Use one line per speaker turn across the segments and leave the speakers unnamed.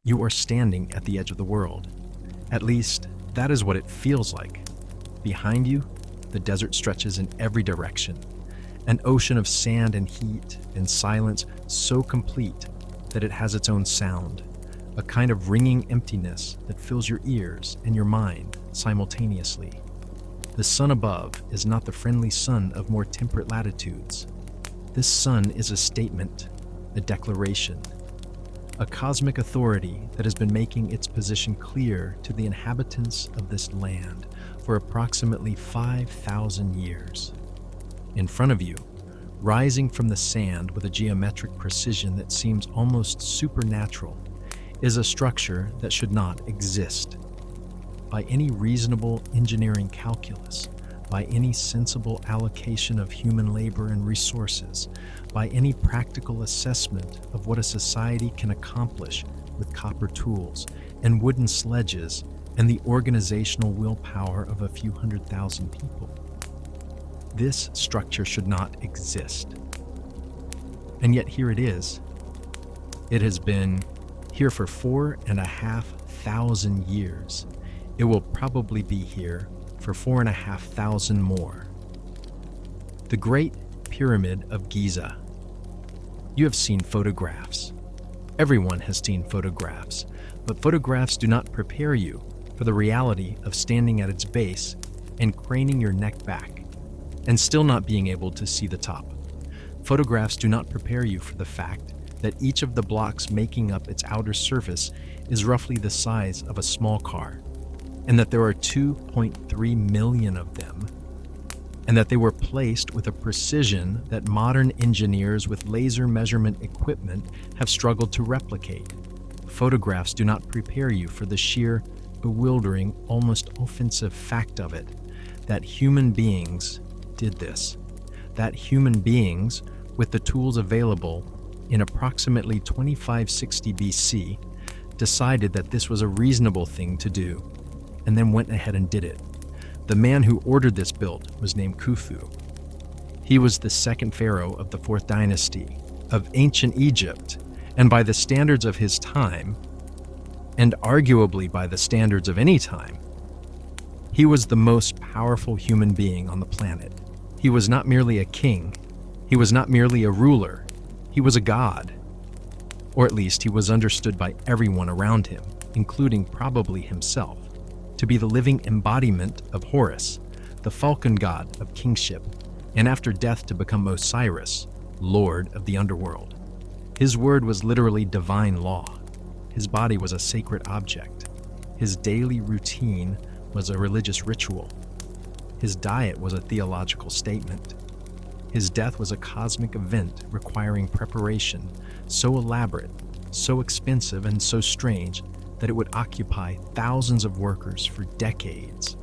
You are standing at the edge of the world. At least, that is what it feels like. Behind you, the desert stretches in every direction. An ocean of sand and heat and silence so complete that it has its own sound. A kind of ringing emptiness that fills your ears and your mind simultaneously. The sun above is not the friendly sun of more temperate latitudes. This sun is a statement, a declaration, a cosmic authority that has been making its position clear to the inhabitants of this land for approximately 5,000 years. In front of you, rising from the sand with a geometric precision that seems almost supernatural, is a structure that should not exist. By any reasonable engineering calculus, by any sensible allocation of human labor and resources, by any practical assessment of what a society can accomplish with copper tools and wooden sledges and the organizational willpower of a few 100,000 people. This structure should not exist. And yet here it is. It has been here for 4,500 years. It will probably be here for 4,500 more. The Great Pyramid of Giza. You have seen photographs. Everyone has seen photographs, but photographs do not prepare you for the reality of standing at its base and craning your neck back, and still not being able to see the top. Photographs do not prepare you for the fact that each of the blocks making up its outer surface is roughly the size of a small car, and that there are 2.3 million of them, and that they were placed with a precision that modern engineers with laser measurement equipment have struggled to replicate. Photographs do not prepare you for the sheer, bewildering, almost offensive fact of it, that human beings did this, that human beings, with the tools available in approximately 2560 BC, decided that this was a reasonable thing to do, and then went ahead and did it. The man who ordered this built was named Khufu. He was the second pharaoh of the 4th dynasty of ancient Egypt, and by the standards of his time, and arguably by the standards of any time, he was the most powerful human being on the planet. He was not merely a king, he was not merely a ruler, he was a god. Or at least he was understood by everyone around him, including probably himself, to be the living embodiment of Horus, the falcon god of kingship, and after death to become Osiris, lord of the underworld. His word was literally divine law. His body was a sacred object. His daily routine was a religious ritual. His diet was a theological statement. His death was a cosmic event requiring preparation so elaborate, so expensive, and so strange that it would occupy thousands of workers for decades.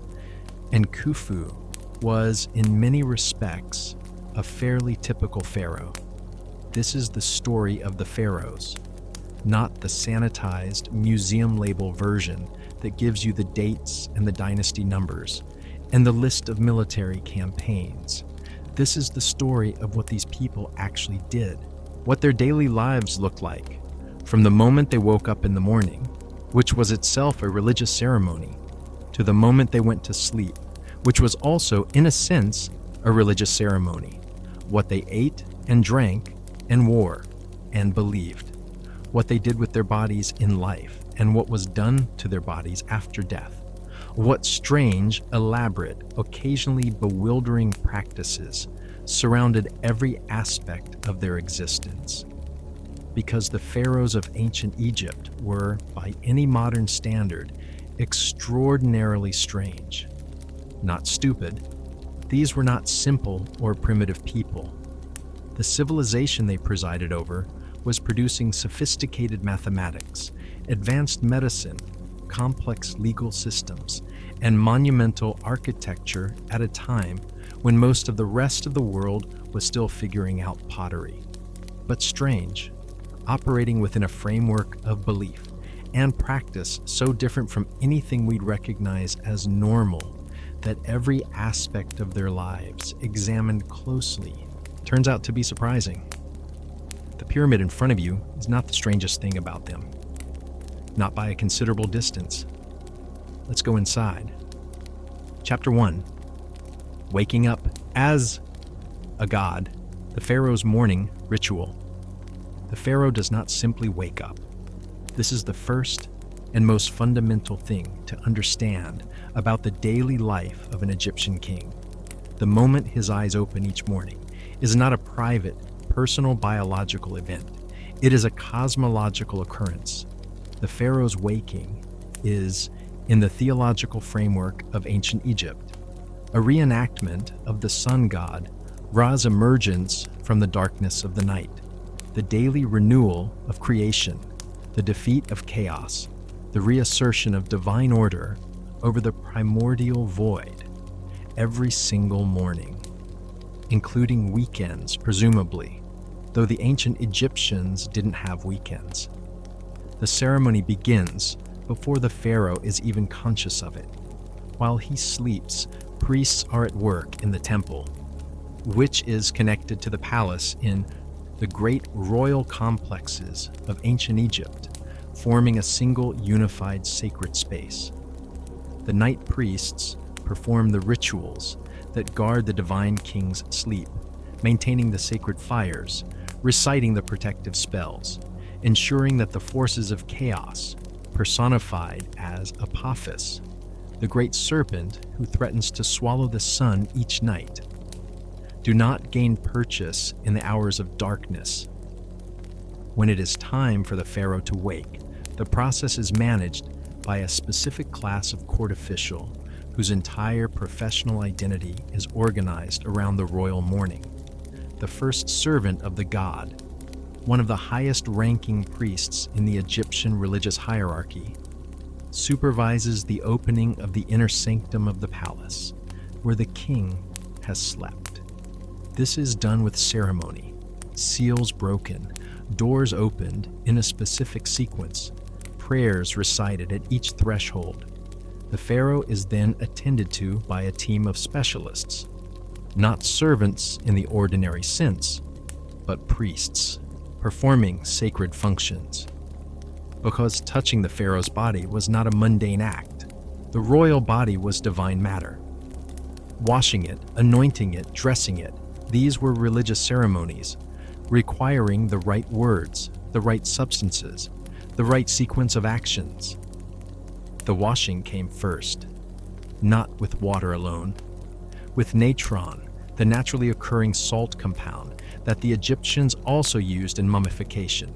And Khufu was, in many respects, a fairly typical pharaoh. This is the story of the pharaohs, not the sanitized museum label version that gives you the dates and the dynasty numbers and the list of military campaigns. This is the story of what these people actually did, what their daily lives looked like, from the moment they woke up in the morning, which was itself a religious ceremony, to the moment they went to sleep, which was also, in a sense, a religious ceremony, what they ate and drank and wore and believed, what they did with their bodies in life and what was done to their bodies after death, what strange, elaborate, occasionally bewildering practices surrounded every aspect of their existence. Because the pharaohs of ancient Egypt were, by any modern standard, extraordinarily strange. Not stupid. These were not simple or primitive people. The civilization they presided over was producing sophisticated mathematics, advanced medicine, complex legal systems, and monumental architecture at a time when most of the rest of the world was still figuring out pottery. But strange, operating within a framework of belief and practice so different from anything we'd recognize as normal that every aspect of their lives, examined closely, turns out to be surprising. The pyramid in front of you is not the strangest thing about them. not by a considerable distance. Let's go inside. Chapter 1. Waking up as a god, the Pharaoh's morning ritual. The Pharaoh does not simply wake up. This is the first and most fundamental thing to understand about the daily life of an Egyptian king. The moment his eyes open each morning is not a private, personal biological event. It is a cosmological occurrence. The Pharaoh's waking is, in the theological framework of ancient Egypt, a reenactment of the sun god Ra's emergence from the darkness of the night, the daily renewal of creation, the defeat of chaos, the reassertion of divine order over the primordial void, every single morning, including weekends, presumably, though the ancient Egyptians didn't have weekends. The ceremony begins before the pharaoh is even conscious of it. While he sleeps, priests are at work in the temple, which is connected to the palace in the great royal complexes of ancient Egypt, forming a single unified sacred space. The night priests perform the rituals that guard the divine king's sleep, maintaining the sacred fires, reciting the protective spells, ensuring that the forces of chaos, personified as Apophis, the great serpent who threatens to swallow the sun each night, do not gain purchase in the hours of darkness. When it is time for the pharaoh to wake, the process is managed by a specific class of court official whose entire professional identity is organized around the royal mourning. The first servant of the god, one of the highest-ranking priests in the Egyptian religious hierarchy, supervises the opening of the inner sanctum of the palace, where the king has slept. This is done with ceremony, seals broken, doors opened in a specific sequence, prayers recited at each threshold. The pharaoh is then attended to by a team of specialists, not servants in the ordinary sense, but priests, performing sacred functions. Because touching the pharaoh's body was not a mundane act, the royal body was divine matter. Washing it, anointing it, dressing it, these were religious ceremonies, requiring the right words, the right substances, the right sequence of actions. The washing came first, not with water alone, with natron, the naturally occurring salt compound that the Egyptians also used in mummification,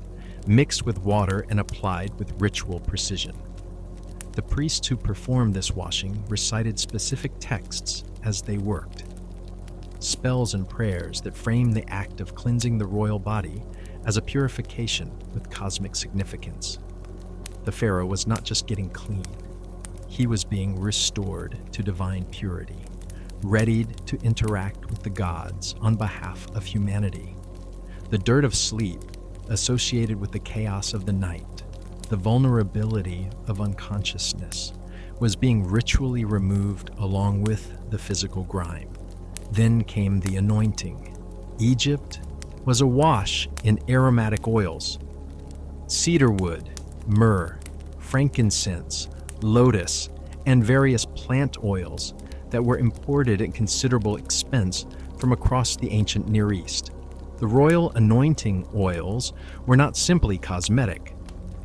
mixed with water and applied with ritual precision. The priests who performed this washing recited specific texts as they worked, spells and prayers that framed the act of cleansing the royal body as a purification with cosmic significance. The pharaoh was not just getting clean, he was being restored to divine purity, readied to interact with the gods on behalf of humanity. The dirt of sleep, associated with the chaos of the night, the vulnerability of unconsciousness, was being ritually removed along with the physical grime. Then came the anointing. Egypt was awash in aromatic oils, cedarwood, myrrh, frankincense, lotus, and various plant oils that were imported at considerable expense from across the ancient Near East. The royal anointing oils were not simply cosmetic.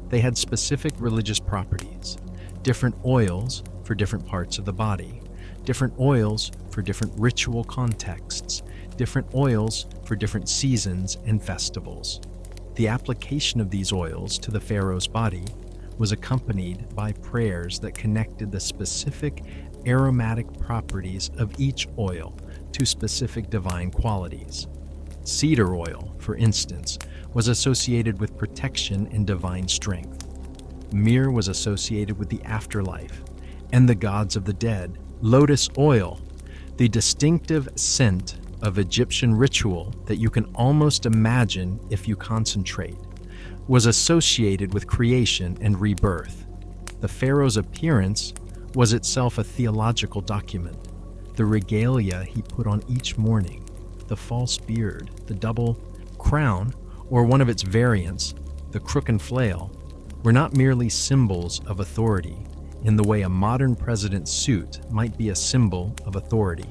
They had specific religious properties, different oils for different parts of the body, different oils for different ritual contexts, different oils for different seasons and festivals. The application of these oils to the pharaoh's body was accompanied by prayers that connected the specific aromatic properties of each oil to specific divine qualities. Cedar oil, for instance, was associated with protection and divine strength. Myrrh was associated with the afterlife and the gods of the dead. Lotus oil, the distinctive scent of Egyptian ritual that you can almost imagine if you concentrate, was associated with creation and rebirth. The pharaoh's appearance was itself a theological document. The regalia he put on each morning, the false beard, the double crown, or one of its variants, the crook and flail, were not merely symbols of authority in the way a modern president's suit might be a symbol of authority.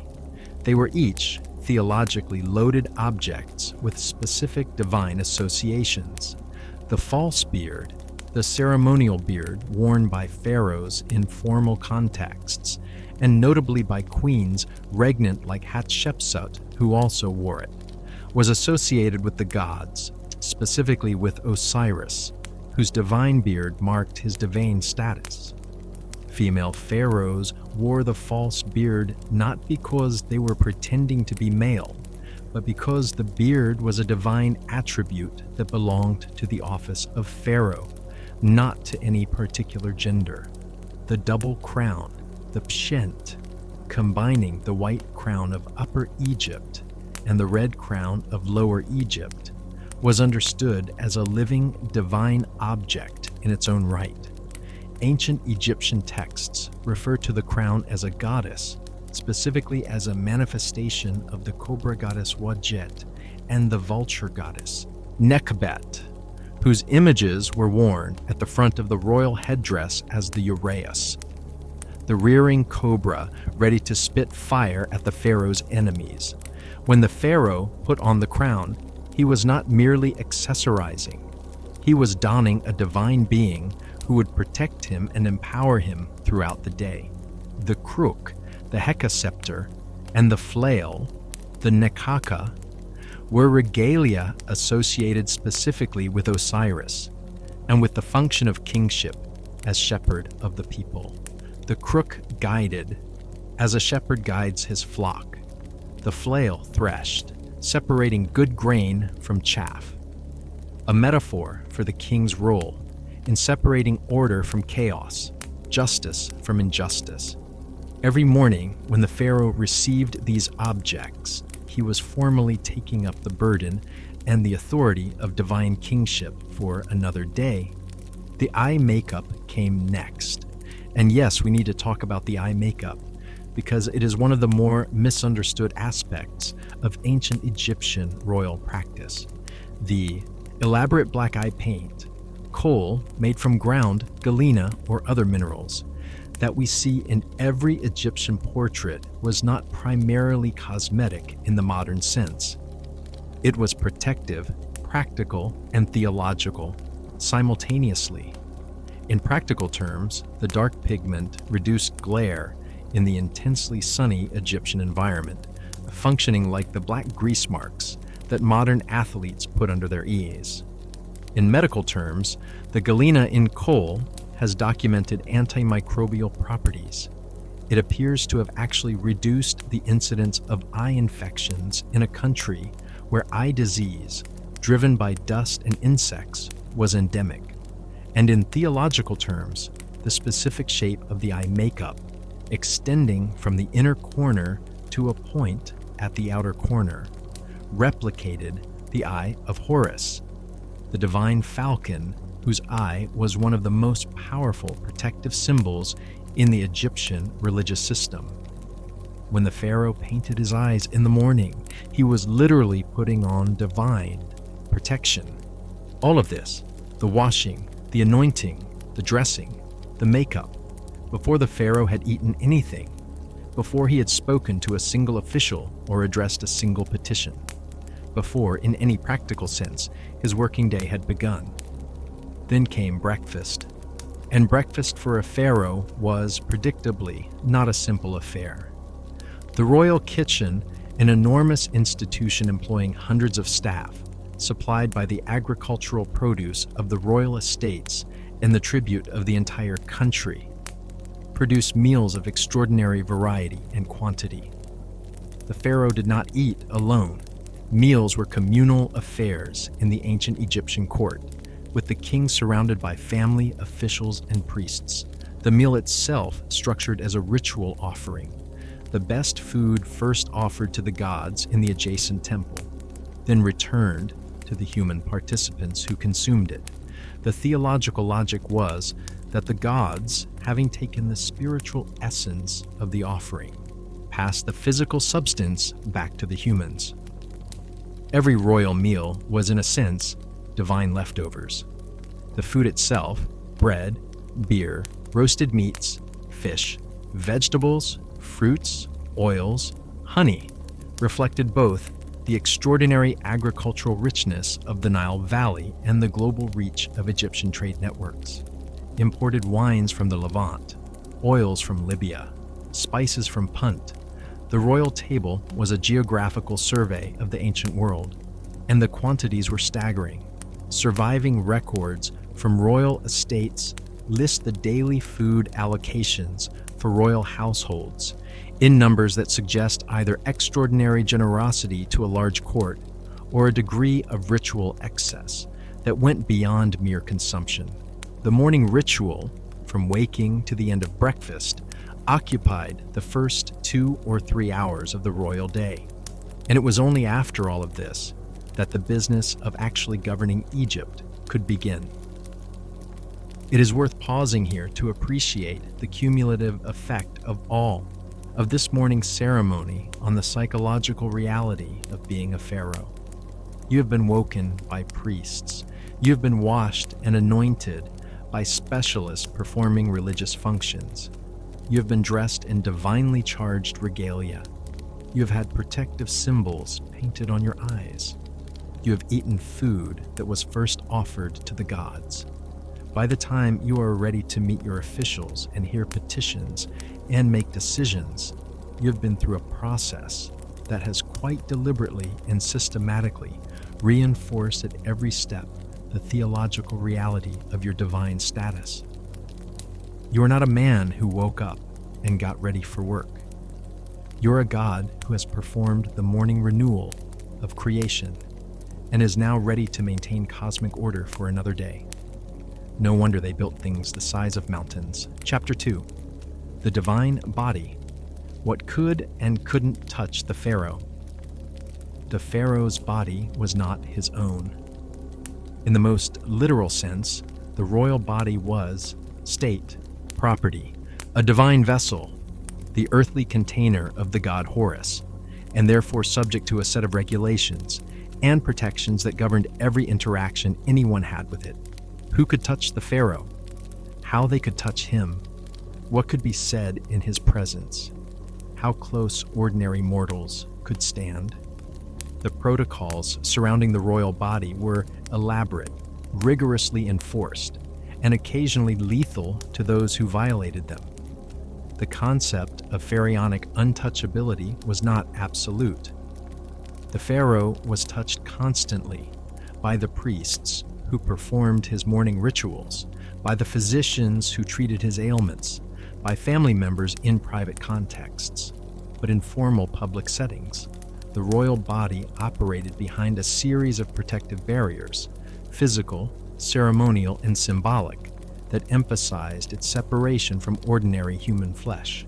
They were each theologically loaded objects with specific divine associations. The false beard, the ceremonial beard worn by pharaohs in formal contexts, and notably by queens regnant like Hatshepsut, who also wore it, was associated with the gods, specifically with Osiris, whose divine beard marked his divine status. Female pharaohs wore the false beard not because they were pretending to be male, but because the beard was a divine attribute that belonged to the office of pharaoh, not to any particular gender. The double crown, the pshent, combining the white crown of Upper Egypt and the red crown of Lower Egypt, was understood as a living divine object in its own right. Ancient Egyptian texts refer to the crown as a goddess, specifically as a manifestation of the cobra goddess Wadjet and the vulture goddess Nekhbet, whose images were worn at the front of the royal headdress as the uraeus, the rearing cobra ready to spit fire at the pharaoh's enemies. When the pharaoh put on the crown, he was not merely accessorizing. He was donning a divine being who would protect him and empower him throughout the day. The crook, the hecascepter, and the flail, the nekhaka, were regalia associated specifically with Osiris and with the function of kingship as shepherd of the people. The crook guided, as a shepherd guides his flock. The flail threshed, separating good grain from chaff, a metaphor for the king's role in separating order from chaos, justice from injustice. Every morning, when the pharaoh received these objects, he was formally taking up the burden and the authority of divine kingship for another day. The eye makeup came next. And yes, we need to talk about the eye makeup because it is one of the more misunderstood aspects of ancient Egyptian royal practice. The elaborate black eye paint, coal made from ground galena or other minerals, that we see in every Egyptian portrait was not primarily cosmetic in the modern sense. It was protective, practical, and theological simultaneously. In practical terms, the dark pigment reduced glare in the intensely sunny Egyptian environment, functioning like the black grease marks that modern athletes put under their ease. In medical terms, the galena in coal has documented antimicrobial properties. It appears to have actually reduced the incidence of eye infections in a country where eye disease, driven by dust and insects, was endemic. And in theological terms, the specific shape of the eye makeup, extending from the inner corner to a point at the outer corner, replicated the eye of Horus, the divine falcon whose eye was one of the most powerful protective symbols in the Egyptian religious system. When the pharaoh painted his eyes in the morning, he was literally putting on divine protection. All of this, the washing, the anointing, the dressing, the makeup, before the pharaoh had eaten anything, before he had spoken to a single official or addressed a single petition, before, in any practical sense, his working day had begun. Then came breakfast, and breakfast for a pharaoh was, predictably, not a simple affair. The royal kitchen, an enormous institution employing hundreds of staff, supplied by the agricultural produce of the royal estates and the tribute of the entire country, produced meals of extraordinary variety and quantity. The pharaoh did not eat alone. Meals were communal affairs in the ancient Egyptian court, with the king surrounded by family, officials, and priests. The meal itself structured as a ritual offering, the best food first offered to the gods in the adjacent temple, then returned to the human participants who consumed it. The theological logic was that the gods, having taken the spiritual essence of the offering, passed the physical substance back to the humans. Every royal meal was, in a sense, divine leftovers. The food itself, Bread, beer, roasted meats, fish, vegetables, fruits, oils, honey reflected both the extraordinary agricultural richness of the Nile Valley and the global reach of Egyptian trade networks. Imported wines from the Levant, oils from Libya, spices from Punt. The royal table was a geographical survey of the ancient world, and the quantities were staggering. Surviving records from royal estates list the daily food allocations for royal households in numbers that suggest either extraordinary generosity to a large court or a degree of ritual excess that went beyond mere consumption. The morning ritual, from waking to the end of breakfast, occupied the first 2 or 3 hours of the royal day. And it was only after all of this that the business of actually governing Egypt could begin. It is worth pausing here to appreciate the cumulative effect of all of this morning's ceremony on the psychological reality of being a pharaoh. You have been woken by priests. You have been washed and anointed by specialists performing religious functions. You have been dressed in divinely charged regalia. You have had protective symbols painted on your eyes. You have eaten food that was first offered to the gods. By the time you are ready to meet your officials and hear petitions and make decisions, you have been through a process that has quite deliberately and systematically reinforced at every step the theological reality of your divine status. You are not a man who woke up and got ready for work. You're a God who has performed the morning renewal of creation and is now ready to maintain cosmic order for another day. No wonder they built things the size of mountains. Chapter 2. The Divine Body. What could and couldn't touch the Pharaoh. The Pharaoh's body was not his own. In the most literal sense, the royal body was state, property, a divine vessel, the earthly container of the god Horus, and therefore subject to a set of regulations and protections that governed every interaction anyone had with it. Who could touch the Pharaoh? How they could touch him? What could be said in his presence? How close ordinary mortals could stand? The protocols surrounding the royal body were elaborate, rigorously enforced, and occasionally lethal to those who violated them. The concept of pharaonic untouchability was not absolute. The pharaoh was touched constantly by the priests who performed his morning rituals, by the physicians who treated his ailments, by family members in private contexts. But in formal public settings, the royal body operated behind a series of protective barriers, physical, ceremonial, and symbolic, that emphasized its separation from ordinary human flesh.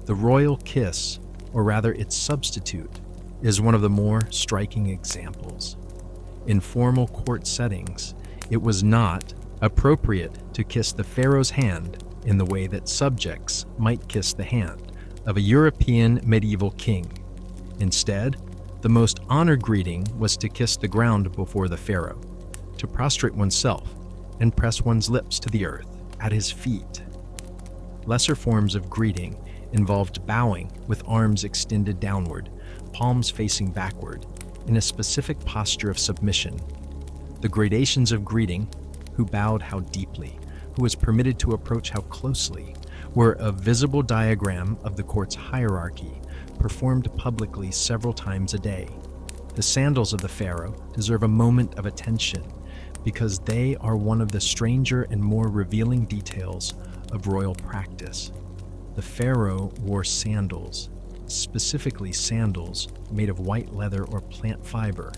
The royal kiss, or rather its substitute, is one of the more striking examples. In formal court settings, it was not appropriate to kiss the pharaoh's hand in the way that subjects might kiss the hand of a European medieval king. Instead, the most honored greeting was to kiss the ground before the pharaoh, to prostrate oneself and press one's lips to the earth at his feet. Lesser forms of greeting involved bowing with arms extended downward, palms facing backward, in a specific posture of submission. The gradations of greeting, who bowed how deeply, who was permitted to approach how closely, were a visible diagram of the court's hierarchy, performed publicly several times a day. The sandals of the pharaoh deserve a moment of attention because they are one of the stranger and more revealing details of royal practice. The pharaoh wore sandals, specifically sandals made of white leather or plant fiber,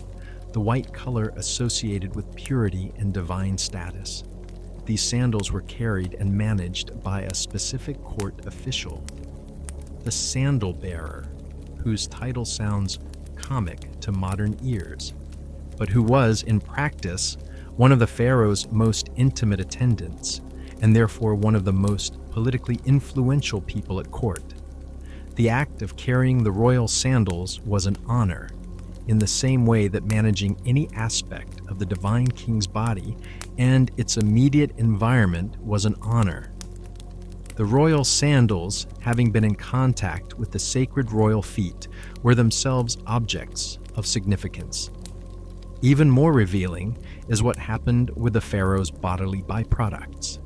the white color associated with purity and divine status. These sandals were carried and managed by a specific court official. The sandal bearer, whose title sounds comic to modern ears, but who was, in practice, one of the pharaoh's most intimate attendants, and therefore one of the most politically influential people at court. The act of carrying the royal sandals was an honor, in the same way that managing any aspect of the divine king's body and its immediate environment was an honor. The royal sandals, having been in contact with the sacred royal feet, were themselves objects of significance. Even more revealing is what happened with the pharaoh's bodily byproducts.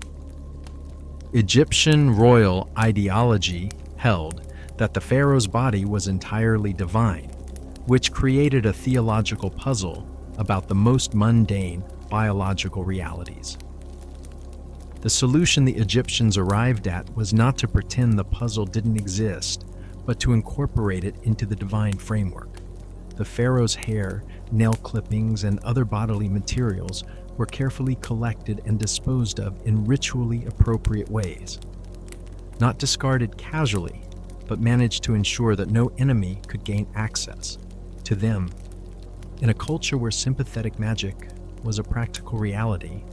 Egyptian royal ideology held that the pharaoh's body was entirely divine, which created a theological puzzle about the most mundane biological realities. The solution the Egyptians arrived at was not to pretend the puzzle didn't exist, but to incorporate it into the divine framework. The pharaoh's hair, nail clippings, and other bodily materials were carefully collected and disposed of in ritually appropriate ways. Not discarded casually, but managed to ensure that no enemy could gain access to them. In a culture where sympathetic magic was a practical reality,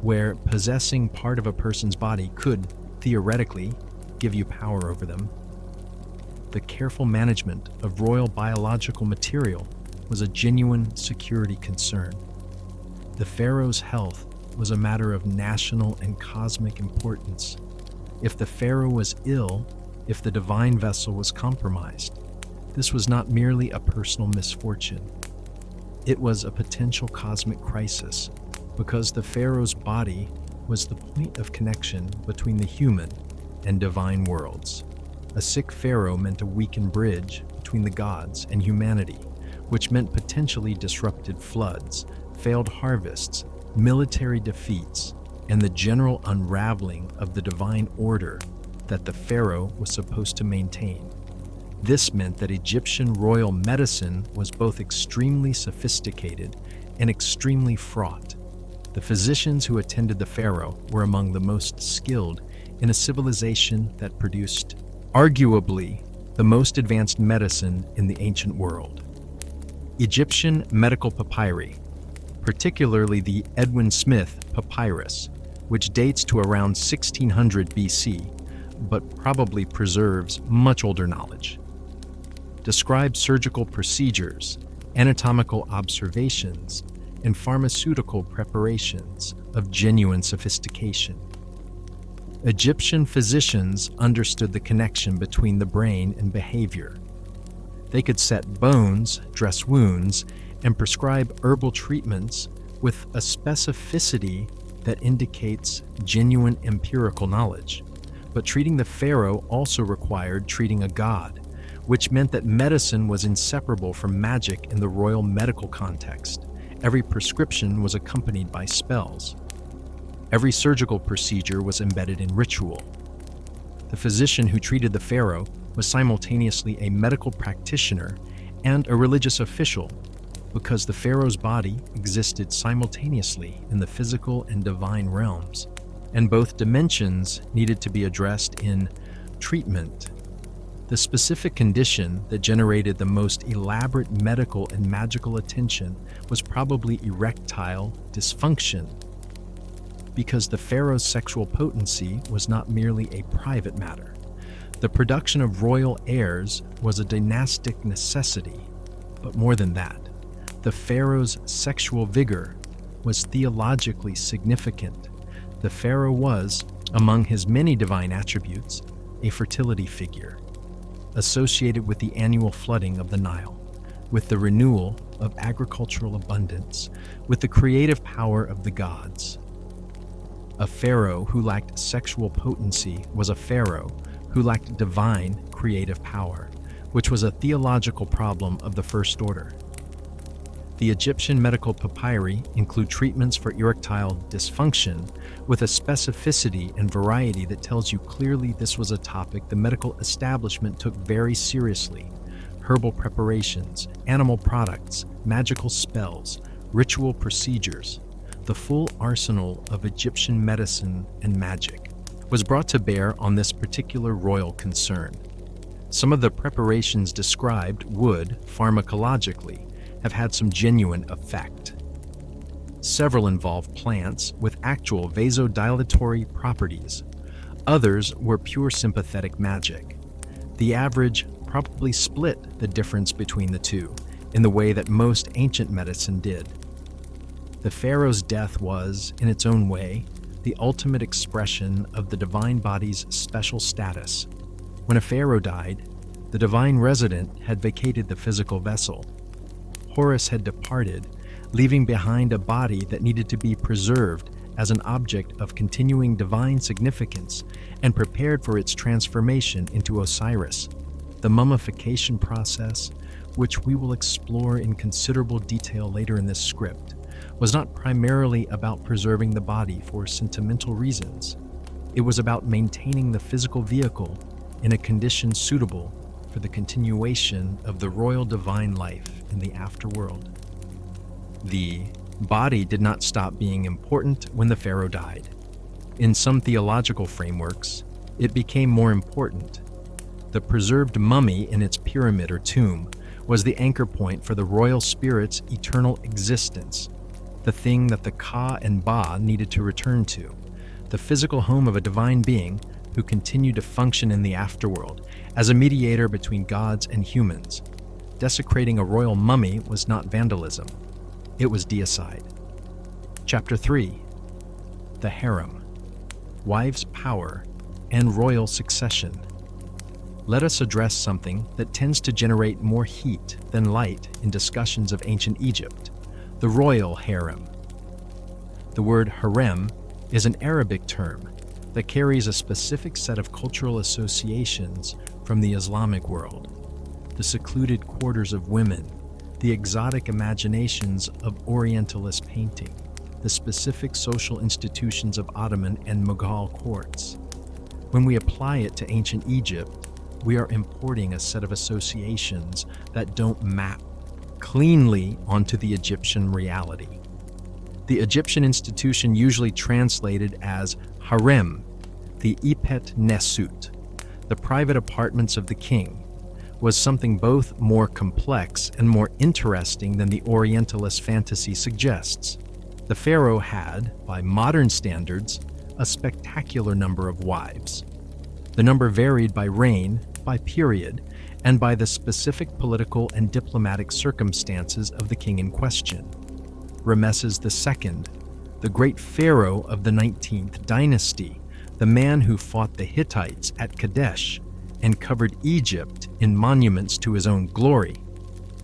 where possessing part of a person's body could, theoretically, give you power over them, the careful management of royal biological material was a genuine security concern. The pharaoh's health was a matter of national and cosmic importance. If the pharaoh was ill, if the divine vessel was compromised, this was not merely a personal misfortune. It was a potential cosmic crisis, because the pharaoh's body was the point of connection between the human and divine worlds. A sick pharaoh meant a weakened bridge between the gods and humanity, which meant potentially disrupted floods, failed harvests, military defeats, and the general unraveling of the divine order that the pharaoh was supposed to maintain. This meant that Egyptian royal medicine was both extremely sophisticated and extremely fraught. The physicians who attended the pharaoh were among the most skilled in a civilization that produced, arguably, the most advanced medicine in the ancient world. Egyptian medical papyri, particularly the Edwin Smith papyrus, which dates to around 1600 BC, but probably preserves much older knowledge, describe surgical procedures, anatomical observations, and pharmaceutical preparations of genuine sophistication. Egyptian physicians understood the connection between the brain and behavior. They could set bones, dress wounds, and prescribe herbal treatments with a specificity that indicates genuine empirical knowledge. But treating the pharaoh also required treating a god, which meant that medicine was inseparable from magic in the royal medical context. Every prescription was accompanied by spells. Every surgical procedure was embedded in ritual. The physician who treated the pharaoh was simultaneously a medical practitioner and a religious official, because the pharaoh's body existed simultaneously in the physical and divine realms, and both dimensions needed to be addressed in treatment. The specific condition that generated the most elaborate medical and magical attention was probably erectile dysfunction, because the pharaoh's sexual potency was not merely a private matter. The production of royal heirs was a dynastic necessity, but more than that, the pharaoh's sexual vigor was theologically significant. The pharaoh was, among his many divine attributes, a fertility figure, associated with the annual flooding of the Nile, with the renewal of agricultural abundance, with the creative power of the gods. A pharaoh who lacked sexual potency was a pharaoh who lacked divine creative power, which was a theological problem of the first order. The Egyptian medical papyri include treatments for erectile dysfunction with a specificity and variety that tells you clearly this was a topic the medical establishment took very seriously. Herbal preparations, animal products, magical spells, ritual procedures, the full arsenal of Egyptian medicine and magic was brought to bear on this particular royal concern. Some of the preparations described would, pharmacologically, have had some genuine effect. Several involved plants with actual vasodilatory properties. Others were pure sympathetic magic. The average probably split the difference between the two in the way that most ancient medicine did. The pharaoh's death was, in its own way, the ultimate expression of the divine body's special status. When a pharaoh died, the divine resident had vacated the physical vessel. Horus had departed, leaving behind a body that needed to be preserved as an object of continuing divine significance and prepared for its transformation into Osiris. The mummification process, which we will explore in considerable detail later in this script, was not primarily about preserving the body for sentimental reasons. It was about maintaining the physical vehicle in a condition suitable for the continuation of the royal divine life in the afterworld. The body did not stop being important when the pharaoh died. In some theological frameworks, it became more important. The preserved mummy in its pyramid or tomb was the anchor point for the royal spirit's eternal existence, the thing that the Ka and Ba needed to return to, the physical home of a divine being who continued to function in the afterworld as a mediator between gods and humans. Desecrating a royal mummy was not vandalism, it was deicide. Chapter 3. The Harem, Wives' Power, and Royal Succession. Let us address something that tends to generate more heat than light in discussions of ancient Egypt: the royal harem. The word harem is an Arabic term that carries a specific set of cultural associations from the Islamic world: the secluded quarters of women, the exotic imaginations of Orientalist painting, the specific social institutions of Ottoman and Mughal courts. When we apply it to ancient Egypt, we are importing a set of associations that don't map cleanly onto the Egyptian reality. The Egyptian institution, usually translated as harem, the ipet nesut, the private apartments of the king, was something both more complex and more interesting than the Orientalist fantasy suggests. The pharaoh had, by modern standards, a spectacular number of wives. The number varied by reign, by period, and by the specific political and diplomatic circumstances of the king in question. Rameses II, the great pharaoh of the 19th dynasty, the man who fought the Hittites at Kadesh and covered Egypt in monuments to his own glory,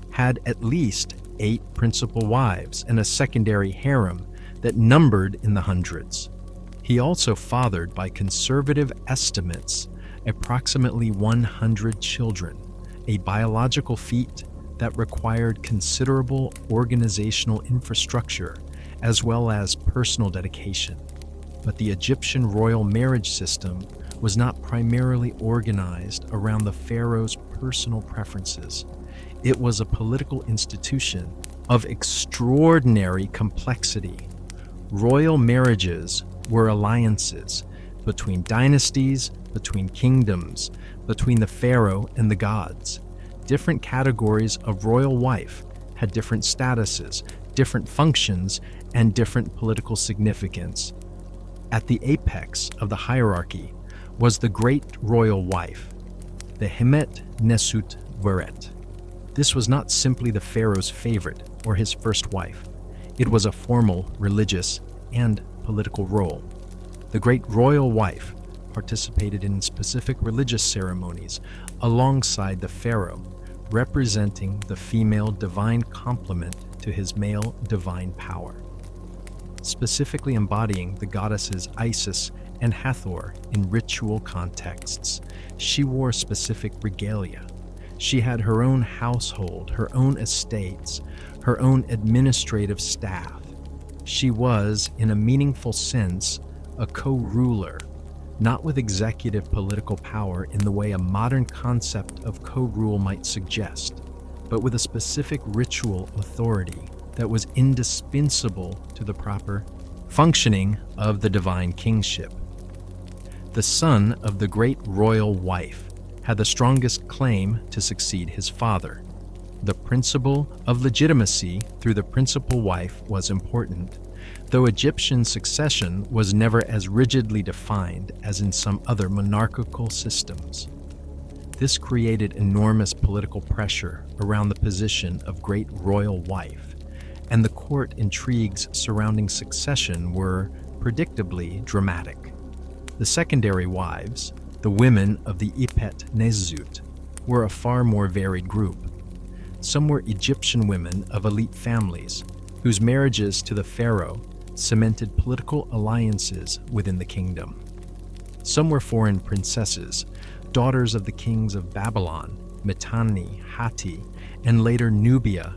had at least 8 principal wives and a secondary harem that numbered in the hundreds. He also fathered, by conservative estimates, approximately 100 children, a biological feat that required considerable organizational infrastructure as well as personal dedication. But the Egyptian royal marriage system was not primarily organized around the pharaoh's personal preferences. It was a political institution of extraordinary complexity. Royal marriages were alliances between dynasties, between kingdoms, between the pharaoh and the gods. Different categories of royal wife had different statuses, different functions, and different political significance. At the apex of the hierarchy was the great royal wife, the Hemet Nesut Veret. This was not simply the pharaoh's favorite or his first wife. It was a formal, religious, and political role. The great royal wife participated in specific religious ceremonies alongside the pharaoh, representing the female divine complement to his male divine power, specifically embodying the goddesses Isis and Hathor in ritual contexts. She wore specific regalia. She had her own household, her own estates, her own administrative staff. She was, in a meaningful sense, a co-ruler, not with executive political power in the way a modern concept of co-rule might suggest, but with a specific ritual authority that was indispensable to the proper functioning of the divine kingship. The son of the great royal wife had the strongest claim to succeed his father. The principle of legitimacy through the principal wife was important, though Egyptian succession was never as rigidly defined as in some other monarchical systems. This created enormous political pressure around the position of great royal wife, and the court intrigues surrounding succession were predictably dramatic. The secondary wives, the women of the Ipet Nezut, were a far more varied group. Some were Egyptian women of elite families, whose marriages to the pharaoh cemented political alliances within the kingdom. Some were foreign princesses, daughters of the kings of Babylon, Mitanni, Hatti, and later Nubia,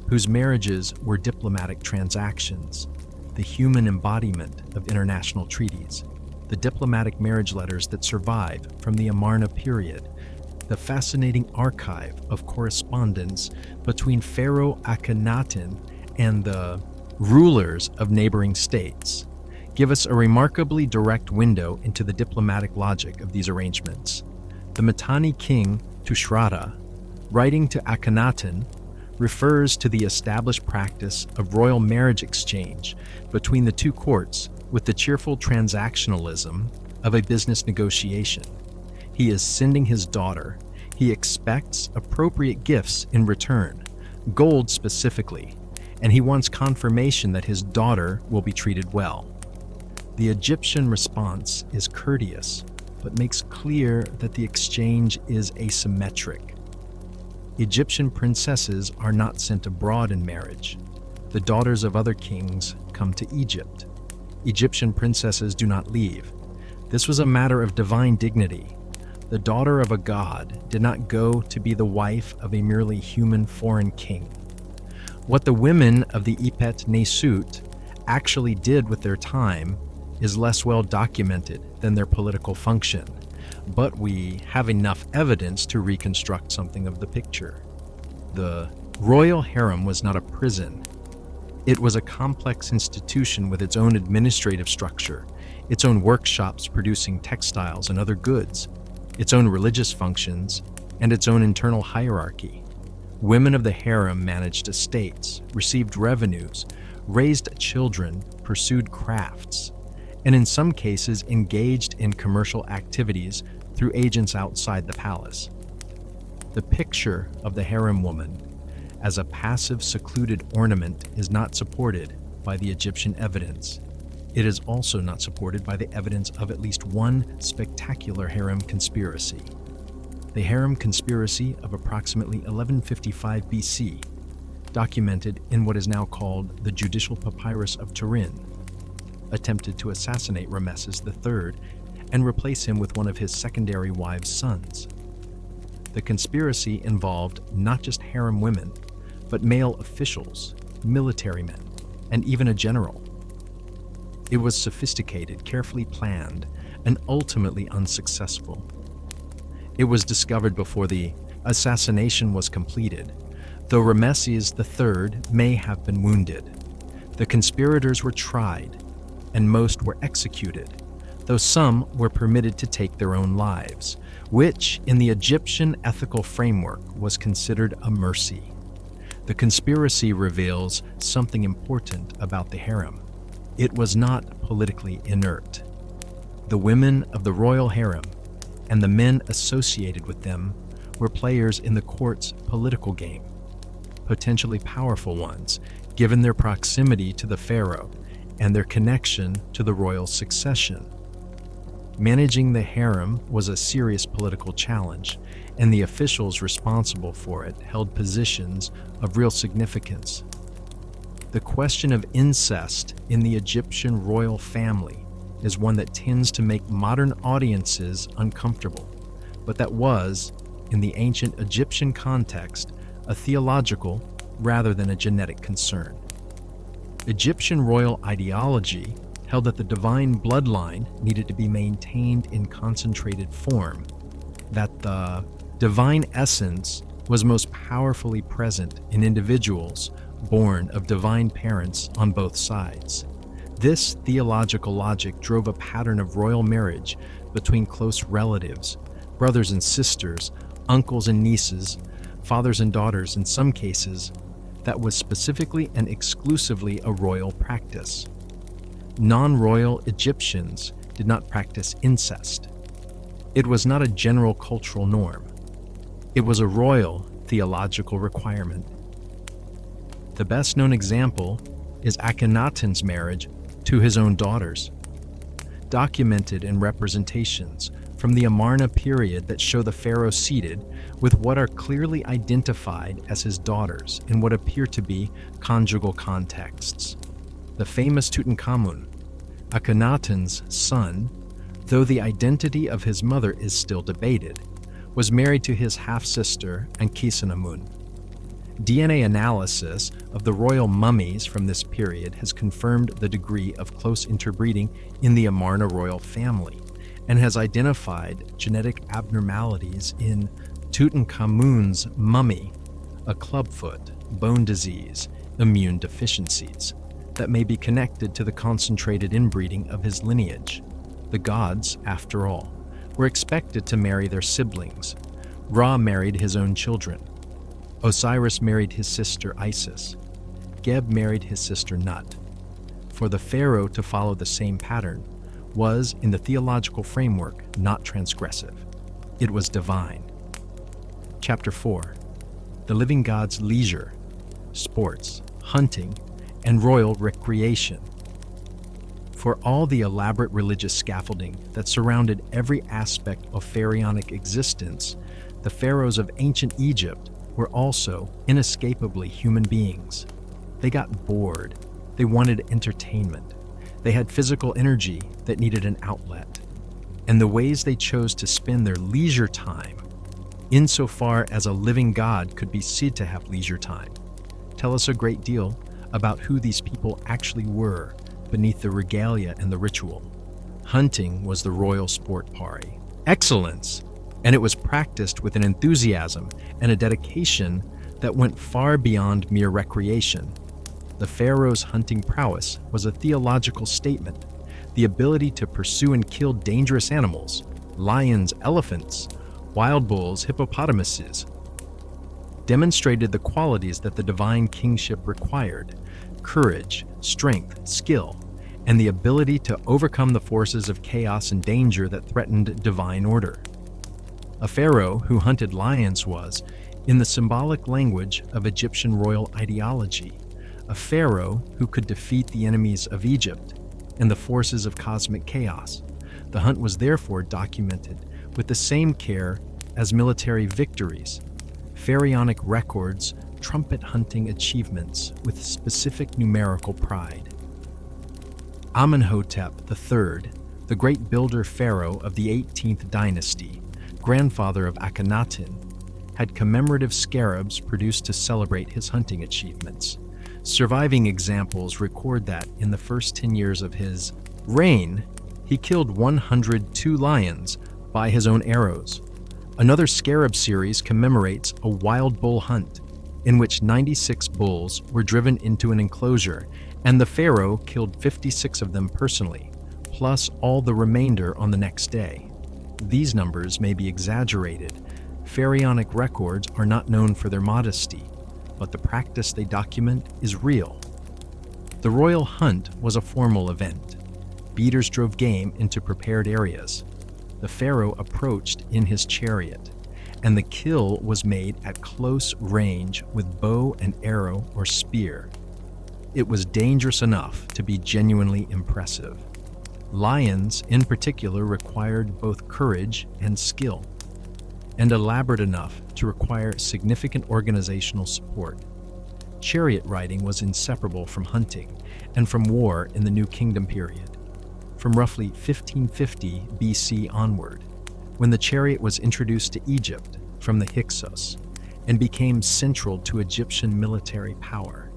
whose marriages were diplomatic transactions, the human embodiment of international treaties, the diplomatic marriage letters that survive from the Amarna period, the fascinating archive of correspondence between Pharaoh Akhenaten and the rulers of neighboring states, give us a remarkably direct window into the diplomatic logic of these arrangements. The Mitanni king Tushratta, writing to Akhenaten, refers to the established practice of royal marriage exchange between the two courts with the cheerful transactionalism of a business negotiation. He is sending his daughter. He expects appropriate gifts in return, gold specifically, and he wants confirmation that his daughter will be treated well. The Egyptian response is courteous, but makes clear that the exchange is asymmetric. Egyptian princesses are not sent abroad in marriage. The daughters of other kings come to Egypt. Egyptian princesses do not leave. This was a matter of divine dignity. The daughter of a god did not go to be the wife of a merely human foreign king. What the women of the Ipet Nesut actually did with their time is less well documented than their political function, but we have enough evidence to reconstruct something of the picture. The royal harem was not a prison. It was a complex institution with its own administrative structure, its own workshops producing textiles and other goods, its own religious functions, and its own internal hierarchy. Women of the harem managed estates, received revenues, raised children, pursued crafts, and in some cases engaged in commercial activities through agents outside the palace. The picture of the harem woman as a passive, secluded ornament is not supported by the Egyptian evidence. It is also not supported by the evidence of at least one spectacular harem conspiracy. The harem conspiracy of approximately 1155 BC, documented in what is now called the Judicial Papyrus of Turin, attempted to assassinate Rameses III and replace him with one of his secondary wives' sons. The conspiracy involved not just harem women, but male officials, military men, and even a general. It was sophisticated, carefully planned, and ultimately unsuccessful. It was discovered before the assassination was completed, though Rameses III may have been wounded. The conspirators were tried, and most were executed, though some were permitted to take their own lives, which, in the Egyptian ethical framework, was considered a mercy. The conspiracy reveals something important about the harem. It was not politically inert. The women of the royal harem and the men associated with them were players in the court's political game, potentially powerful ones, given their proximity to the pharaoh and their connection to the royal succession. Managing the harem was a serious political challenge, and the officials responsible for it held positions of real significance. The question of incest in the Egyptian royal family is one that tends to make modern audiences uncomfortable, but that was, in the ancient Egyptian context, a theological rather than a genetic concern. Egyptian royal ideology held that the divine bloodline needed to be maintained in concentrated form, that the divine essence was most powerfully present in individuals born of divine parents on both sides. This theological logic drove a pattern of royal marriage between close relatives, brothers and sisters, uncles and nieces, fathers and daughters in some cases, that was specifically and exclusively a royal practice. Non-royal Egyptians did not practice incest. It was not a general cultural norm. It was a royal theological requirement. The best known example is Akhenaten's marriage to his own daughters, documented in representations from the Amarna period that show the pharaoh seated with what are clearly identified as his daughters in what appear to be conjugal contexts. The famous Tutankhamun, Akhenaten's son, though the identity of his mother is still debated, was married to his half-sister Ankhesenamun. DNA analysis of the royal mummies from this period has confirmed the degree of close interbreeding in the Amarna royal family and has identified genetic abnormalities in Tutankhamun's mummy, a clubfoot, bone disease, immune deficiencies that may be connected to the concentrated inbreeding of his lineage. The gods, after all, were expected to marry their siblings. Ra married his own children. Osiris married his sister Isis. Geb married his sister Nut. For the pharaoh to follow the same pattern was, in the theological framework, not transgressive. It was divine. Chapter 4. The living god's leisure, sports, hunting, and royal recreation. For all the elaborate religious scaffolding that surrounded every aspect of pharaonic existence, the pharaohs of ancient Egypt were also inescapably human beings. They got bored. They wanted entertainment. They had physical energy that needed an outlet. And the ways they chose to spend their leisure time, insofar as a living god could be said to have leisure time, tell us a great deal about who these people actually were beneath the regalia and the ritual. Hunting was the royal sport pari. Excellence! And it was practiced with an enthusiasm and a dedication that went far beyond mere recreation. The pharaoh's hunting prowess was a theological statement. The ability to pursue and kill dangerous animals, lions, elephants, wild bulls, hippopotamuses, demonstrated the qualities that the divine kingship required: courage, strength, skill, and the ability to overcome the forces of chaos and danger that threatened divine order. A pharaoh who hunted lions was, in the symbolic language of Egyptian royal ideology, a pharaoh who could defeat the enemies of Egypt and the forces of cosmic chaos. The hunt was therefore documented with the same care as military victories, pharaonic records, trumpet hunting achievements with specific numerical pride. Amenhotep III, the great builder pharaoh of the 18th dynasty, grandfather of Akhenaten, had commemorative scarabs produced to celebrate his hunting achievements. Surviving examples record that in the first 10 years of his reign, he killed 102 lions by his own arrows. Another scarab series commemorates a wild bull hunt in which 96 bulls were driven into an enclosure, and the pharaoh killed 56 of them personally, plus all the remainder on the next day. These numbers may be exaggerated. Pharaonic records are not known for their modesty, but the practice they document is real. The royal hunt was a formal event. Beaters drove game into prepared areas. The pharaoh approached in his chariot, and the kill was made at close range with bow and arrow or spear. It was dangerous enough to be genuinely impressive. Lions, in particular, required both courage and skill, and elaborate enough to require significant organizational support. Chariot riding was inseparable from hunting and from war in the New Kingdom period, from roughly 1550 BC onward, when the chariot was introduced to Egypt from the Hyksos and became central to Egyptian military power.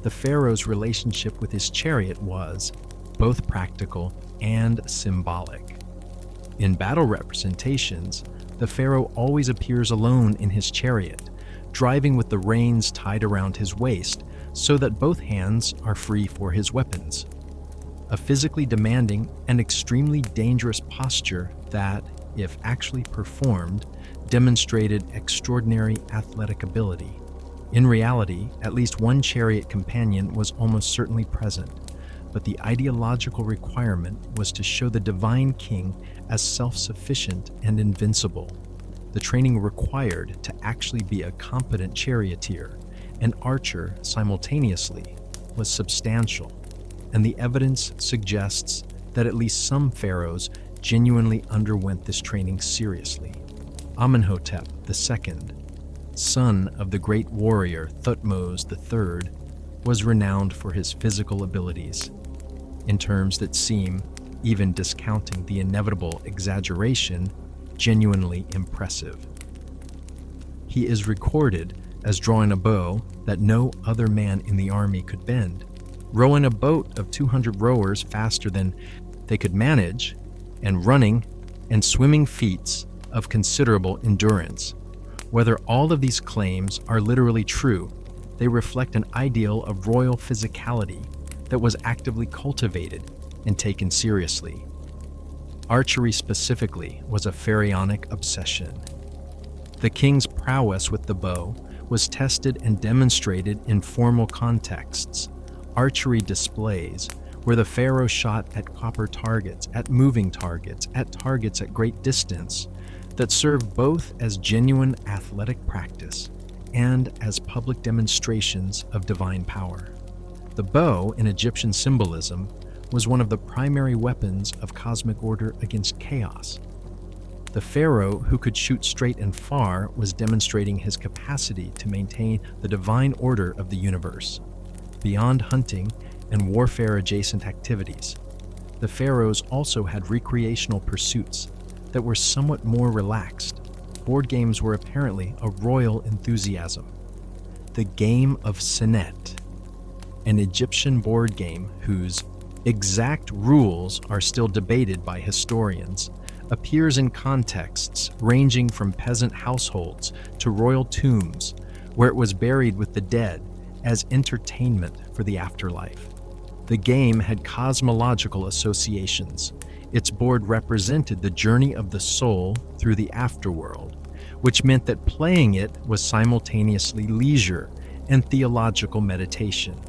The pharaoh's relationship with his chariot was both practical and symbolic. In battle representations, the pharaoh always appears alone in his chariot, driving with the reins tied around his waist so that both hands are free for his weapons. A physically demanding and extremely dangerous posture that, if actually performed, demonstrated extraordinary athletic ability. In reality, at least one chariot companion was almost certainly present, but the ideological requirement was to show the divine king as self-sufficient and invincible. The training required to actually be a competent charioteer and archer simultaneously was substantial, and the evidence suggests that at least some pharaohs genuinely underwent this training seriously. Amenhotep II, son of the great warrior Thutmose III, was renowned for his physical abilities, in terms that seem, even discounting the inevitable exaggeration, genuinely impressive. He is recorded as drawing a bow that no other man in the army could bend, rowing a boat of 200 rowers faster than they could manage, and running and swimming feats of considerable endurance. Whether all of these claims are literally true, they reflect an ideal of royal physicality that was actively cultivated and taken seriously. Archery specifically was a pharaonic obsession. The king's prowess with the bow was tested and demonstrated in formal contexts. Archery displays where the pharaoh shot at copper targets, at moving targets, at targets at great distance, that served both as genuine athletic practice and as public demonstrations of divine power. The bow, in Egyptian symbolism, was one of the primary weapons of cosmic order against chaos. The pharaoh who could shoot straight and far was demonstrating his capacity to maintain the divine order of the universe. Beyond hunting and warfare-adjacent activities, the pharaohs also had recreational pursuits that were somewhat more relaxed. Board games were apparently a royal enthusiasm. The game of Senet, an Egyptian board game whose exact rules are still debated by historians, appears in contexts ranging from peasant households to royal tombs, where it was buried with the dead as entertainment for the afterlife. The game had cosmological associations. Its board represented the journey of the soul through the afterworld, which meant that playing it was simultaneously leisure and theological meditation.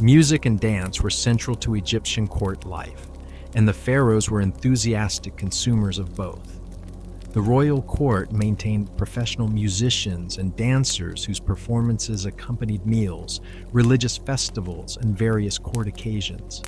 Music and dance were central to Egyptian court life, and the pharaohs were enthusiastic consumers of both. The royal court maintained professional musicians and dancers whose performances accompanied meals, religious festivals, and various court occasions.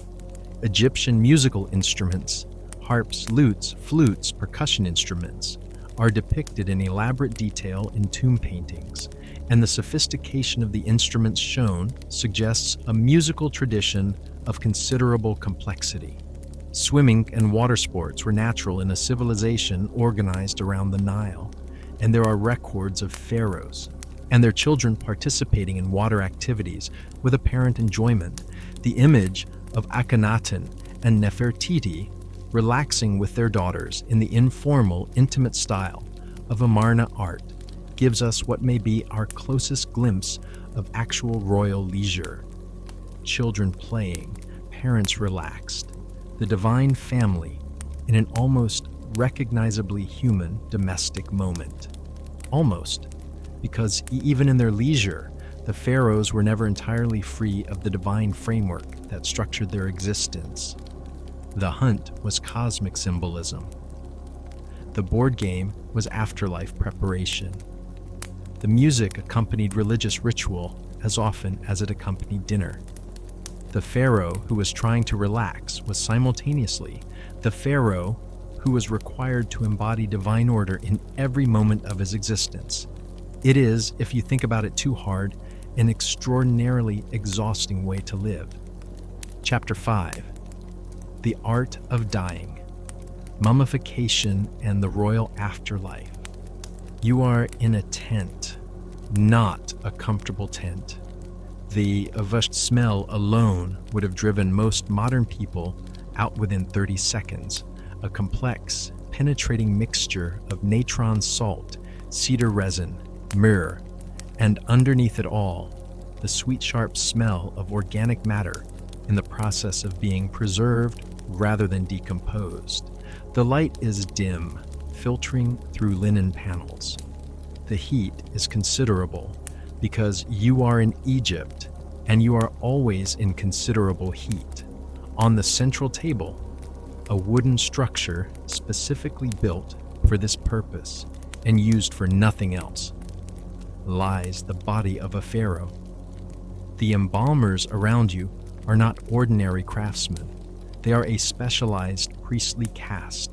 Egyptian musical instruments, harps, lutes, flutes, percussion instruments, are depicted in elaborate detail in tomb paintings, and the sophistication of the instruments shown suggests a musical tradition of considerable complexity. Swimming and water sports were natural in a civilization organized around the Nile, and there are records of pharaohs and their children participating in water activities with apparent enjoyment. The image of Akhenaten and Nefertiti relaxing with their daughters in the informal, intimate style of Amarna art gives us what may be our closest glimpse of actual royal leisure. Children playing, parents relaxed, the divine family in an almost recognizably human domestic moment. Almost, because even in their leisure, the pharaohs were never entirely free of the divine framework that structured their existence. The hunt was cosmic symbolism. The board game was afterlife preparation. The music accompanied religious ritual as often as it accompanied dinner. The pharaoh who was trying to relax was simultaneously the pharaoh who was required to embody divine order in every moment of his existence. It is, if you think about it too hard, an extraordinarily exhausting way to live. Chapter 5. The Art of Dying, Mummification and the Royal Afterlife. You are in a tent, not a comfortable tent. The avushed smell alone would have driven most modern people out within 30 seconds. A complex, penetrating mixture of natron salt, cedar resin, myrrh, and underneath it all, the sweet sharp smell of organic matter in the process of being preserved rather than decomposed. The light is dim, filtering through linen panels. The heat is considerable because you are in Egypt and you are always in considerable heat. On the central table, a wooden structure specifically built for this purpose and used for nothing else. lies the body of a pharaoh. The embalmers around you are not ordinary craftsmen. They are a specialized priestly caste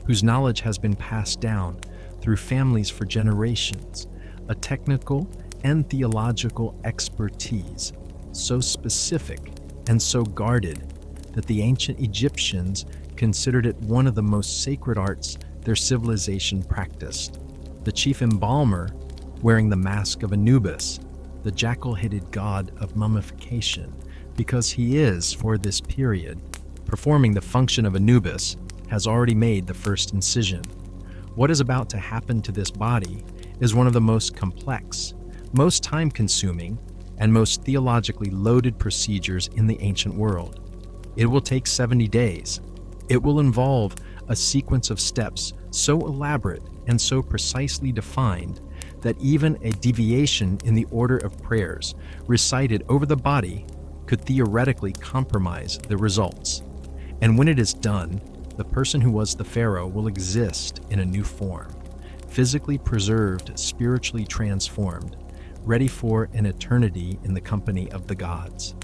whose knowledge has been passed down through families for generations, a technical and theological expertise so specific and so guarded that the ancient Egyptians considered it one of the most sacred arts their civilization practiced. The chief embalmer, wearing the mask of Anubis, the jackal-headed god of mummification, because he is, for this period, performing the function of Anubis, has already made the first incision. What is about to happen to this body is one of the most complex, most time-consuming, and most theologically loaded procedures in the ancient world. It will take 70 days. It will involve a sequence of steps so elaborate and so precisely defined that even a deviation in the order of prayers recited over the body could theoretically compromise the results. And when it is done, the person who was the pharaoh will exist in a new form, physically preserved, spiritually transformed, ready for an eternity in the company of the gods.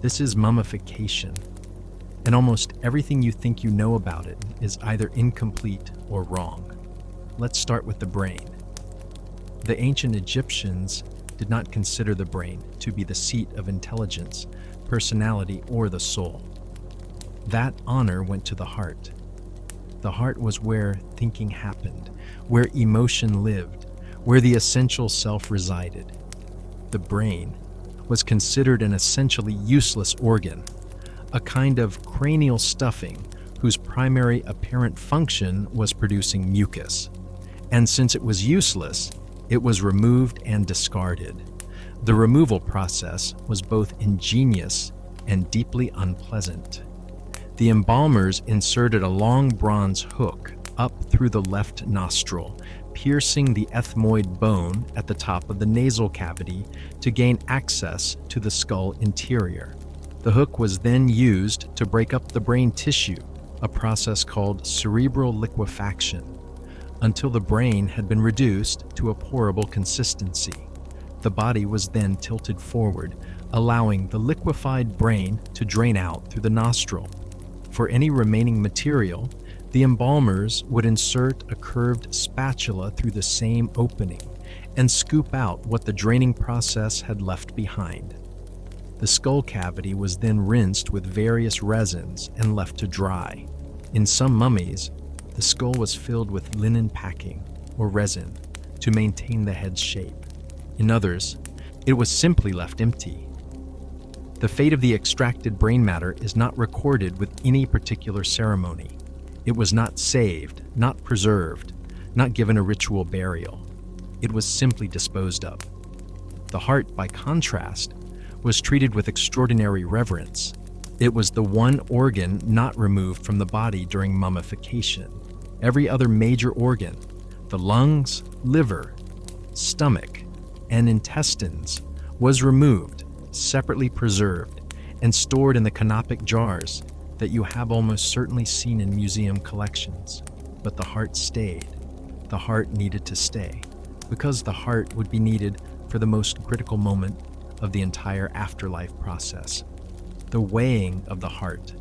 This is mummification, and almost everything you think you know about it is either incomplete or wrong. Let's start with the brain. The ancient Egyptians did not consider the brain to be the seat of intelligence, personality, or the soul. That honor went to the heart. The heart was where thinking happened, where emotion lived, where the essential self resided. The brain was considered an essentially useless organ, a kind of cranial stuffing whose primary apparent function was producing mucus. And since it was useless, it was removed and discarded. The removal process was both ingenious and deeply unpleasant. The embalmers inserted a long bronze hook up through the left nostril, piercing the ethmoid bone at the top of the nasal cavity to gain access to the skull interior. The hook was then used to break up the brain tissue, a process called cerebral liquefaction, until the brain had been reduced to a pourable consistency. The body was then tilted forward, allowing the liquefied brain to drain out through the nostril. For any remaining material, the embalmers would insert a curved spatula through the same opening and scoop out what the draining process had left behind. The skull cavity was then rinsed with various resins and left to dry. In some mummies, the skull was filled with linen packing or resin to maintain the head's shape. In others, it was simply left empty. The fate of the extracted brain matter is not recorded with any particular ceremony. It was not saved, not preserved, not given a ritual burial. It was simply disposed of. The heart, by contrast, was treated with extraordinary reverence. It was the one organ not removed from the body during mummification. Every other major organ, the lungs, liver, stomach, and intestines, was removed, separately preserved, and stored in the canopic jars that you have almost certainly seen in museum collections. But the heart stayed. The heart needed to stay, because the heart would be needed for the most critical moment of the entire afterlife process. The weighing of the heart.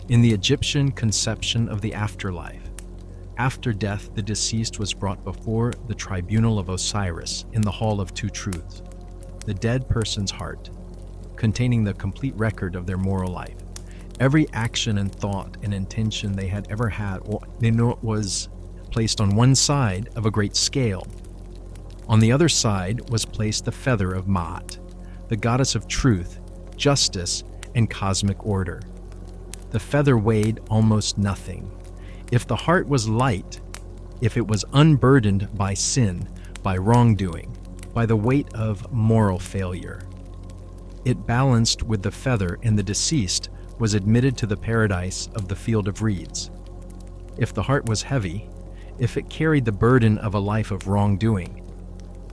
In the Egyptian conception of the afterlife, after death, the deceased was brought before the tribunal of Osiris in the Hall of Two Truths. The dead person's heart, containing the complete record of their moral life, every action and thought and intention they had ever had, was placed on one side of a great scale. On the other side was placed the feather of Maat, the goddess of truth, justice, and cosmic order. The feather weighed almost nothing. If the heart was light, if it was unburdened by sin, by wrongdoing, by the weight of moral failure, it balanced with the feather, and the deceased was admitted to the paradise of the field of reeds. If the heart was heavy, if it carried the burden of a life of wrongdoing,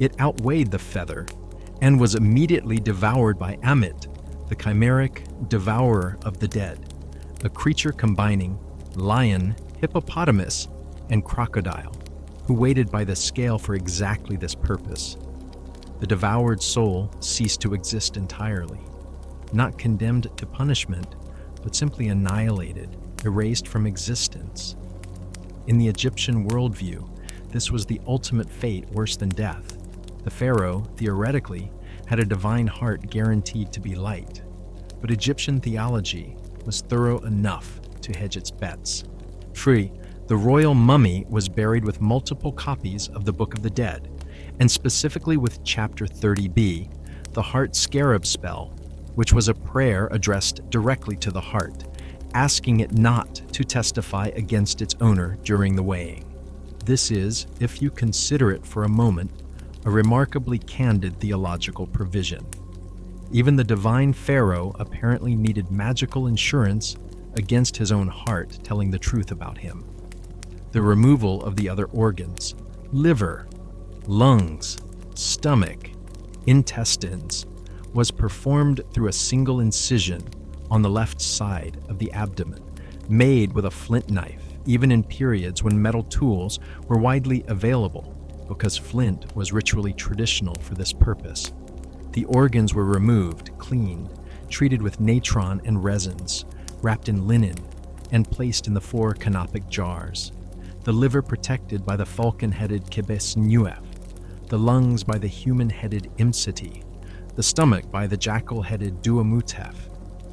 it outweighed the feather and was immediately devoured by Amit, the chimeric devourer of the dead, a creature combining lion, hippopotamus, and crocodile, who waited by the scale for exactly this purpose. The devoured soul ceased to exist entirely, not condemned to punishment, but simply annihilated, erased from existence. In the Egyptian worldview, this was the ultimate fate worse than death. The pharaoh, theoretically, had a divine heart guaranteed to be light, but Egyptian theology was thorough enough to hedge its bets. The royal mummy was buried with multiple copies of the Book of the Dead, and specifically with Chapter 30b, the heart scarab spell, which was a prayer addressed directly to the heart, asking it not to testify against its owner during the weighing. This is, if you consider it for a moment, a remarkably candid theological provision. Even the divine pharaoh apparently needed magical insurance against his own heart telling the truth about him. The removal of the other organs, liver, lungs, stomach, intestines, was performed through a single incision on the left side of the abdomen, made with a flint knife, even in periods when metal tools were widely available, because flint was ritually traditional for this purpose. The organs were removed, cleaned, treated with natron and resins, wrapped in linen, and placed in the 4 canopic jars. The liver protected by the falcon-headed kibes nuef, the lungs by the human-headed imsiti, the stomach by the jackal-headed duamutef,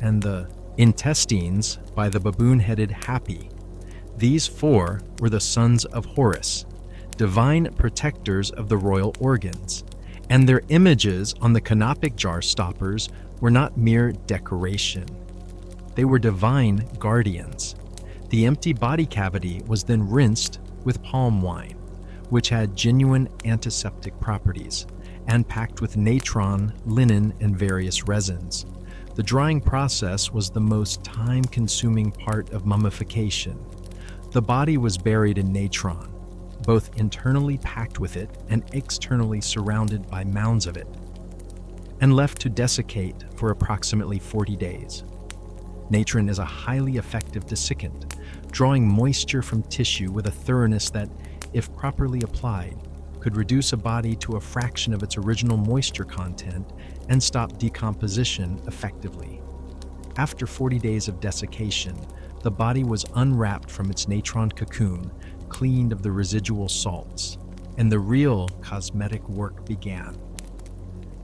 and the intestines by the baboon-headed hapi. These 4 were the sons of Horus, divine protectors of the royal organs, and their images on the canopic jar stoppers were not mere decoration. They were divine guardians. The empty body cavity was then rinsed with palm wine, which had genuine antiseptic properties, and packed with natron, linen, and various resins. The drying process was the most time-consuming part of mummification. The body was buried in natron, both internally packed with it and externally surrounded by mounds of it, and left to desiccate for approximately 40 days. Natron is a highly effective desiccant, drawing moisture from tissue with a thoroughness that, if properly applied, could reduce a body to a fraction of its original moisture content and stop decomposition effectively. After 40 days of desiccation, the body was unwrapped from its natron cocoon, cleaned of the residual salts, and the real cosmetic work began.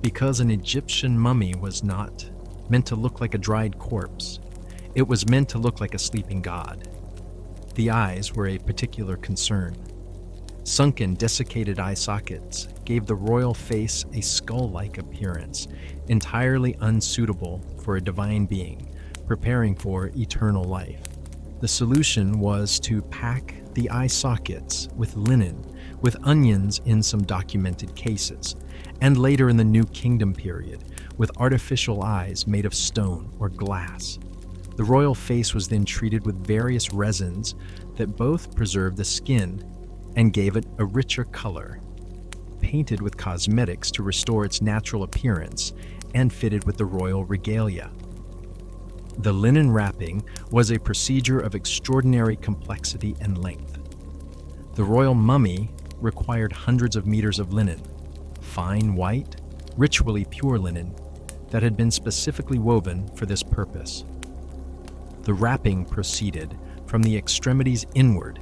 Because an Egyptian mummy was not meant to look like a dried corpse, it was meant to look like a sleeping god. The eyes were a particular concern. Sunken, desiccated eye sockets gave the royal face a skull-like appearance, entirely unsuitable for a divine being preparing for eternal life. The solution was to pack the eye sockets with linen, with onions in some documented cases, and later in the New Kingdom period, with artificial eyes made of stone or glass. The royal face was then treated with various resins that both preserved the skin and gave it a richer color, painted with cosmetics to restore its natural appearance, and fitted with the royal regalia. The linen wrapping was a procedure of extraordinary complexity and length. The royal mummy required hundreds of meters of linen, fine white, ritually pure linen, that had been specifically woven for this purpose. The wrapping proceeded from the extremities inward,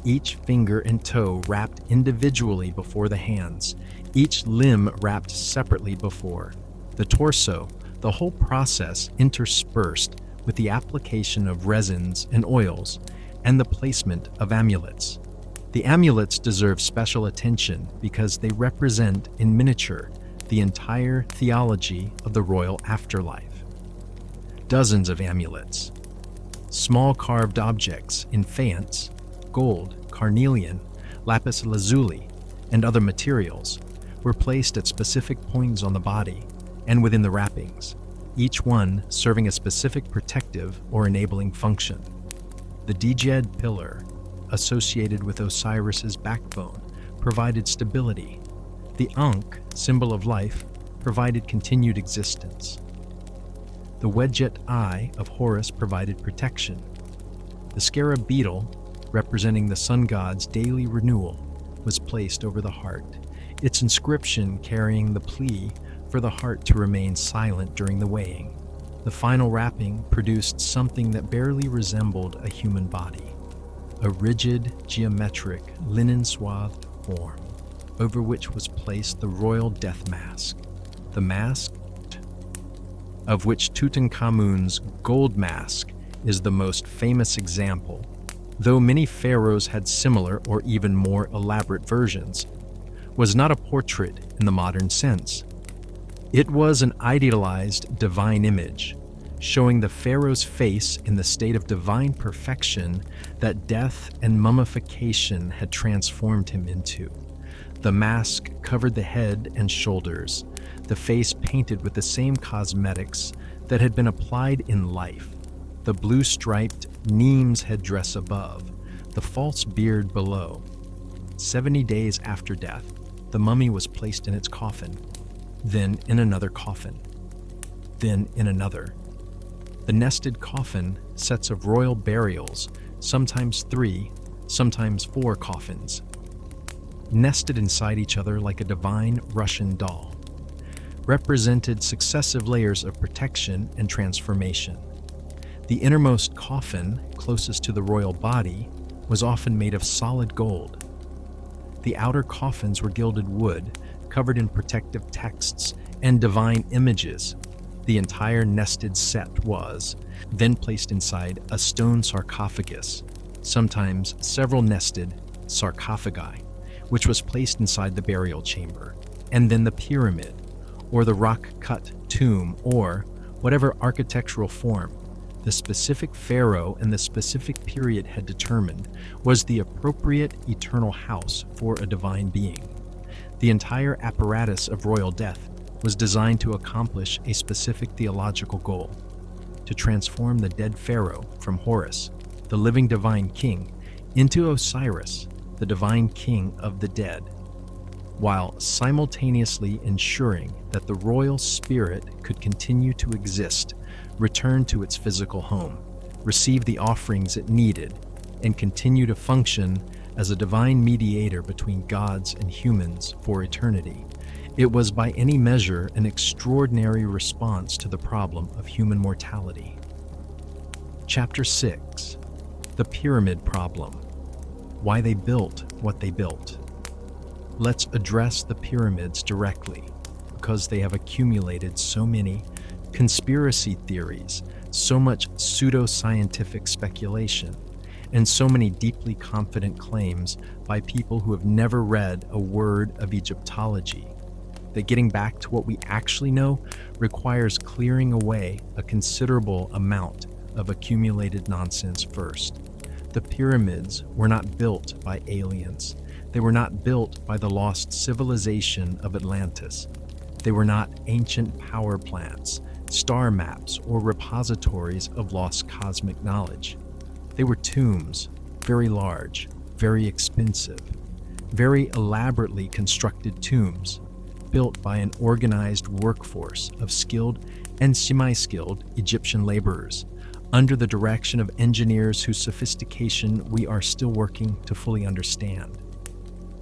each finger and toe wrapped individually before the hands, each limb wrapped separately before the torso, the whole process interspersed with the application of resins and oils and the placement of amulets. The amulets deserve special attention because they represent in miniature the entire theology of the royal afterlife. Dozens of amulets, small carved objects in faience, gold, carnelian, lapis lazuli, and other materials, were placed at specific points on the body and within the wrappings, each one serving a specific protective or enabling function. The Djed pillar, associated with Osiris's backbone, provided stability. The Ankh, symbol of life, provided continued existence. The Wedjet eye of Horus provided protection. The scarab beetle, representing the sun god's daily renewal, was placed over the heart, its inscription carrying the plea for the heart to remain silent during the weighing. The final wrapping produced something that barely resembled a human body, a rigid, geometric, linen-swathed form, over which was placed the royal death mask, the mask of which Tutankhamun's gold mask is the most famous example, though many pharaohs had similar or even more elaborate versions, was not a portrait in the modern sense. It was an idealized divine image, showing the pharaoh's face in the state of divine perfection that death and mummification had transformed him into. The mask covered the head and shoulders, the face painted with the same cosmetics that had been applied in life, the blue-striped Nemes headdress above, the false beard below. 70 days after death, the mummy was placed in its coffin, then in another coffin, then in another. The nested coffin, sets of royal burials, sometimes 3, sometimes 4 coffins, nested inside each other like a divine Russian doll, represented successive layers of protection and transformation. The innermost coffin, closest to the royal body, was often made of solid gold. The outer coffins were gilded wood, covered in protective texts and divine images. The entire nested set was then placed inside a stone sarcophagus, sometimes several nested sarcophagi, which was placed inside the burial chamber, and then the pyramid, or the rock-cut tomb, or whatever architectural form the specific pharaoh and the specific period had determined was the appropriate eternal house for a divine being. The entire apparatus of royal death was designed to accomplish a specific theological goal: to transform the dead pharaoh from Horus, the living divine king, into Osiris, the divine king of the dead, while simultaneously ensuring that the royal spirit could continue to exist, return to its physical home, receive the offerings it needed, and continue to function as a divine mediator between gods and humans for eternity. It was by any measure an extraordinary response to the problem of human mortality. Chapter 6. The Pyramid Problem. Why they built what they built. Let's address the pyramids directly, because they have accumulated so many conspiracy theories, so much pseudo-scientific speculation, and so many deeply confident claims by people who have never read a word of Egyptology, that getting back to what we actually know requires clearing away a considerable amount of accumulated nonsense first. The pyramids were not built by aliens. They were not built by the lost civilization of Atlantis. They were not ancient power plants, star maps, or repositories of lost cosmic knowledge. They were tombs, very large, very expensive, very elaborately constructed tombs, built by an organized workforce of skilled and semi-skilled Egyptian laborers, under the direction of engineers whose sophistication we are still working to fully understand.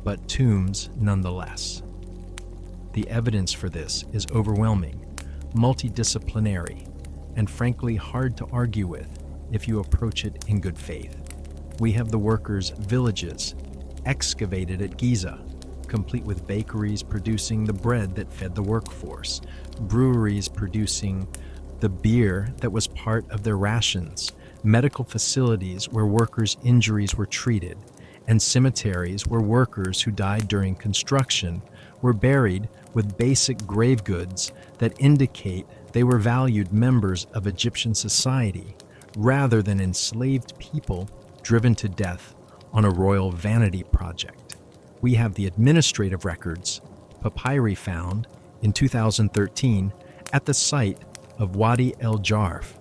But tombs nonetheless. The evidence for this is overwhelming, multidisciplinary, and frankly hard to argue with if you approach it in good faith. We have the workers' villages, excavated at Giza, complete with bakeries producing the bread that fed the workforce, breweries producing the beer that was part of their rations, medical facilities where workers' injuries were treated, and cemeteries where workers who died during construction were buried with basic grave goods that indicate they were valued members of Egyptian society rather than enslaved people driven to death on a royal vanity project. We have the administrative records, papyri found in 2013 at the site of Wadi El Jarf,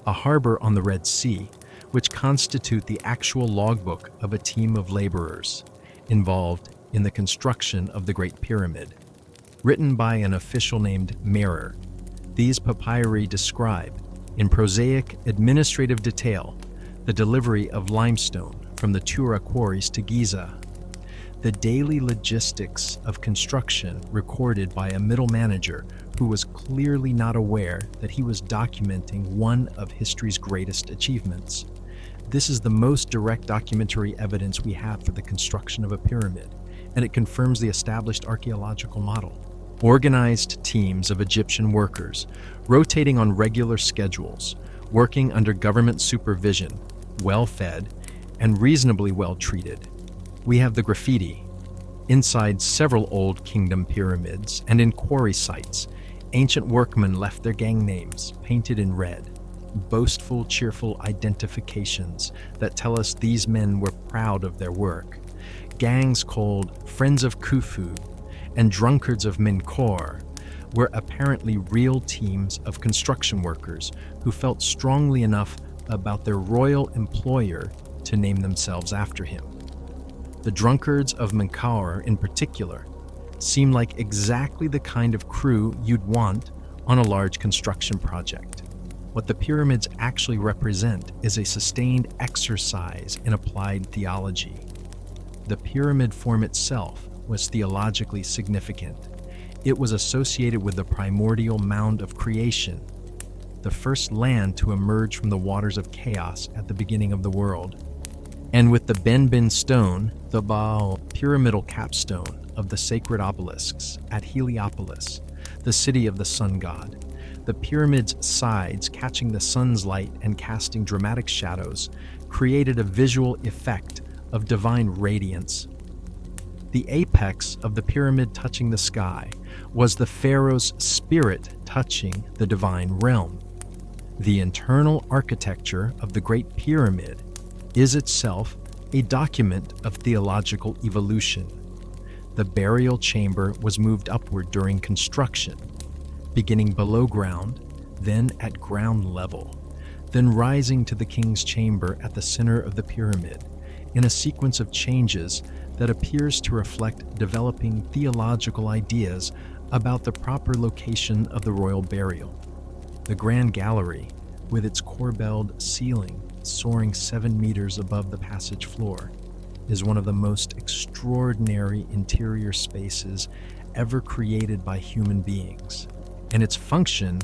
a harbor on the Red Sea, which constitute the actual logbook of a team of laborers involved in the construction of the Great Pyramid. Written by an official named Mirror, these papyri describe, in prosaic administrative detail, the delivery of limestone from the Tura quarries to Giza. the daily logistics of construction recorded by a middle manager who was clearly not aware that he was documenting one of history's greatest achievements. This is the most direct documentary evidence we have for the construction of a pyramid, and it confirms the established archaeological model. Organized teams of Egyptian workers, rotating on regular schedules, working under government supervision, well-fed, and reasonably well-treated. We have the graffiti. Inside several Old Kingdom pyramids and in quarry sites, ancient workmen left their gang names painted in red, boastful, cheerful identifications that tell us these men were proud of their work. Gangs called Friends of Khufu and Drunkards of Menkaure were apparently real teams of construction workers who felt strongly enough about their royal employer to name themselves after him. The Drunkards of Menkaure, in particular, seem like exactly the kind of crew you'd want on a large construction project. What the pyramids actually represent is a sustained exercise in applied theology. The pyramid form itself was theologically significant. It was associated with the primordial mound of creation, the first land to emerge from the waters of chaos at the beginning of the world, and with the Benben stone, the Baal pyramidal capstone of the sacred obelisks at Heliopolis, the city of the sun god. The pyramid's sides, catching the sun's light and casting dramatic shadows, created a visual effect of divine radiance. The apex of the pyramid touching the sky was the pharaoh's spirit touching the divine realm. The internal architecture of the Great Pyramid is itself a document of theological evolution. The burial chamber was moved upward during construction, beginning below ground, then at ground level, then rising to the king's chamber at the center of the pyramid, in a sequence of changes that appears to reflect developing theological ideas about the proper location of the royal burial. The Grand Gallery, with its corbelled ceiling soaring 7 meters above the passage floor, is one of the most extraordinary interior spaces ever created by human beings, and its function,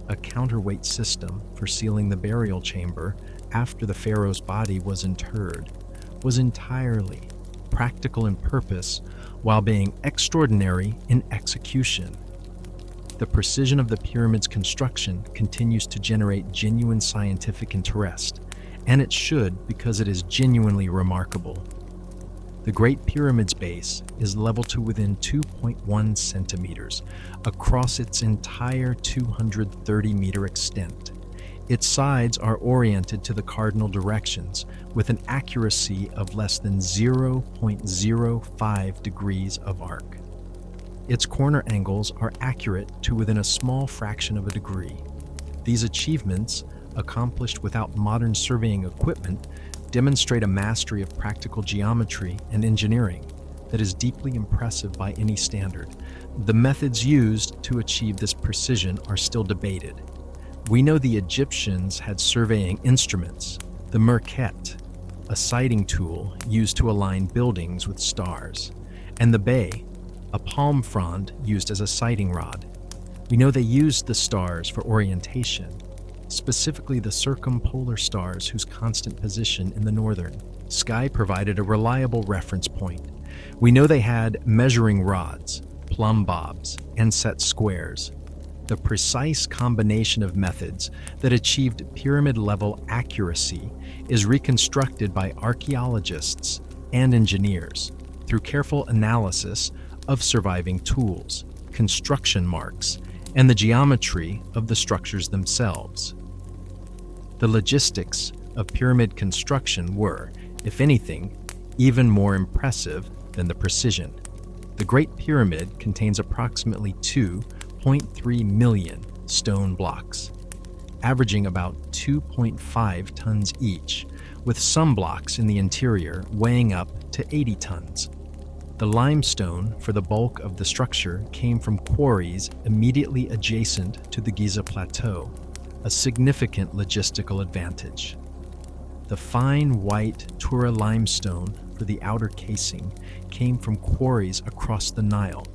a counterweight system for sealing the burial chamber after the pharaoh's body was interred, was entirely practical in purpose while being extraordinary in execution. The precision of the pyramid's construction continues to generate genuine scientific interest, and it should, because it is genuinely remarkable. The Great Pyramid's base is level to within 2.1 centimeters across its entire 230-meter extent. Its sides are oriented to the cardinal directions with an accuracy of less than 0.05 degrees of arc. Its corner angles are accurate to within a small fraction of a degree. These achievements, accomplished without modern surveying equipment, demonstrate a mastery of practical geometry and engineering that is deeply impressive by any standard. The methods used to achieve this precision are still debated. We know the Egyptians had surveying instruments, the merket, a sighting tool used to align buildings with stars, and the bay, a palm frond used as a sighting rod. We know they used the stars for orientation, specifically the circumpolar stars whose constant position in the northern sky provided a reliable reference point. We know they had measuring rods, plumb bobs, and set squares. The precise combination of methods that achieved pyramid-level accuracy is reconstructed by archaeologists and engineers through careful analysis of surviving tools, construction marks, and the geometry of the structures themselves. The logistics of pyramid construction were, if anything, even more impressive than the precision. The Great Pyramid contains approximately 2.3 million stone blocks, averaging about 2.5 tons each, with some blocks in the interior weighing up to 80 tons. The limestone for the bulk of the structure came from quarries immediately adjacent to the Giza Plateau, a significant logistical advantage. The fine white Tura limestone for the outer casing came from quarries across the Nile,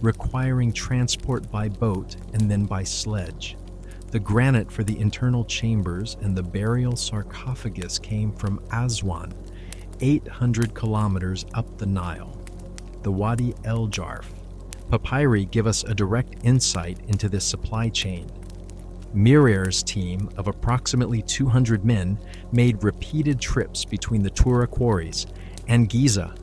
requiring transport by boat and then by sledge. The granite for the internal chambers and the burial sarcophagus came from Aswan, 800 kilometers up the Nile. The Wadi El Jarf. Papyri give us a direct insight into this supply chain. Mirer's team of approximately 200 men made repeated trips between the Tura quarries and Giza,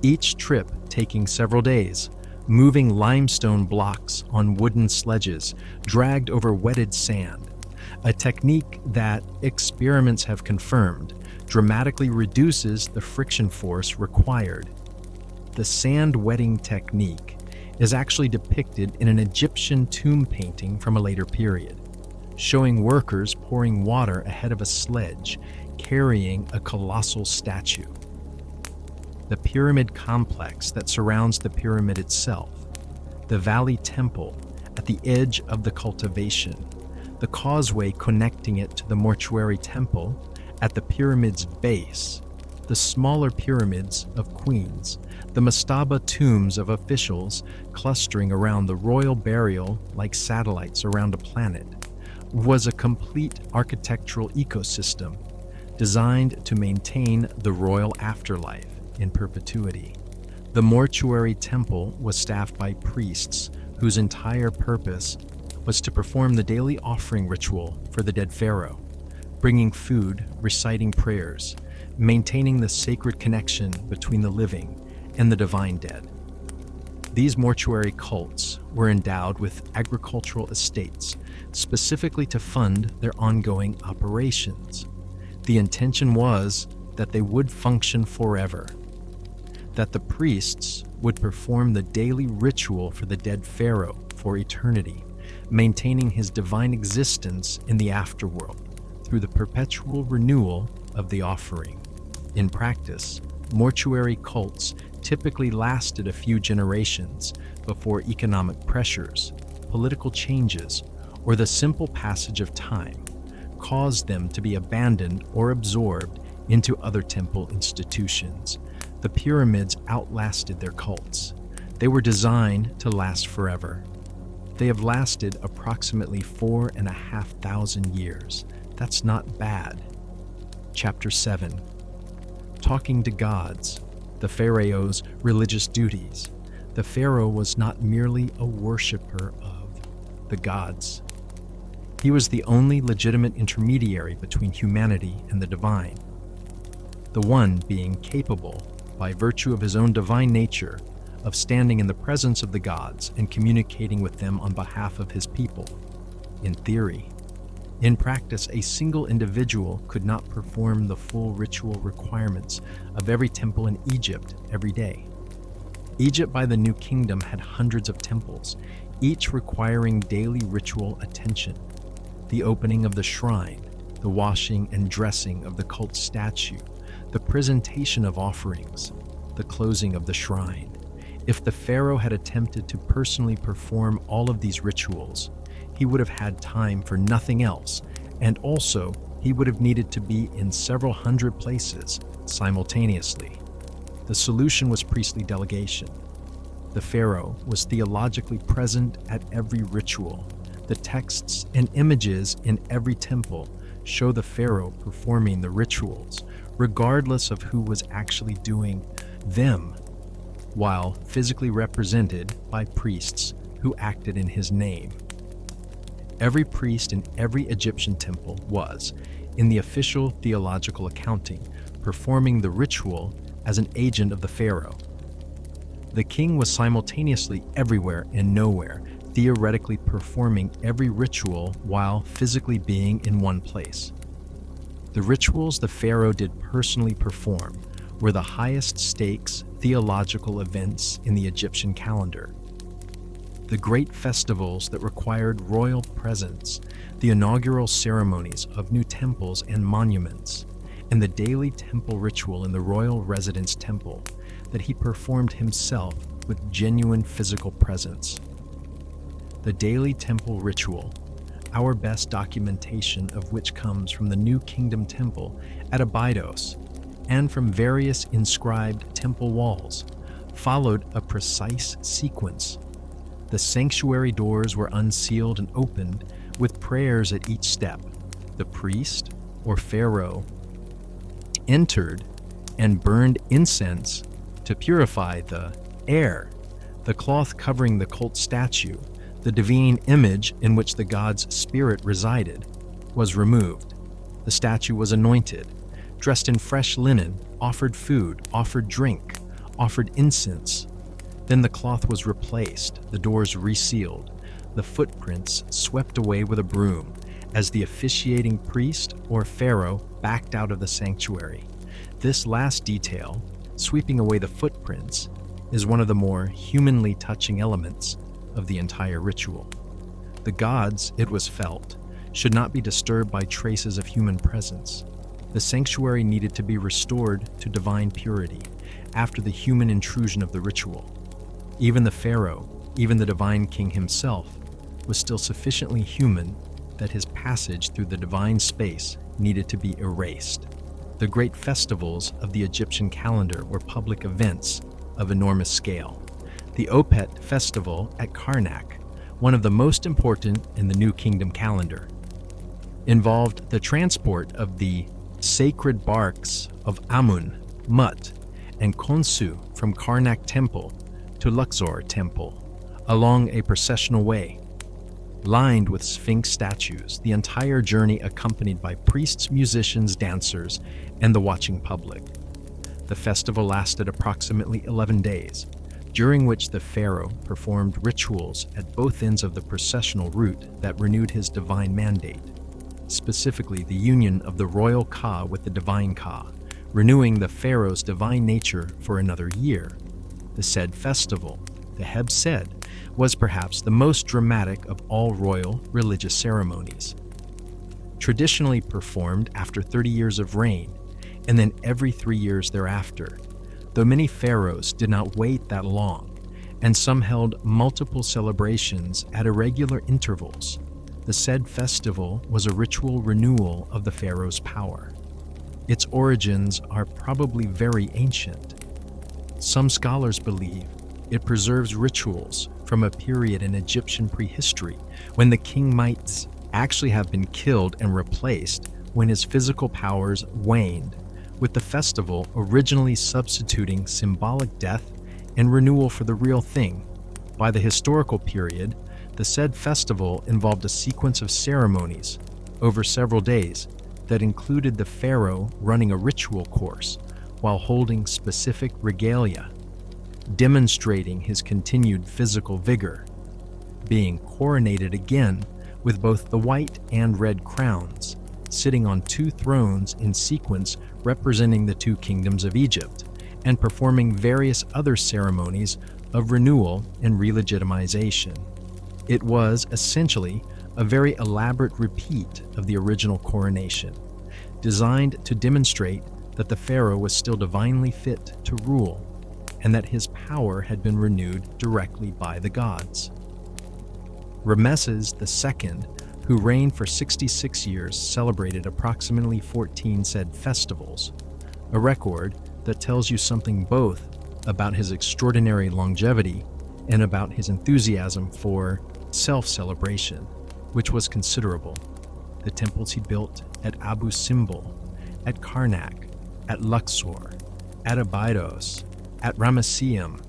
each trip taking several days, moving limestone blocks on wooden sledges dragged over wetted sand, a technique that, experiments have confirmed, dramatically reduces the friction force required. The sand wetting technique is actually depicted in an Egyptian tomb painting from a later period, showing workers pouring water ahead of a sledge carrying a colossal statue. The pyramid complex that surrounds the pyramid itself, the valley temple at the edge of the cultivation, the causeway connecting it to the mortuary temple at the pyramid's base, the smaller pyramids of queens, the mastaba tombs of officials clustering around the royal burial like satellites around a planet, was a complete architectural ecosystem designed to maintain the royal afterlife in perpetuity. The mortuary temple was staffed by priests whose entire purpose was to perform the daily offering ritual for the dead pharaoh, bringing food, reciting prayers, maintaining the sacred connection between the living and the divine dead. These mortuary cults were endowed with agricultural estates, specifically to fund their ongoing operations. The intention was that they would function forever, that the priests would perform the daily ritual for the dead pharaoh for eternity, maintaining his divine existence in the afterworld through the perpetual renewal of the offering. In practice, mortuary cults typically lasted a few generations before economic pressures, political changes, or the simple passage of time caused them to be abandoned or absorbed into other temple institutions. The pyramids outlasted their cults. They were designed to last forever. They have lasted approximately 4,500 years. That's not bad. Chapter 7. Talking to gods. The Pharaoh's religious duties. The Pharaoh was not merely a worshiper of the gods. He was the only legitimate intermediary between humanity and the divine, the one being capable, by virtue of his own divine nature, of standing in the presence of the gods and communicating with them on behalf of his people. In theory. In practice, a single individual could not perform the full ritual requirements of every temple in Egypt every day. Egypt by the New Kingdom had hundreds of temples, each requiring daily ritual attention. The opening of the shrine, the washing and dressing of the cult statue, the presentation of offerings, the closing of the shrine. If the pharaoh had attempted to personally perform all of these rituals, he would have had time for nothing else, and also he would have needed to be in several hundred places simultaneously. The solution was priestly delegation. The pharaoh was theologically present at every ritual. The texts and images in every temple show the pharaoh performing the rituals, regardless of who was actually doing them, while physically represented by priests who acted in his name. Every priest in every Egyptian temple was, in the official theological accounting, performing the ritual as an agent of the pharaoh. The king was simultaneously everywhere and nowhere, theoretically performing every ritual while physically being in one place. The rituals the pharaoh did personally perform were the highest stakes theological events in the Egyptian calendar. The great festivals that required royal presence, the inaugural ceremonies of new temples and monuments, and the daily temple ritual in the royal residence temple that he performed himself with genuine physical presence. The daily temple ritual, our best documentation of which comes from the New Kingdom temple at Abydos, and from various inscribed temple walls, followed a precise sequence. The sanctuary doors were unsealed and opened with prayers at each step. The priest, or pharaoh, entered and burned incense to purify the air. The cloth covering the cult statue, the divine image in which the god's spirit resided, was removed. The statue was anointed, dressed in fresh linen, offered food, offered drink, offered incense. Then the cloth was replaced, the doors resealed, the footprints swept away with a broom as the officiating priest or pharaoh backed out of the sanctuary. This last detail, sweeping away the footprints, is one of the more humanly touching elements of the entire ritual. The gods, it was felt, should not be disturbed by traces of human presence. The sanctuary needed to be restored to divine purity after the human intrusion of the ritual. Even the pharaoh, even the divine king himself, was still sufficiently human that his passage through the divine space needed to be erased. The great festivals of the Egyptian calendar were public events of enormous scale. The Opet festival at Karnak, one of the most important in the New Kingdom calendar, involved the transport of the sacred barks of Amun, Mut, and Khonsu from Karnak Temple to Luxor Temple along a processional way, lined with Sphinx statues, the entire journey accompanied by priests, musicians, dancers, and the watching public. The festival lasted approximately 11 days, during which the pharaoh performed rituals at both ends of the processional route that renewed his divine mandate, specifically the union of the royal Ka with the divine Ka, renewing the pharaoh's divine nature for another year. The said festival, the Heb Sed, was perhaps the most dramatic of all royal religious ceremonies. Traditionally performed after 30 years of reign, and then every 3 years thereafter, though many pharaohs did not wait that long, and some held multiple celebrations at irregular intervals, the said festival was a ritual renewal of the pharaoh's power. Its origins are probably very ancient. Some scholars believe it preserves rituals from a period in Egyptian prehistory when the king might actually have been killed and replaced when his physical powers waned, with the festival originally substituting symbolic death and renewal for the real thing. By the historical period, the said festival involved a sequence of ceremonies over several days that included the pharaoh running a ritual course while holding specific regalia, demonstrating his continued physical vigor, being coronated again with both the white and red crowns, sitting on 2 thrones in sequence representing the 2 kingdoms of Egypt, and performing various other ceremonies of renewal and relegitimization. It was essentially a very elaborate repeat of the original coronation, designed to demonstrate that the pharaoh was still divinely fit to rule, and that his power had been renewed directly by the gods. Rameses II, who reigned for 66 years, celebrated approximately 14 said festivals, a record that tells you something both about his extraordinary longevity and about his enthusiasm for self-celebration, which was considerable. The temples he built at Abu Simbel, at Karnak, at Luxor, at Abydos, at Ramesseum,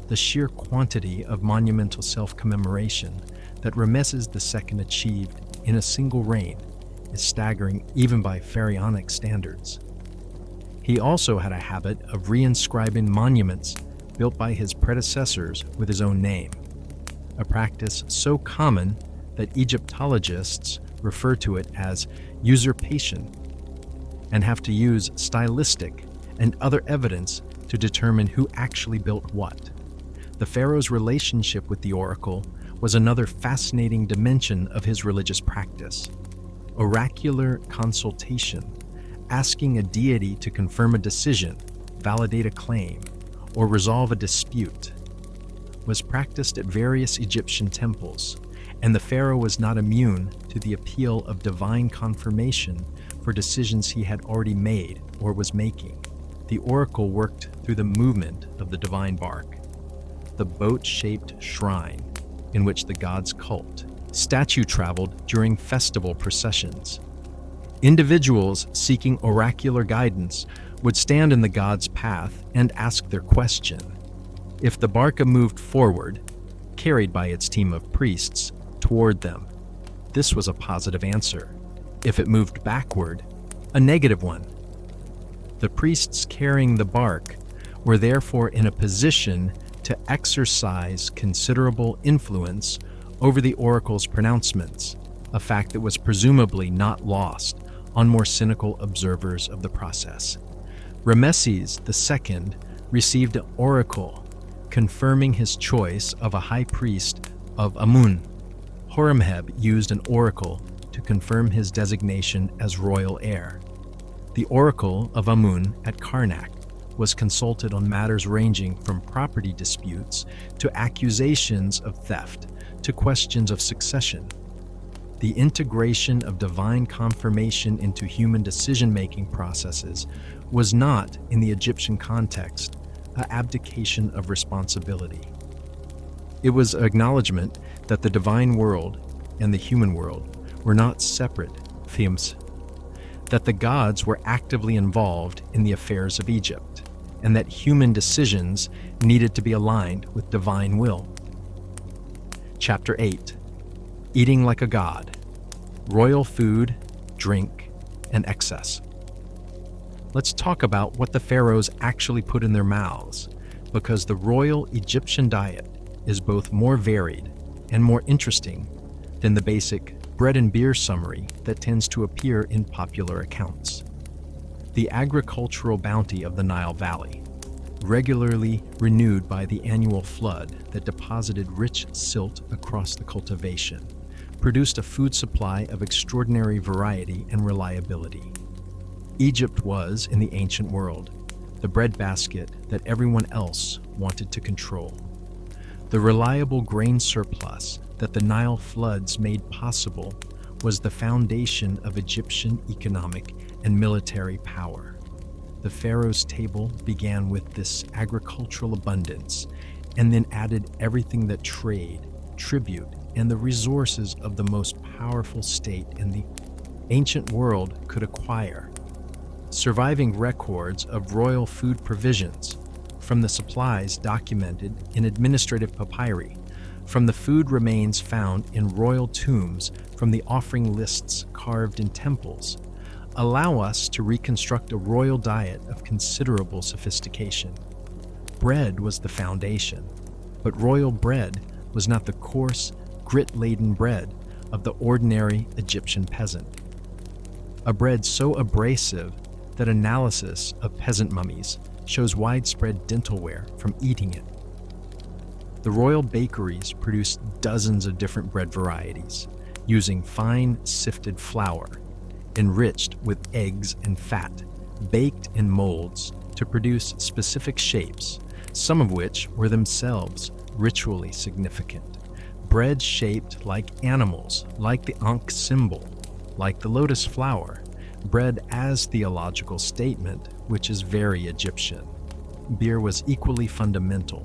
the sheer quantity of monumental self-commemoration that Rameses II achieved in a single reign is staggering even by pharaonic standards. He also had a habit of reinscribing monuments built by his predecessors with his own name, a practice so common that Egyptologists refer to it as usurpation and have to use stylistic and other evidence to determine who actually built what. The pharaoh's relationship with the oracle was another fascinating dimension of his religious practice. Oracular consultation, asking a deity to confirm a decision, validate a claim, or resolve a dispute, was practiced at various Egyptian temples, and the pharaoh was not immune to the appeal of divine confirmation for decisions he had already made or was making. the oracle worked through the movement of the divine bark, the boat-shaped shrine in which the god's cult statue traveled during festival processions. Individuals seeking oracular guidance would stand in the god's path and ask their question. If the barca moved forward, carried by its team of priests, toward them, this was a positive answer. If it moved backward, a negative one. The priests carrying the bark were therefore in a position to exercise considerable influence over the oracle's pronouncements, a fact that was presumably not lost on more cynical observers of the process. Rameses II received an oracle confirming his choice of a high priest of Amun. Horemheb used an oracle to confirm his designation as royal heir. The oracle of Amun at Karnak was consulted on matters ranging from property disputes to accusations of theft to questions of succession. The integration of divine confirmation into human decision-making processes was not, in the Egyptian context, an abdication of responsibility. It was an acknowledgement that the divine world and the human world were not separate themes, that the gods were actively involved in the affairs of Egypt, and that human decisions needed to be aligned with divine will. Chapter 8. Eating like a god. Royal food, drink, and excess. Let's talk about what the pharaohs actually put in their mouths, because the royal Egyptian diet is both more varied and more interesting than the basic bread and beer summary that tends to appear in popular accounts. The agricultural bounty of the Nile Valley, regularly renewed by the annual flood that deposited rich silt across the cultivation, produced a food supply of extraordinary variety and reliability. Egypt was, in the ancient world, the breadbasket that everyone else wanted to control. The reliable grain surplus that the Nile floods made possible was the foundation of Egyptian economic and military power. The pharaoh's table began with this agricultural abundance and then added everything that trade, tribute, and the resources of the most powerful state in the ancient world could acquire. Surviving records of royal food provisions, from the supplies documented in administrative papyri, from the food remains found in royal tombs, from the offering lists carved in temples, allow us to reconstruct a royal diet of considerable sophistication. Bread was the foundation, but royal bread was not the coarse, grit-laden bread of the ordinary Egyptian peasant. A bread so abrasive that analysis of peasant mummies shows widespread dental wear from eating it. The royal bakeries produced dozens of different bread varieties, using fine sifted flour, enriched with eggs and fat, baked in molds to produce specific shapes, some of which were themselves ritually significant. Bread shaped like animals, like the Ankh symbol, like the lotus flower. Bread as theological statement, which is very Egyptian. Beer was equally fundamental.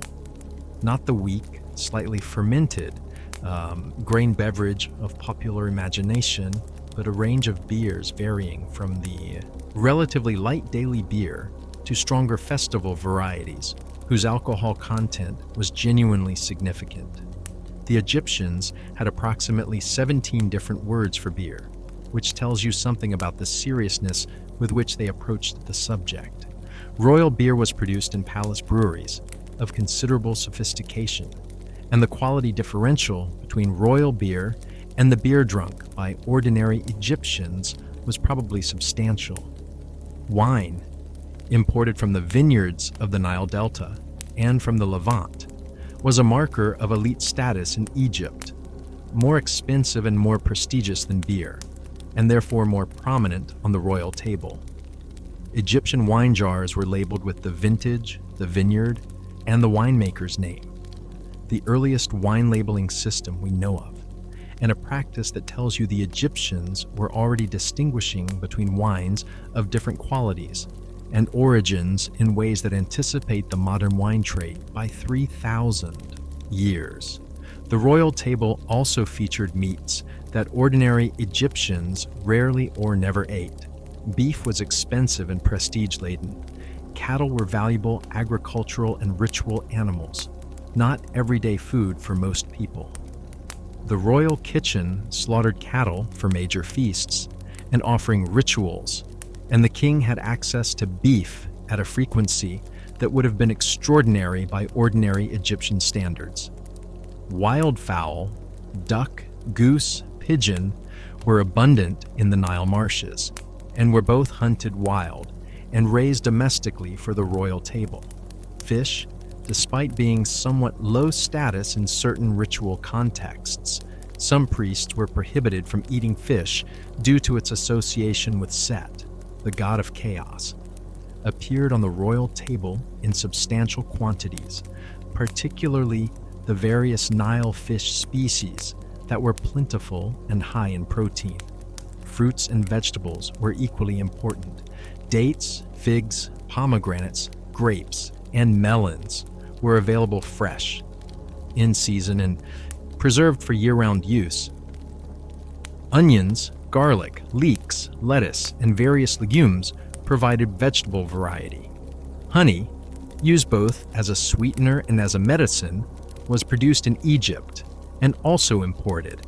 Not the weak, slightly fermented grain beverage of popular imagination, but a range of beers varying from the relatively light daily beer to stronger festival varieties, whose alcohol content was genuinely significant. The Egyptians had approximately 17 different words for beer, which tells you something about the seriousness with which they approached the subject. Royal beer was produced in palace breweries of considerable sophistication, and the quality differential between royal beer and the beer drunk by ordinary Egyptians was probably substantial. Wine, imported from the vineyards of the Nile Delta and from the Levant, was a marker of elite status in Egypt, more expensive and more prestigious than beer, and therefore more prominent on the royal table. Egyptian wine jars were labeled with the vintage, the vineyard, and the winemaker's name, the earliest wine labeling system we know of, and a practice that tells you the Egyptians were already distinguishing between wines of different qualities and origins in ways that anticipate the modern wine trade by 3,000 years. The royal table also featured meats that ordinary Egyptians rarely or never ate. Beef was expensive and prestige-laden. Cattle were valuable agricultural and ritual animals, not everyday food for most people. The royal kitchen slaughtered cattle for major feasts and offering rituals, and the king had access to beef at a frequency that would have been extraordinary by ordinary Egyptian standards. Wildfowl, duck, goose, pigeon were abundant in the Nile marshes and were both hunted wild and raised domestically for the royal table. Fish, despite being somewhat low status in certain ritual contexts, some priests were prohibited from eating fish due to its association with Set, the god of chaos, appeared on the royal table in substantial quantities, particularly the various Nile fish species that were plentiful and high in protein. Fruits and vegetables were equally important. Dates, figs, pomegranates, grapes, and melons were available fresh, in season, and preserved for year-round use. Onions, garlic, leeks, lettuce, and various legumes provided vegetable variety. Honey, used both as a sweetener and as a medicine, was produced in Egypt and also imported,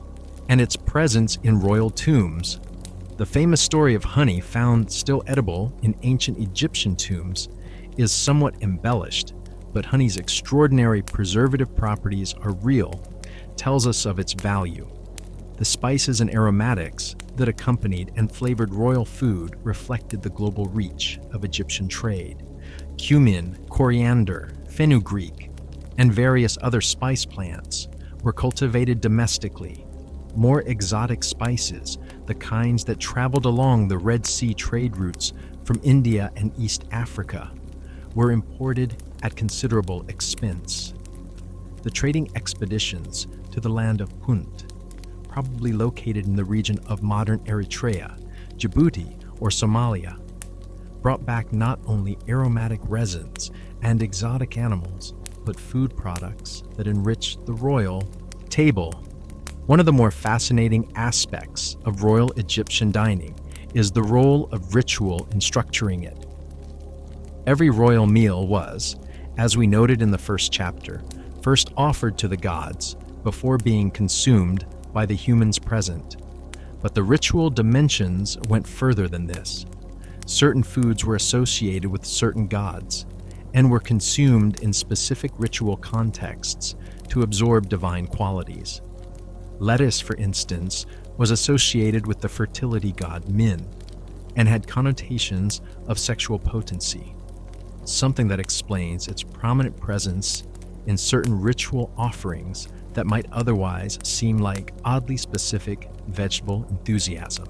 and its presence in royal tombs. The famous story of honey found still edible in ancient Egyptian tombs is somewhat embellished, but honey's extraordinary preservative properties are real, tells us of its value. The spices and aromatics that accompanied and flavored royal food reflected the global reach of Egyptian trade. Cumin, coriander, fenugreek, and various other spice plants were cultivated domestically. More exotic spices, the kinds that traveled along the Red Sea trade routes from India and East Africa, were imported at considerable expense. The trading expeditions to the land of Punt, probably located in the region of modern Eritrea, Djibouti, or Somalia, brought back not only aromatic resins and exotic animals, but food products that enriched the royal table. One of the more fascinating aspects of royal Egyptian dining is the role of ritual in structuring it. Every royal meal was, as we noted in the first chapter, first offered to the gods before being consumed by the humans present. But the ritual dimensions went further than this. Certain foods were associated with certain gods and were consumed in specific ritual contexts to absorb divine qualities. Lettuce, for instance, was associated with the fertility god Min and had connotations of sexual potency, something that explains its prominent presence in certain ritual offerings that might otherwise seem like oddly specific vegetable enthusiasm.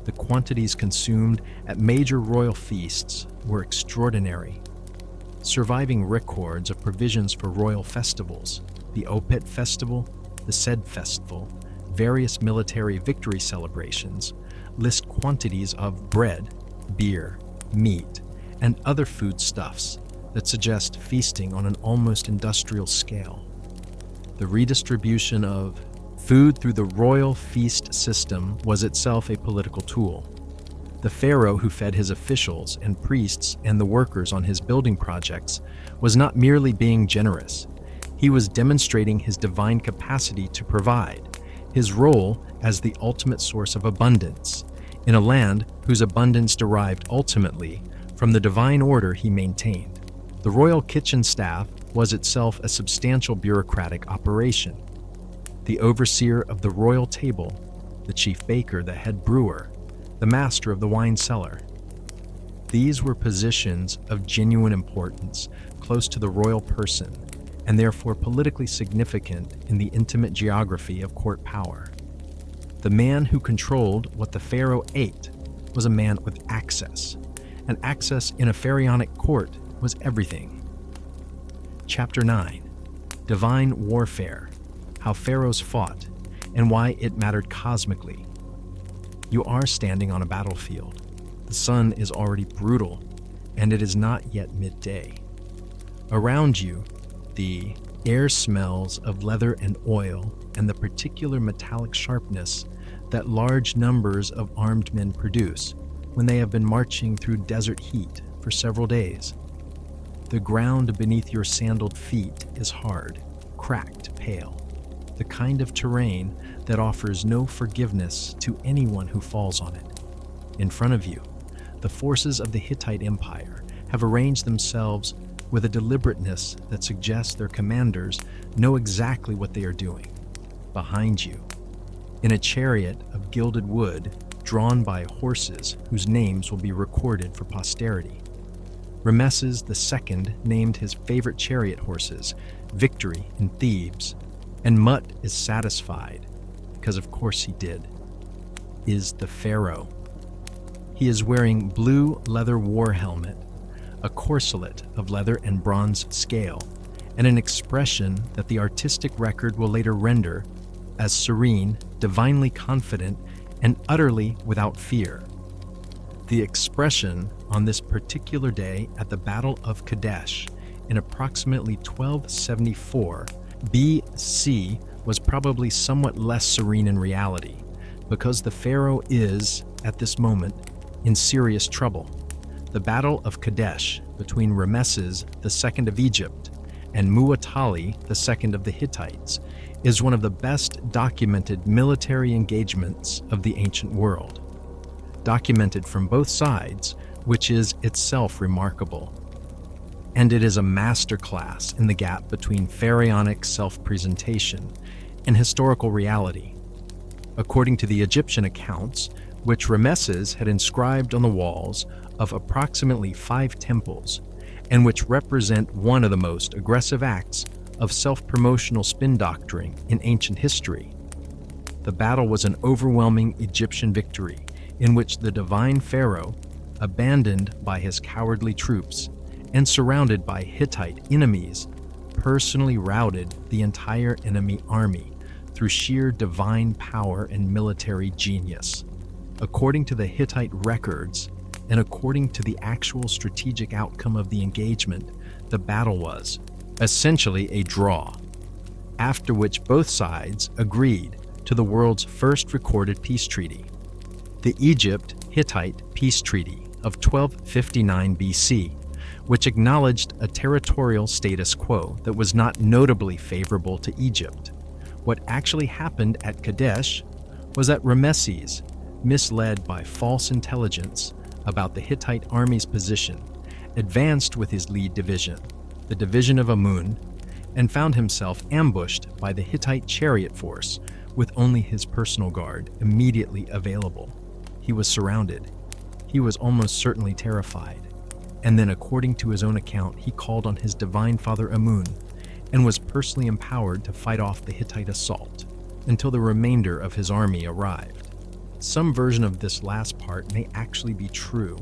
The quantities consumed at major royal feasts were extraordinary. Surviving records of provisions for royal festivals, the Opet Festival, the Sed Festival, various military victory celebrations, list quantities of bread, beer, meat, and other foodstuffs that suggest feasting on an almost industrial scale. The redistribution of food through the royal feast system was itself a political tool. The pharaoh who fed his officials and priests and the workers on his building projects was not merely being generous. He was demonstrating his divine capacity to provide, his role as the ultimate source of abundance, in a land whose abundance derived ultimately from the divine order he maintained. The royal kitchen staff was itself a substantial bureaucratic operation. The overseer of the royal table, the chief baker, the head brewer, the master of the wine cellar. These were positions of genuine importance, close to the royal person, and therefore politically significant in the intimate geography of court power. The man who controlled what the pharaoh ate was a man with access, and access in a pharaonic court was everything. Chapter 9. Divine Warfare, How Pharaohs Fought, and Why It Mattered Cosmically. You are standing on a battlefield. The sun is already brutal, and it is not yet midday. Around you, the air smells of leather and oil and the particular metallic sharpness that large numbers of armed men produce when they have been marching through desert heat for several days. The ground beneath your sandaled feet is hard, cracked, pale, the kind of terrain that offers no forgiveness to anyone who falls on it. In front of you, the forces of the Hittite Empire have arranged themselves with a deliberateness that suggests their commanders know exactly what they are doing. Behind you, in a chariot of gilded wood drawn by horses whose names will be recorded for posterity, Rameses II named his favorite chariot horses Victory and Thebes, and Mut is satisfied, because of course he did, is the pharaoh. He is wearing blue leather war helmet, a corselet of leather and bronze scale, and an expression that the artistic record will later render as serene, divinely confident, and utterly without fear. The expression on this particular day at the Battle of Kadesh in approximately 1274 BC was probably somewhat less serene in reality, because the pharaoh is, at this moment, in serious trouble. The Battle of Kadesh between Rameses II of Egypt and Muwatalli II of the Hittites is one of the best documented military engagements of the ancient world, documented from both sides, which is itself remarkable. And it is a masterclass in the gap between pharaonic self-presentation and historical reality. According to the Egyptian accounts, which Rameses had inscribed on the walls of approximately 5 temples, and which represent one of the most aggressive acts of self-promotional spin doctoring in ancient history, the battle was an overwhelming Egyptian victory in which the divine pharaoh, abandoned by his cowardly troops and surrounded by Hittite enemies, personally routed the entire enemy army through sheer divine power and military genius. According to the Hittite records, and according to the actual strategic outcome of the engagement, the battle was essentially a draw, after which both sides agreed to the world's first recorded peace treaty, the Egypt-Hittite Peace Treaty of 1259 BC, which acknowledged a territorial status quo that was not notably favorable to Egypt. What actually happened at Kadesh was that Rameses, misled by false intelligence about the Hittite army's position, advanced with his lead division, the division of Amun, and found himself ambushed by the Hittite chariot force with only his personal guard immediately available. He was surrounded. He was almost certainly terrified. And then, according to his own account, he called on his divine father Amun and was personally empowered to fight off the Hittite assault until the remainder of his army arrived. Some version of this last part may actually be true,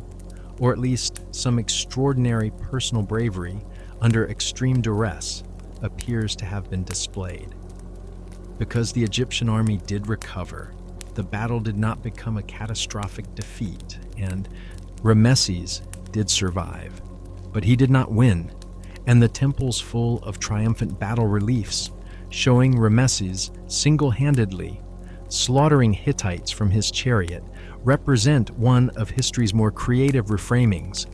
or at least some extraordinary personal bravery under extreme duress appears to have been displayed. Because the Egyptian army did recover, the battle did not become a catastrophic defeat, and Rameses did survive. But he did not win, and the temples full of triumphant battle reliefs showing Rameses single-handedly slaughtering Hittites from his chariot represent one of history's more creative reframings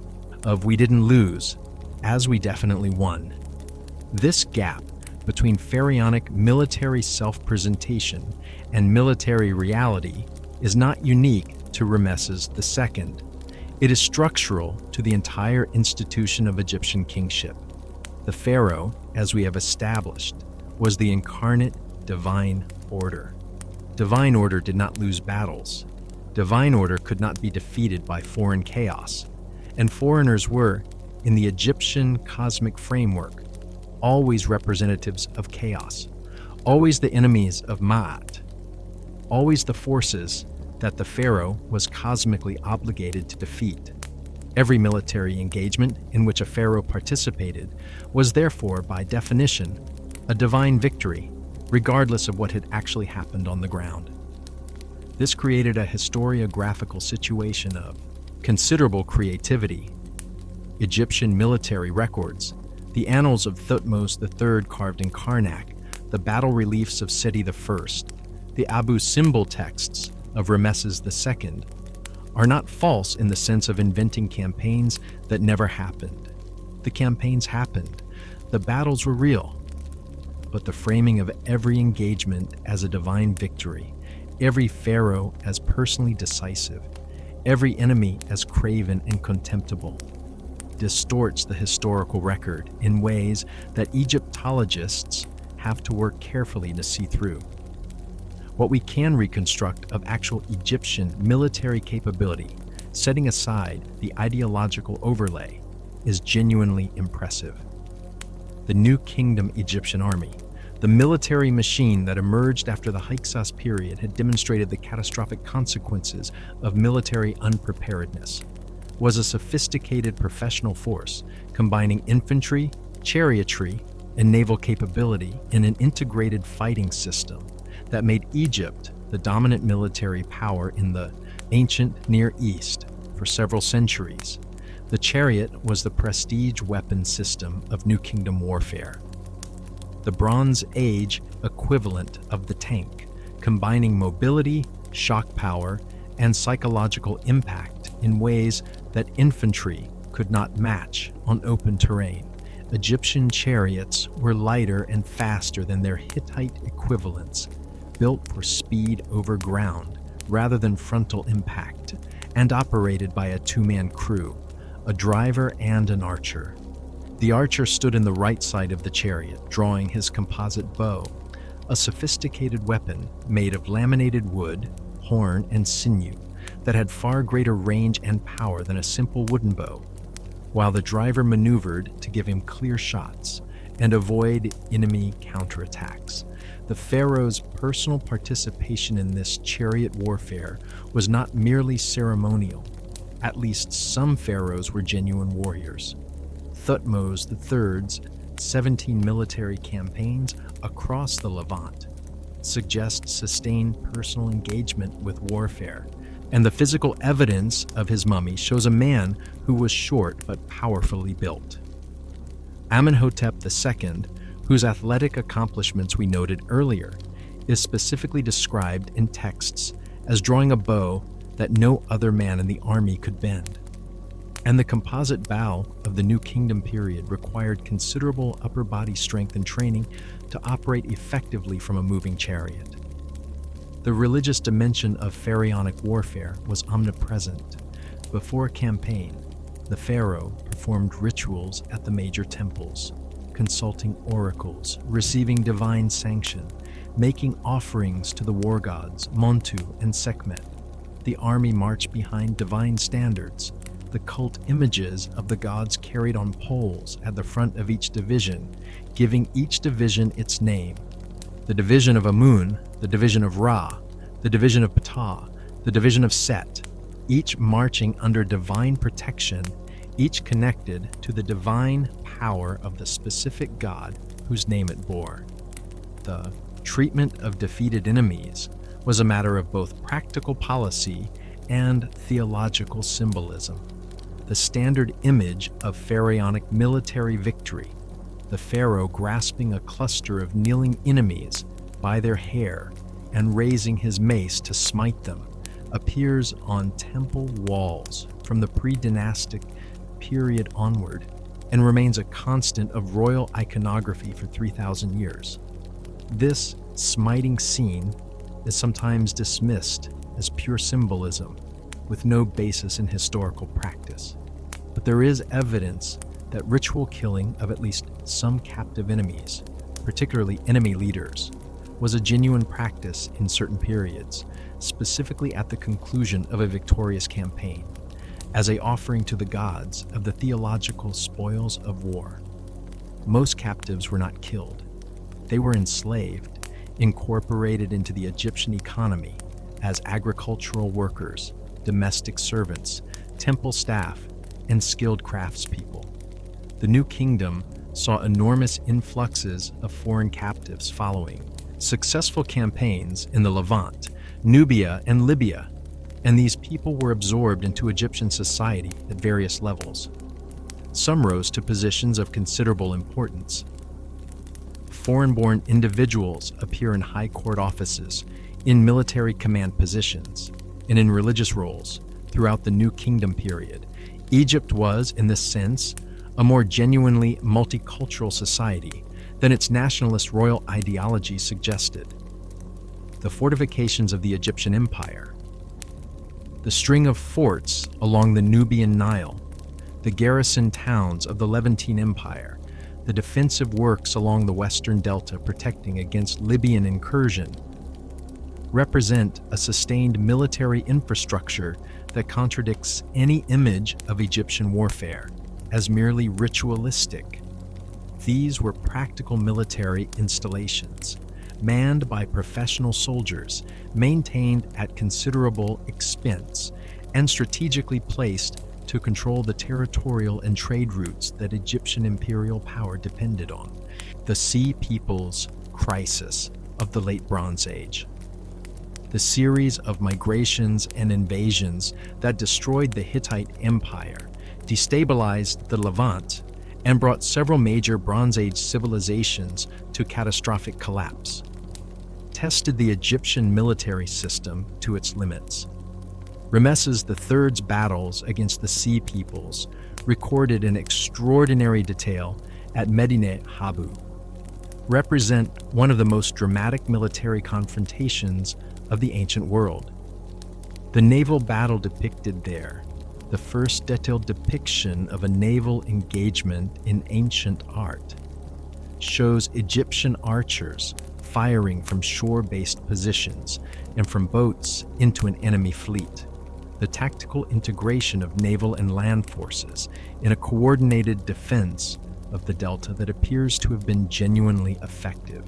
of "we didn't lose, as we definitely won." This gap between pharaonic military self-presentation and military reality is not unique to Rameses II. It is structural to the entire institution of Egyptian kingship. The pharaoh, as we have established, was the incarnate divine order. Divine order did not lose battles. Divine order could not be defeated by foreign chaos, and foreigners were, in the Egyptian cosmic framework, always representatives of chaos, always the enemies of Ma'at, always the forces that the pharaoh was cosmically obligated to defeat. Every military engagement in which a pharaoh participated was therefore, by definition, a divine victory, regardless of what had actually happened on the ground. This created a historiographical situation of considerable creativity. Egyptian military records, the annals of Thutmose III carved in Karnak, the battle reliefs of Seti I, the Abu Simbel texts of Rameses II, are not false in the sense of inventing campaigns that never happened. The campaigns happened, the battles were real, but the framing of every engagement as a divine victory, every pharaoh as personally decisive, every enemy as craven and contemptible, distorts the historical record in ways that Egyptologists have to work carefully to see through. What we can reconstruct of actual Egyptian military capability, setting aside the ideological overlay, is genuinely impressive. The New Kingdom Egyptian army, the military machine that emerged after the Hyksos period, had demonstrated the catastrophic consequences of military unpreparedness, was a sophisticated professional force combining infantry, chariotry, and naval capability in an integrated fighting system that made Egypt the dominant military power in the ancient Near East for several centuries. The chariot was the prestige weapon system of New Kingdom warfare, the Bronze Age equivalent of the tank, combining mobility, shock power, and psychological impact in ways that infantry could not match on open terrain. Egyptian chariots were lighter and faster than their Hittite equivalents, built for speed over ground rather than frontal impact, and operated by a two-man crew, a driver and an archer. The archer stood in the right side of the chariot, drawing his composite bow, a sophisticated weapon made of laminated wood, horn, and sinew that had far greater range and power than a simple wooden bow, while the driver maneuvered to give him clear shots and avoid enemy counterattacks. The pharaoh's personal participation in this chariot warfare was not merely ceremonial. At least some pharaohs were genuine warriors. Thutmose III's 17 military campaigns across the Levant suggest sustained personal engagement with warfare, and the physical evidence of his mummy shows a man who was short but powerfully built. Amenhotep II, whose athletic accomplishments we noted earlier, is specifically described in texts as drawing a bow that no other man in the army could bend. And the composite bow of the New Kingdom period required considerable upper body strength and training to operate effectively from a moving chariot. The religious dimension of pharaonic warfare was omnipresent. Before a campaign, the pharaoh performed rituals at the major temples, consulting oracles, receiving divine sanction, making offerings to the war gods Montu and Sekhmet. The army marched behind divine standards, the cult images of the gods carried on poles at the front of each division, giving each division its name. The division of Amun, the division of Ra, the division of Ptah, the division of Set, each marching under divine protection, each connected to the divine power of the specific god whose name it bore. The treatment of defeated enemies was a matter of both practical policy and theological symbolism. The standard image of pharaonic military victory, the pharaoh grasping a cluster of kneeling enemies by their hair and raising his mace to smite them, appears on temple walls from the pre-dynastic period onward and remains a constant of royal iconography for 3,000 years. This smiting scene is sometimes dismissed as pure symbolism with no basis in historical practice. But there is evidence that ritual killing of at least some captive enemies, particularly enemy leaders, was a genuine practice in certain periods, specifically at the conclusion of a victorious campaign, as an offering to the gods of the theological spoils of war. Most captives were not killed. They were enslaved, incorporated into the Egyptian economy as agricultural workers, domestic servants, temple staff, and skilled craftspeople. The New Kingdom saw enormous influxes of foreign captives following successful campaigns in the Levant, Nubia, and Libya, and these people were absorbed into Egyptian society at various levels. Some rose to positions of considerable importance. Foreign-born individuals appear in high court offices, in military command positions, and in religious roles throughout the New Kingdom period. Egypt was, in this sense, a more genuinely multicultural society than its nationalist royal ideology suggested. The fortifications of the Egyptian Empire, the string of forts along the Nubian Nile, the garrison towns of the Levantine Empire, the defensive works along the western delta protecting against Libyan incursion, represent a sustained military infrastructure that contradicts any image of Egyptian warfare as merely ritualistic. These were practical military installations, manned by professional soldiers, maintained at considerable expense, and strategically placed to control the territorial and trade routes that Egyptian imperial power depended on. The Sea Peoples crisis of the Late Bronze Age. The series of migrations and invasions that destroyed the Hittite Empire, destabilized the Levant, and brought several major Bronze Age civilizations to catastrophic collapse, tested the Egyptian military system to its limits. Ramesses III's battles against the Sea Peoples, recorded in extraordinary detail at Medinet Habu, represent one of the most dramatic military confrontations of the ancient world. The naval battle depicted there, the first detailed depiction of a naval engagement in ancient art, shows Egyptian archers firing from shore-based positions and from boats into an enemy fleet. The tactical integration of naval and land forces in a coordinated defense of the delta that appears to have been genuinely effective.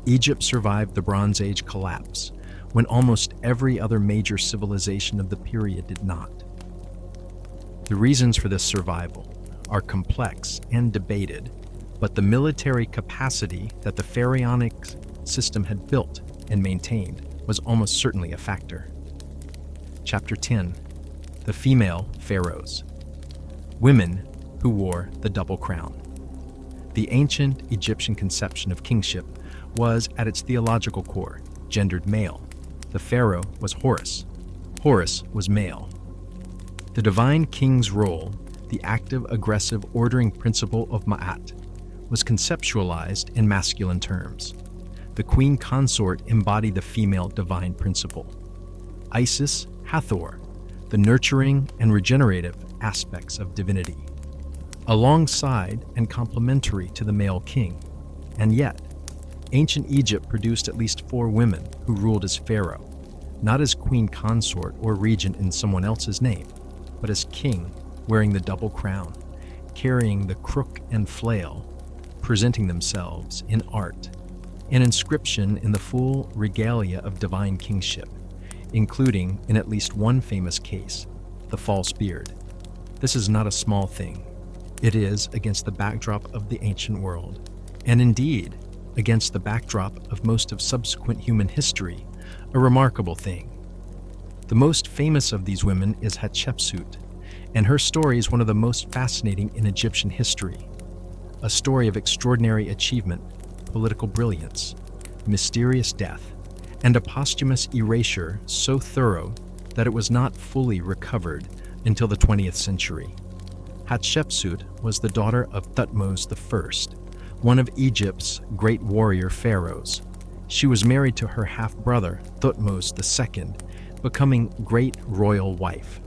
Egypt survived the Bronze Age collapse when almost every other major civilization of the period did not. The reasons for this survival are complex and debated, but the military capacity that the pharaonic system had built and maintained was almost certainly a factor. Chapter 10. The Female Pharaohs. Women who wore the double crown. The ancient Egyptian conception of kingship was, at its theological core, gendered male. The pharaoh was Horus. Horus was male. The divine king's role, the active, aggressive, ordering principle of Ma'at, was conceptualized in masculine terms. The queen consort embodied the female divine principle. Isis, Hathor, the nurturing and regenerative aspects of divinity, alongside and complementary to the male king. And yet, ancient Egypt produced at least 4 women who ruled as pharaoh, not as queen consort or regent in someone else's name, but as king, wearing the double crown, carrying the crook and flail, presenting themselves in art, an inscription in the full regalia of divine kingship, including, in at least one famous case, the false beard. This is not a small thing. It is, against the backdrop of the ancient world, and indeed, against the backdrop of most of subsequent human history, a remarkable thing. The most famous of these women is Hatshepsut, and her story is one of the most fascinating in Egyptian history. A story of extraordinary achievement, political brilliance, mysterious death, and a posthumous erasure so thorough that it was not fully recovered until the 20th century. Hatshepsut was the daughter of Thutmose I, one of Egypt's great warrior pharaohs. She was married to her half-brother, Thutmose II, becoming great royal wife.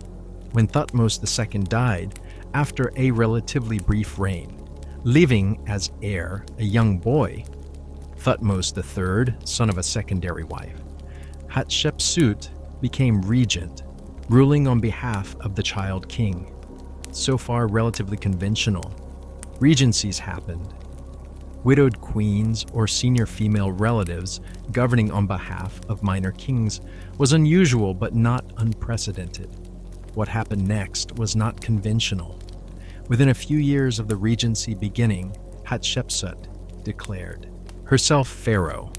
When Thutmose II died, after a relatively brief reign, leaving as heir a young boy, Thutmose III, son of a secondary wife, Hatshepsut became regent, ruling on behalf of the child king. So far relatively conventional. Regencies happened. Widowed queens or senior female relatives governing on behalf of minor kings was unusual but not unprecedented. What happened next was not conventional. Within a few years of the regency beginning, Hatshepsut declared herself pharaoh,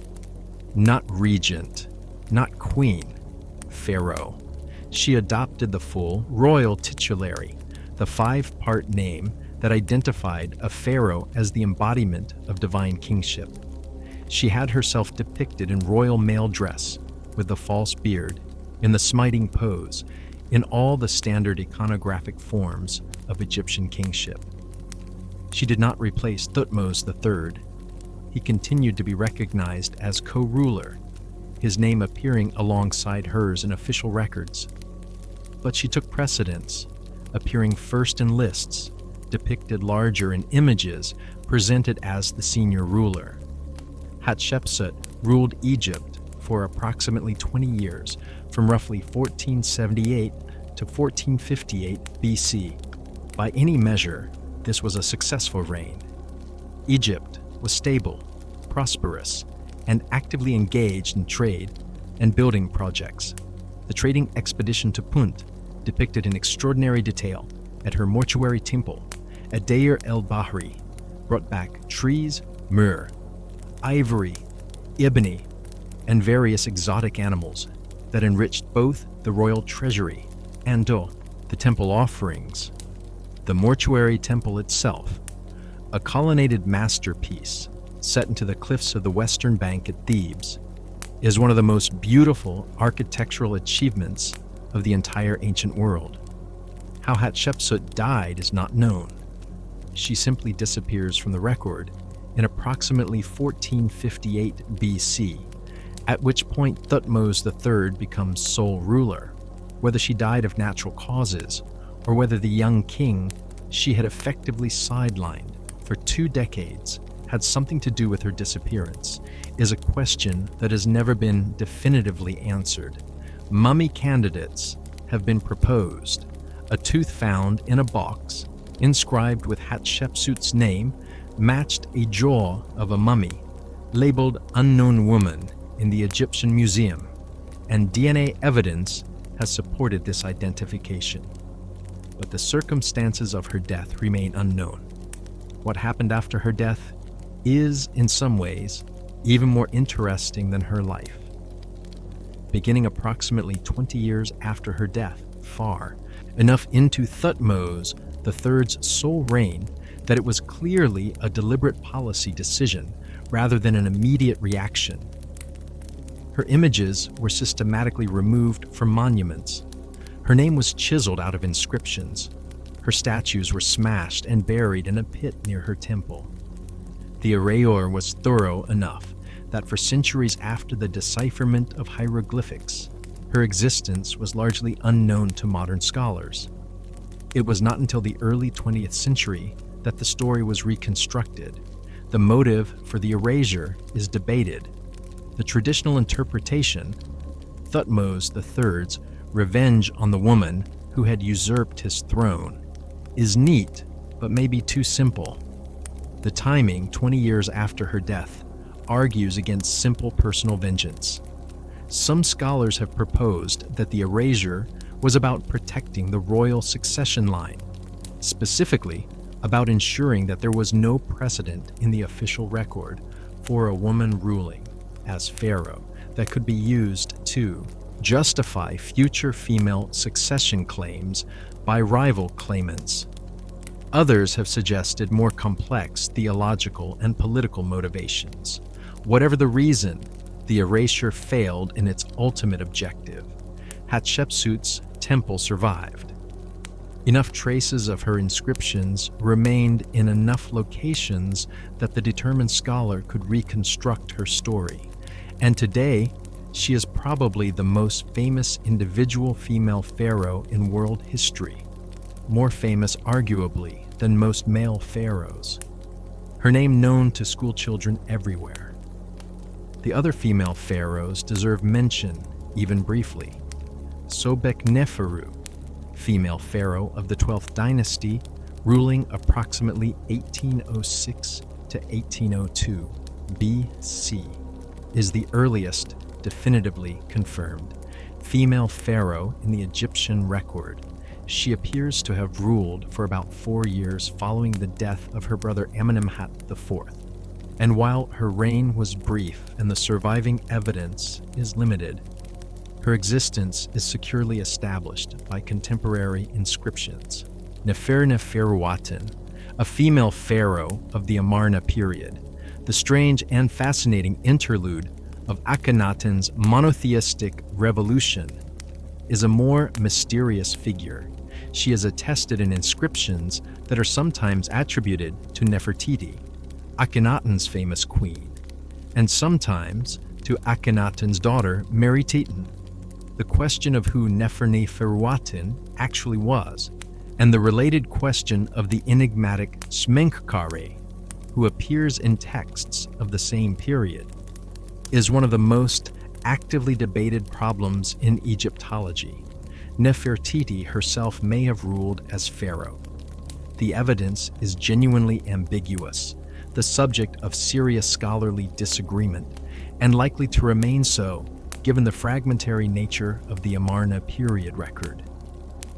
not regent, not queen, pharaoh. She adopted the full royal titulary, the 5-part name that identified a pharaoh as the embodiment of divine kingship. She had herself depicted in royal male dress, with the false beard, in the smiting pose, in all the standard iconographic forms of Egyptian kingship. She did not replace Thutmose III. He continued to be recognized as co-ruler, his name appearing alongside hers in official records. But she took precedence, appearing first in lists, depicted larger in images presented as the senior ruler. Hatshepsut ruled Egypt for approximately 20 years, from roughly 1478 to 1458 BC. By any measure, this was a successful reign. Egypt was stable, prosperous, and actively engaged in trade and building projects. The trading expedition to Punt, depicted in extraordinary detail at her mortuary temple at Deir el-Bahri, brought back trees, myrrh, ivory, ebony, and various exotic animals that enriched both the royal treasury and the temple offerings. The mortuary temple itself, a colonnaded masterpiece set into the cliffs of the western bank at Thebes, is one of the most beautiful architectural achievements of the entire ancient world. How Hatshepsut died is not known. She simply disappears from the record in approximately 1458 BC, at which point Thutmose III becomes sole ruler. Whether she died of natural causes or whether the young king she had effectively sidelined for 2 decades had something to do with her disappearance is a question that has never been definitively answered. Mummy candidates have been proposed. A tooth found in a box, inscribed with Hatshepsut's name, matched a jaw of a mummy, labeled Unknown Woman in the Egyptian Museum, and DNA evidence has supported this identification. But the circumstances of her death remain unknown. What happened after her death is, in some ways, even more interesting than her life. Beginning approximately 20 years after her death, far enough into Thutmose III's sole reign that it was clearly a deliberate policy decision rather than an immediate reaction. Her images were systematically removed from monuments. Her name was chiseled out of inscriptions. Her statues were smashed and buried in a pit near her temple. The erasure was thorough enough that for centuries after the decipherment of hieroglyphics, her existence was largely unknown to modern scholars. It was not until the early 20th century that the story was reconstructed. The motive for the erasure is debated. The traditional interpretation, Thutmose III's revenge on the woman who had usurped his throne, is neat but maybe too simple. The timing, 20 years after her death, argues against simple personal vengeance. Some scholars have proposed that the erasure was about protecting the royal succession line, specifically about ensuring that there was no precedent in the official record for a woman ruling as pharaoh that could be used to justify future female succession claims by rival claimants. Others have suggested more complex theological and political motivations. Whatever the reason, the erasure failed in its ultimate objective. Hatshepsut's temple survived. Enough traces of her inscriptions remained in enough locations that the determined scholar could reconstruct her story. And today, she is probably the most famous individual female pharaoh in world history, more famous arguably than most male pharaohs. Her name known to schoolchildren everywhere. The other female pharaohs deserve mention, even briefly. Sobekneferu, female pharaoh of the 12th dynasty, ruling approximately 1806 to 1802 BC, is the earliest definitively confirmed female pharaoh in the Egyptian record. She appears to have ruled for about 4 years following the death of her brother Amenemhat IV. And while her reign was brief and the surviving evidence is limited, her existence is securely established by contemporary inscriptions. Neferuaten, a female pharaoh of the Amarna period, the strange and fascinating interlude of Akhenaten's monotheistic revolution, is a more mysterious figure. She is attested in inscriptions that are sometimes attributed to Nefertiti, Akhenaten's famous queen, and sometimes to Akhenaten's daughter, Mary Teton. The question of who Nefertiti actually was, and the related question of the enigmatic Smenkhkare, who appears in texts of the same period, is one of the most actively debated problems in Egyptology. Nefertiti herself may have ruled as pharaoh. The evidence is genuinely ambiguous, the subject of serious scholarly disagreement, and likely to remain so given the fragmentary nature of the Amarna period record.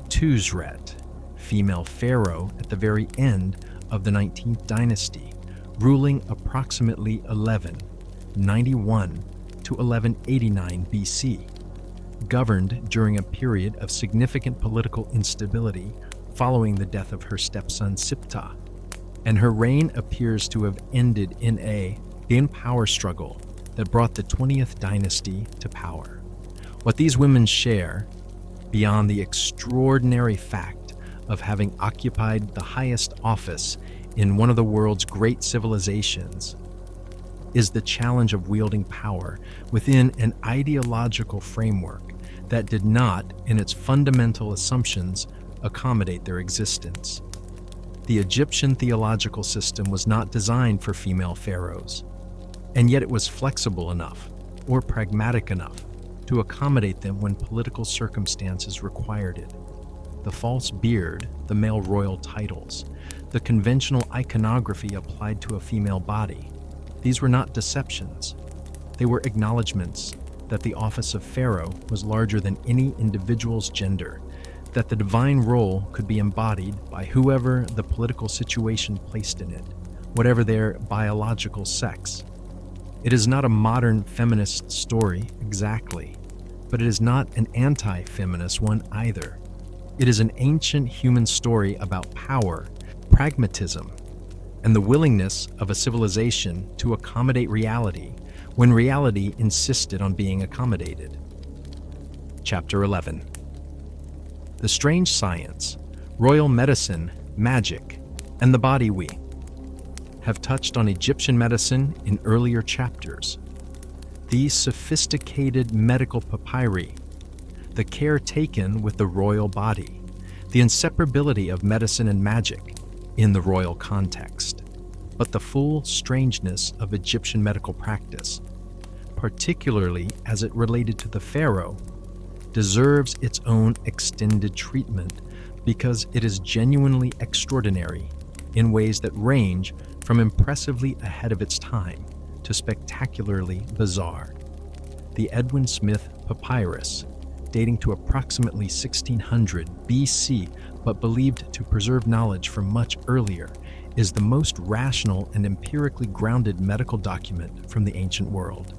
Tuzret, female pharaoh at the very end of the 19th dynasty, ruling approximately 1191 to 1189 BC, governed during a period of significant political instability following the death of her stepson Siptah, and her reign appears to have ended in a power struggle that brought the 20th dynasty to power. What these women share, beyond the extraordinary fact of having occupied the highest office in one of the world's great civilizations, is the challenge of wielding power within an ideological framework that did not, in its fundamental assumptions, accommodate their existence. The Egyptian theological system was not designed for female pharaohs, and yet it was flexible enough, or pragmatic enough, to accommodate them when political circumstances required it. The false beard, the male royal titles, the conventional iconography applied to a female body, these were not deceptions. They were acknowledgments that the office of pharaoh was larger than any individual's gender, that the divine role could be embodied by whoever the political situation placed in it, whatever their biological sex. It is not a modern feminist story exactly, but it is not an anti-feminist one either. It is an ancient human story about power, pragmatism, and the willingness of a civilization to accommodate reality when reality insisted on being accommodated. Chapter 11. The strange science, royal medicine, magic, and the body we have touched on Egyptian medicine in earlier chapters. These sophisticated medical papyri, the care taken with the royal body, the inseparability of medicine and magic in the royal context, but the full strangeness of Egyptian medical practice, particularly as it related to the pharaoh, deserves its own extended treatment because it is genuinely extraordinary in ways that range from impressively ahead of its time to spectacularly bizarre. The Edwin Smith Papyrus, dating to approximately 1600 BC but believed to preserve knowledge from much earlier, is the most rational and empirically grounded medical document from the ancient world.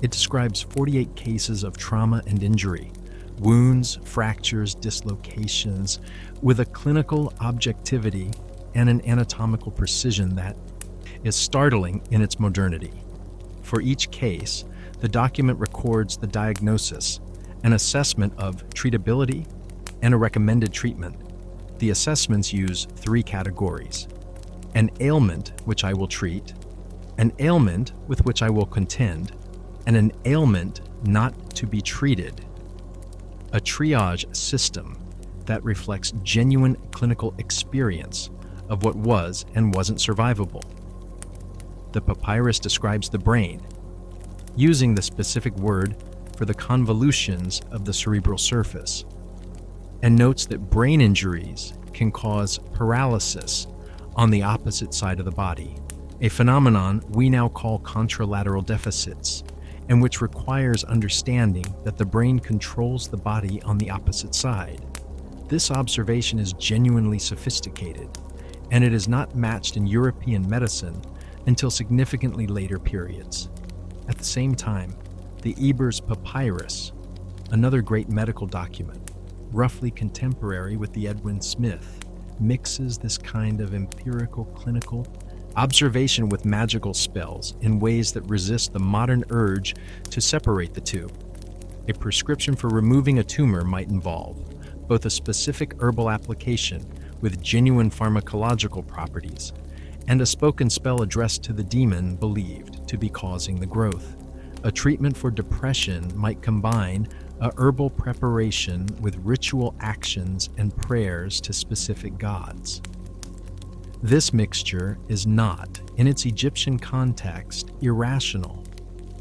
It describes 48 cases of trauma and injury, wounds, fractures, dislocations, with a clinical objectivity and an anatomical precision that is startling in its modernity. For each case, the document records the diagnosis, an assessment of treatability, and a recommended treatment. The assessments use 3 categories: an ailment which I will treat, an ailment with which I will contend, and an ailment not to be treated. A triage system that reflects genuine clinical experience of what was and wasn't survivable. The papyrus describes the brain, using the specific word for the convolutions of the cerebral surface, and notes that brain injuries can cause paralysis on the opposite side of the body, a phenomenon we now call contralateral deficits, and which requires understanding that the brain controls the body on the opposite side. This observation is genuinely sophisticated, and it is not matched in European medicine until significantly later periods. At the same time, the Ebers Papyrus, another great medical document, roughly contemporary with the Edwin Smith, mixes this kind of empirical clinical observation with magical spells in ways that resist the modern urge to separate the two. A prescription for removing a tumor might involve both a specific herbal application with genuine pharmacological properties and a spoken spell addressed to the demon believed to be causing the growth. A treatment for depression might combine a herbal preparation with ritual actions and prayers to specific gods. This mixture is not, in its Egyptian context, irrational.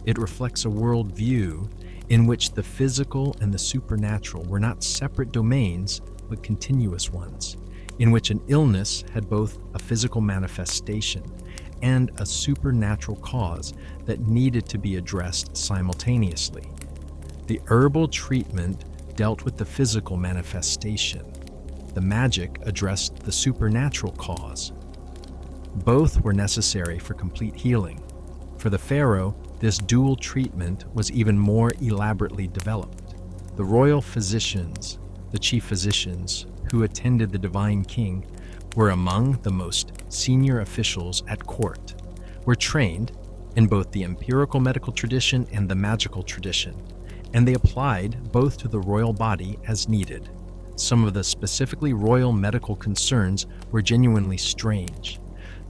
It reflects a worldview in which the physical and the supernatural were not separate domains, but continuous ones, in which an illness had both a physical manifestation and a supernatural cause that needed to be addressed simultaneously. The herbal treatment dealt with the physical manifestation. The magic addressed the supernatural cause. Both were necessary for complete healing. For the pharaoh, this dual treatment was even more elaborately developed. The royal physicians, the chief physicians who attended the divine king, were among the most senior officials at court, were trained in both the empirical medical tradition and the magical tradition, and they applied both to the royal body as needed. Some of the specifically royal medical concerns were genuinely strange.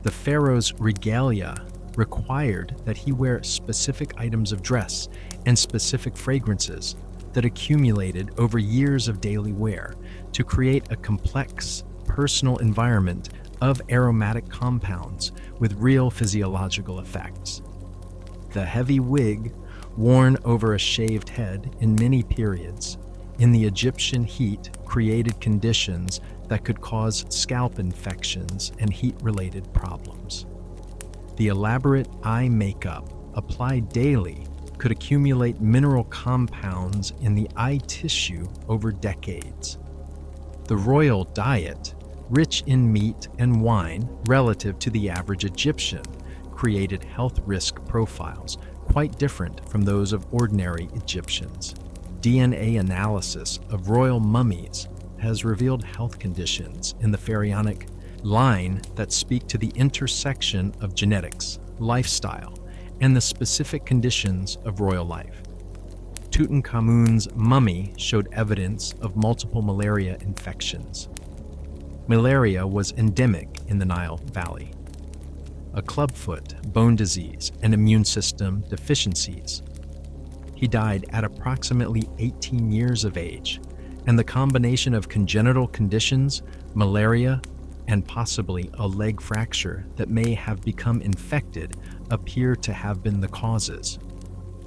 The pharaoh's regalia required that he wear specific items of dress and specific fragrances that accumulated over years of daily wear to create a complex personal environment of aromatic compounds with real physiological effects. The heavy wig worn over a shaved head in many periods in the Egyptian heat created conditions that could cause scalp infections and heat-related problems. The elaborate eye makeup applied daily could accumulate mineral compounds in the eye tissue over decades. The royal diet, rich in meat and wine relative to the average Egyptian, created health risk profiles quite different from those of ordinary Egyptians. DNA analysis of royal mummies has revealed health conditions in the pharaonic line that speak to the intersection of genetics, lifestyle, and the specific conditions of royal life. Tutankhamun's mummy showed evidence of multiple malaria infections. Malaria was endemic in the Nile Valley. A clubfoot, bone disease, and immune system deficiencies. He died at approximately 18 years of age, and the combination of congenital conditions, malaria, and possibly a leg fracture that may have become infected appear to have been the causes.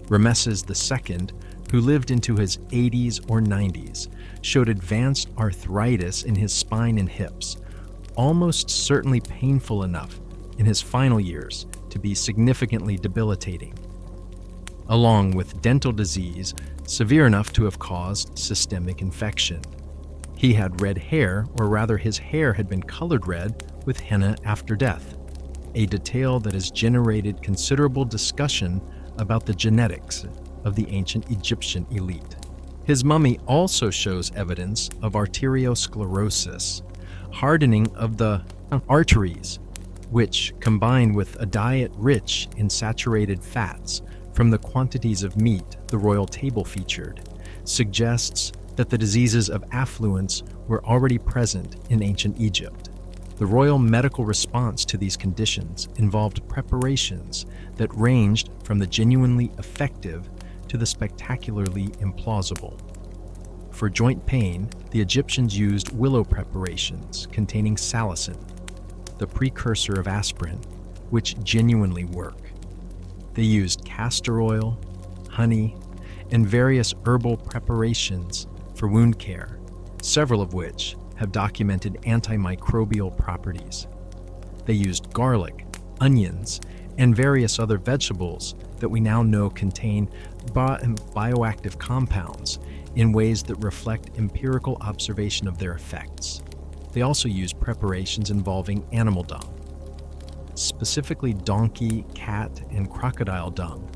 Rameses II, who lived into his 80s or 90s, showed advanced arthritis in his spine and hips, almost certainly painful enough in his final years to be significantly debilitating, along with dental disease severe enough to have caused systemic infection. He had red hair, or rather his hair had been colored red with henna after death, a detail that has generated considerable discussion about the genetics of the ancient Egyptian elite. His mummy also shows evidence of arteriosclerosis, hardening of the arteries, which, combined with a diet rich in saturated fats from the quantities of meat the royal table featured, suggests that the diseases of affluence were already present in ancient Egypt. The royal medical response to these conditions involved preparations that ranged from the genuinely effective to the spectacularly implausible. For joint pain, the Egyptians used willow preparations containing salicin, the precursor of aspirin, which genuinely work. They used castor oil, honey, and various herbal preparations for wound care, several of which have documented antimicrobial properties. They used garlic, onions, and various other vegetables that we now know contain bioactive compounds in ways that reflect empirical observation of their effects. They also used preparations involving animal dung, specifically donkey, cat, and crocodile dung,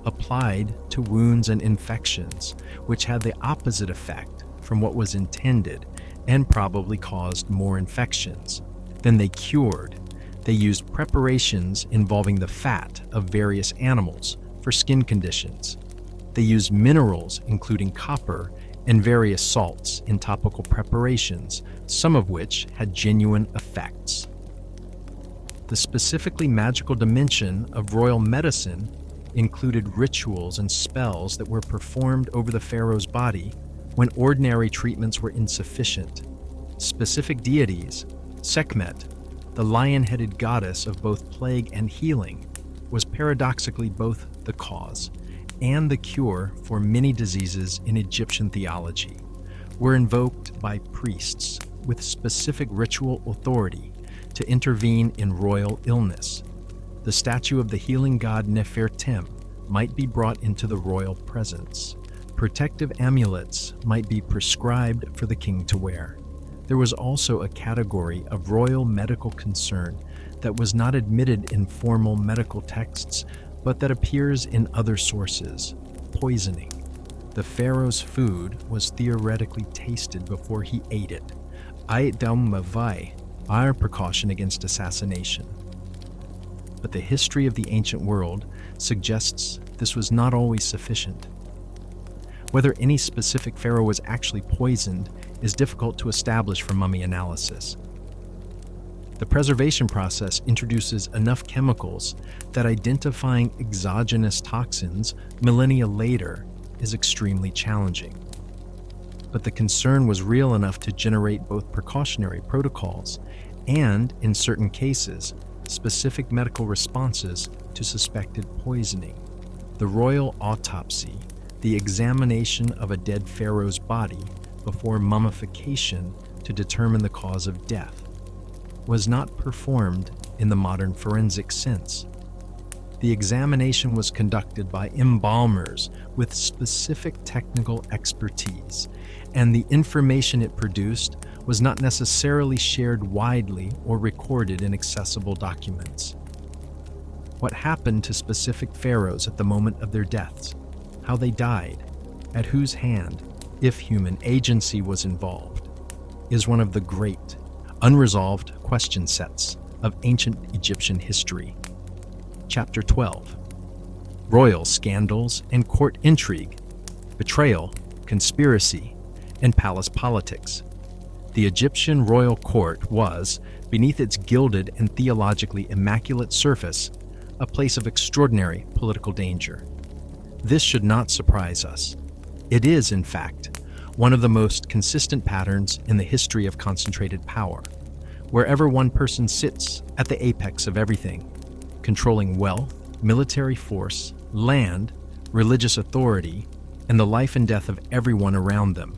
applied to wounds and infections, which had the opposite effect from what was intended and probably caused more infections. Then they cured. They used preparations involving the fat of various animals for skin conditions. They used minerals, including copper, and various salts in topical preparations, some of which had genuine effects. The specifically magical dimension of royal medicine included rituals and spells that were performed over the pharaoh's body when ordinary treatments were insufficient. Specific deities, Sekhmet, the lion-headed goddess of both plague and healing, was paradoxically both the cause and the cure for many diseases in Egyptian theology, were invoked by priests with specific ritual authority to intervene in royal illness. The statue of the healing god Nefertem might be brought into the royal presence. Protective amulets might be prescribed for the king to wear. There was also a category of royal medical concern that was not admitted in formal medical texts, but that appears in other sources: poisoning. The pharaoh's food was theoretically tasted before he ate it. Our precaution against assassination. But the history of the ancient world suggests this was not always sufficient. Whether any specific pharaoh was actually poisoned is difficult to establish from mummy analysis. The preservation process introduces enough chemicals that identifying exogenous toxins millennia later is extremely challenging. But the concern was real enough to generate both precautionary protocols and, in certain cases, specific medical responses to suspected poisoning. The royal autopsy, the examination of a dead pharaoh's body before mummification to determine the cause of death, was not performed in the modern forensic sense. The examination was conducted by embalmers with specific technical expertise, and the information it produced was not necessarily shared widely or recorded in accessible documents. What happened to specific pharaohs at the moment of their deaths, how they died, at whose hand, if human agency was involved, is one of the great, unresolved question sets of ancient Egyptian history. Chapter 12. Royal scandals and court intrigue, betrayal, conspiracy, and palace politics. The Egyptian royal court was, beneath its gilded and theologically immaculate surface, a place of extraordinary political danger. This should not surprise us. It is, in fact, one of the most consistent patterns in the history of concentrated power, wherever one person sits at the apex of everything, controlling wealth, military force, land, religious authority, and the life and death of everyone around them.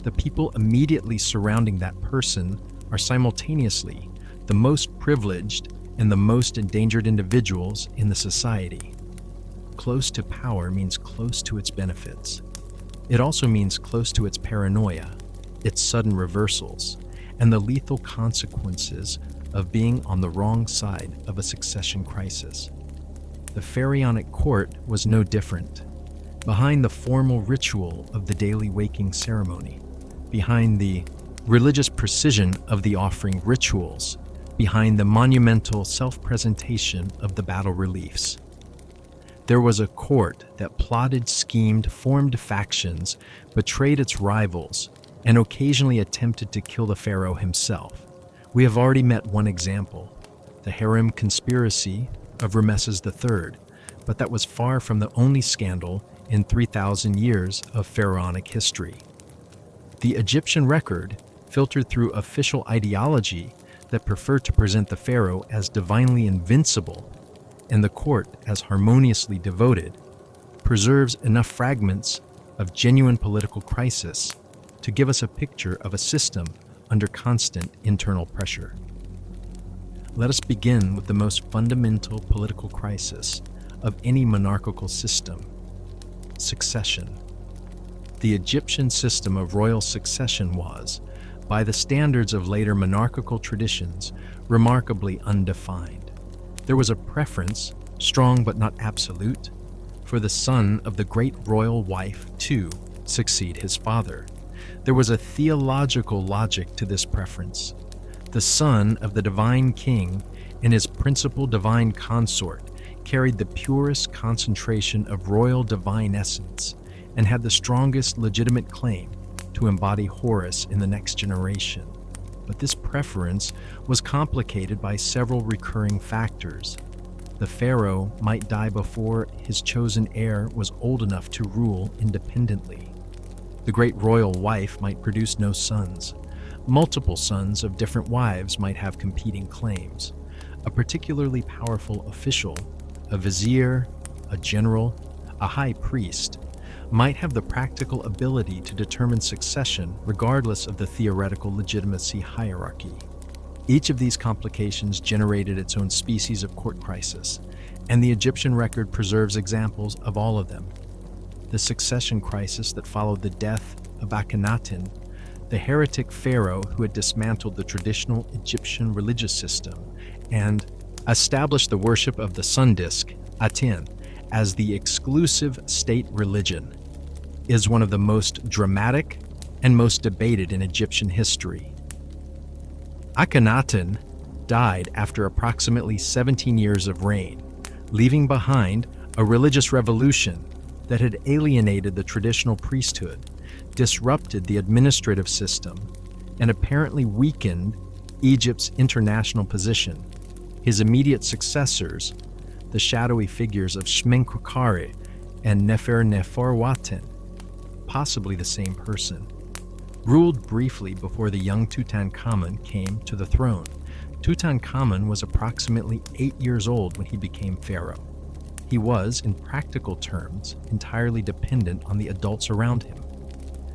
The people immediately surrounding that person are simultaneously the most privileged and the most endangered individuals in the society. Close to power means close to its benefits. It also means close to its paranoia, its sudden reversals, and the lethal consequences of being on the wrong side of a succession crisis. The pharaonic court was no different. Behind the formal ritual of the daily waking ceremony, behind the religious precision of the offering rituals, behind the monumental self-presentation of the battle reliefs, there was a court that plotted, schemed, formed factions, betrayed its rivals, and occasionally attempted to kill the pharaoh himself. We have already met one example, the harem conspiracy of Ramesses III, but that was far from the only scandal in 3,000 years of pharaonic history. The Egyptian record, filtered through official ideology that preferred to present the pharaoh as divinely invincible and the court as harmoniously devoted, preserves enough fragments of genuine political crisis to give us a picture of a system under constant internal pressure. Let us begin with the most fundamental political crisis of any monarchical system: succession. The Egyptian system of royal succession was, by the standards of later monarchical traditions, remarkably undefined. There was a preference, strong but not absolute, for the son of the great royal wife to succeed his father. There was a theological logic to this preference. The son of the divine king and his principal divine consort carried the purest concentration of royal divine essence and had the strongest legitimate claim to embody Horus in the next generation. But this preference was complicated by several recurring factors. The pharaoh might die before his chosen heir was old enough to rule independently. The great royal wife might produce no sons. Multiple sons of different wives might have competing claims. A particularly powerful official, a vizier, a general, a high priest, might have the practical ability to determine succession regardless of the theoretical legitimacy hierarchy. Each of these complications generated its own species of court crisis, and the Egyptian record preserves examples of all of them. The succession crisis that followed the death of Akhenaten, the heretic pharaoh who had dismantled the traditional Egyptian religious system and established the worship of the sun disk, Aten, as the exclusive state religion, is one of the most dramatic and most debated in Egyptian history. Akhenaten died after approximately 17 years of reign, leaving behind a religious revolution that had alienated the traditional priesthood, disrupted the administrative system, and apparently weakened Egypt's international position. His immediate successors, the shadowy figures of Shmenkhkare and Neferneferuaten, possibly the same person, ruled briefly before the young Tutankhamun came to the throne. Tutankhamun was approximately 8 years old when he became pharaoh. He was, in practical terms, entirely dependent on the adults around him,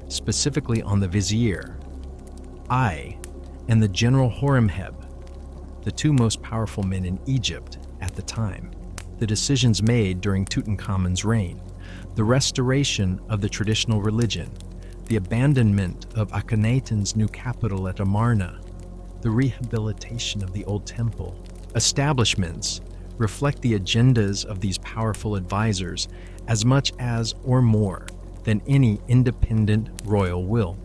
specifically on the vizier, I, and the general Horemheb, the two most powerful men in Egypt at the time. The decisions made during Tutankhamun's reign, the restoration of the traditional religion, the abandonment of Akhenaten's new capital at Amarna, the rehabilitation of the old temple, establishments reflect the agendas of these powerful advisors as much as or more than any independent royal will.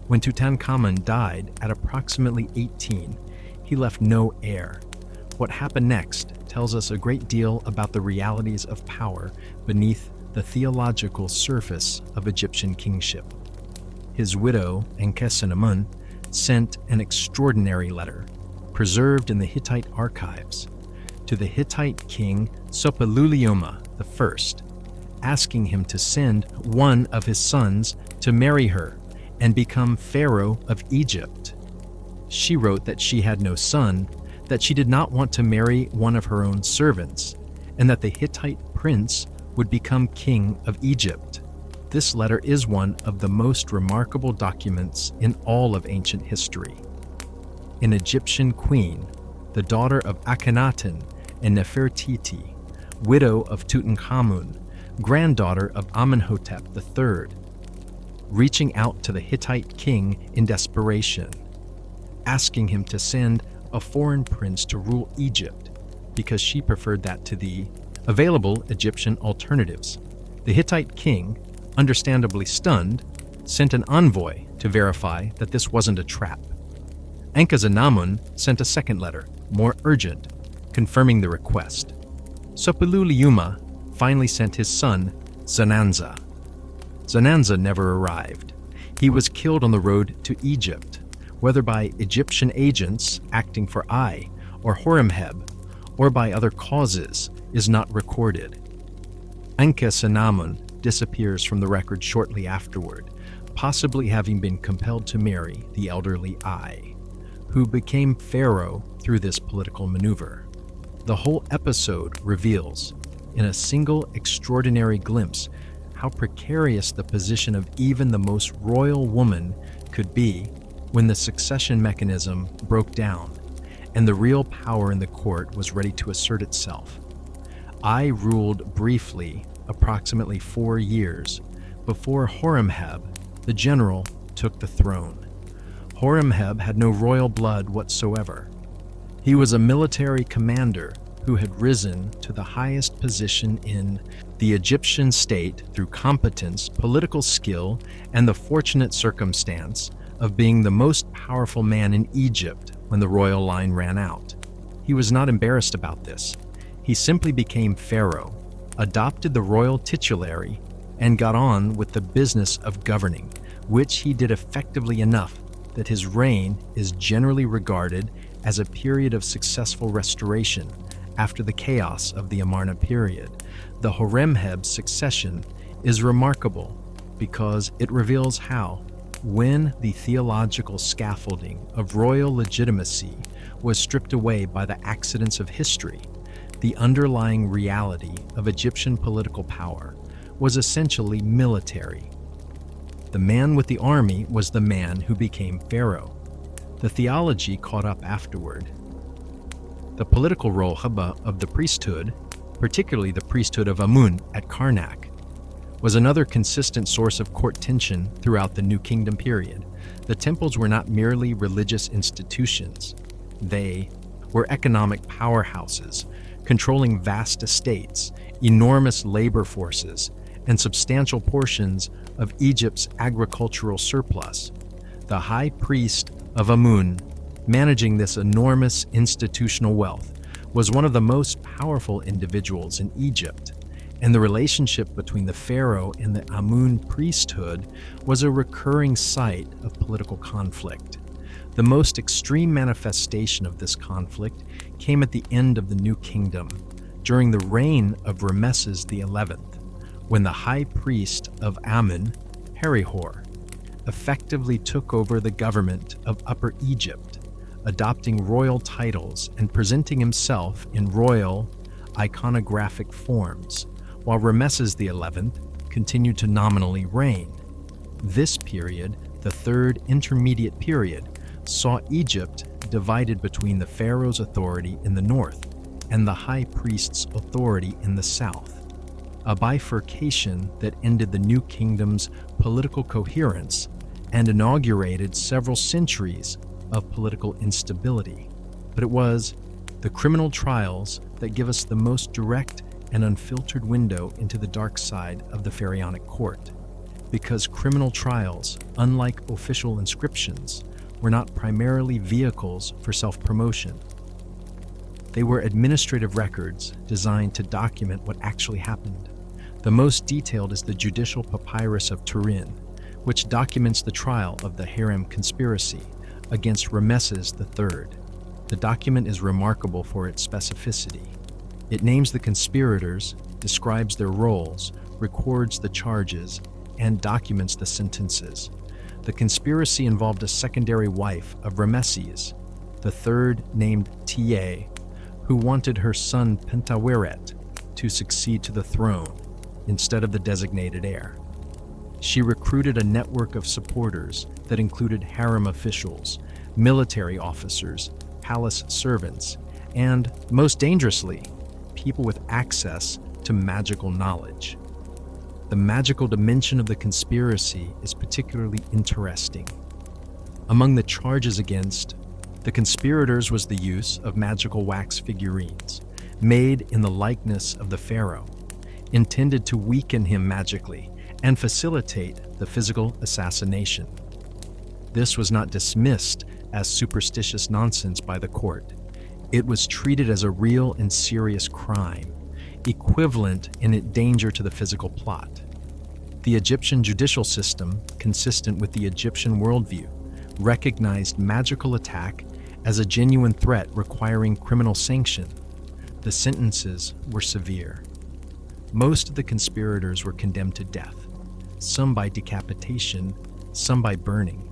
When Tutankhamun died at approximately 18, he left no heir. What happened next tells us a great deal about the realities of power beneath the theological surface of Egyptian kingship. His widow, Enkhsenamun, sent an extraordinary letter, preserved in the Hittite archives, to the Hittite king Sopiluliuma I, asking him to send one of his sons to marry her and become pharaoh of Egypt. She wrote that she had no son, that she did not want to marry one of her own servants, and that the Hittite prince would become king of Egypt. This letter is one of the most remarkable documents in all of ancient history. An Egyptian queen, the daughter of Akhenaten and Nefertiti, widow of Tutankhamun, granddaughter of Amenhotep III, reaching out to the Hittite king in desperation, asking him to send a foreign prince to rule Egypt because she preferred that to the available Egyptian alternatives. The Hittite king, understandably stunned, sent an envoy to verify that this wasn't a trap. Enkhsenamun sent a second letter, more urgent, confirming the request. Sopiluliuma finally sent his son, Zananza. Zananza never arrived. He was killed on the road to Egypt, whether by Egyptian agents acting for Ai or Horemheb, or by other causes, is not recorded. Enkhsenamun disappears from the record shortly afterward, possibly having been compelled to marry the elderly Ai, who became pharaoh through this political maneuver. The whole episode reveals, in a single extraordinary glimpse, how precarious the position of even the most royal woman could be when the succession mechanism broke down and the real power in the court was ready to assert itself. Ai ruled briefly, approximately 4 years, before Horemheb, the general, took the throne. Horemheb had no royal blood whatsoever. He was a military commander who had risen to the highest position in the Egyptian state through competence, political skill, and the fortunate circumstance of being the most powerful man in Egypt when the royal line ran out. He was not embarrassed about this. He simply became pharaoh, adopted the royal titulary, and got on with the business of governing, which he did effectively enough that his reign is generally regarded as a period of successful restoration after the chaos of the Amarna period. The Horemheb succession is remarkable because it reveals how, when the theological scaffolding of royal legitimacy was stripped away by the accidents of history, the underlying reality of Egyptian political power was essentially military. The man with the army was the man who became pharaoh. The theology caught up afterward. The political role of the priesthood, particularly the priesthood of Amun at Karnak, was another consistent source of court tension throughout the New Kingdom period. The temples were not merely religious institutions. They were economic powerhouses, controlling vast estates, enormous labor forces, and substantial portions of Egypt's agricultural surplus. The high priest of Amun, managing this enormous institutional wealth, was one of the most powerful individuals in Egypt, and the relationship between the pharaoh and the Amun priesthood was a recurring site of political conflict. The most extreme manifestation of this conflict came at the end of the New Kingdom, during the reign of Ramesses XI, when the high priest of Amun, Herihor, effectively took over the government of Upper Egypt, adopting royal titles and presenting himself in royal, iconographic forms, while Ramesses XI continued to nominally reign. This period, the third intermediate period, saw Egypt divided between the pharaoh's authority in the north and the high priest's authority in the south, a bifurcation that ended the New Kingdom's political coherence and inaugurated several centuries of political instability. But it was the criminal trials that give us the most direct and unfiltered window into the dark side of the pharaonic court, because criminal trials, unlike official inscriptions, were not primarily vehicles for self-promotion. They were administrative records designed to document what actually happened. The most detailed is the Judicial Papyrus of Turin, which documents the trial of the Harem conspiracy against Ramesses III. The document is remarkable for its specificity. It names the conspirators, describes their roles, records the charges, and documents the sentences. The conspiracy involved a secondary wife of Ramesses, the third named Ta, who wanted her son Pentaweret to succeed to the throne instead of the designated heir. She recruited a network of supporters that included harem officials, military officers, palace servants, and, most dangerously, people with access to magical knowledge. The magical dimension of the conspiracy is particularly interesting. Among the charges against the conspirators was the use of magical wax figurines, made in the likeness of the pharaoh, intended to weaken him magically and facilitate the physical assassination. This was not dismissed as superstitious nonsense by the court. It was treated as a real and serious crime, equivalent in its danger to the physical plot. The Egyptian judicial system, consistent with the Egyptian worldview, recognized magical attack as a genuine threat requiring criminal sanction. The sentences were severe. Most of the conspirators were condemned to death, some by decapitation, some by burning,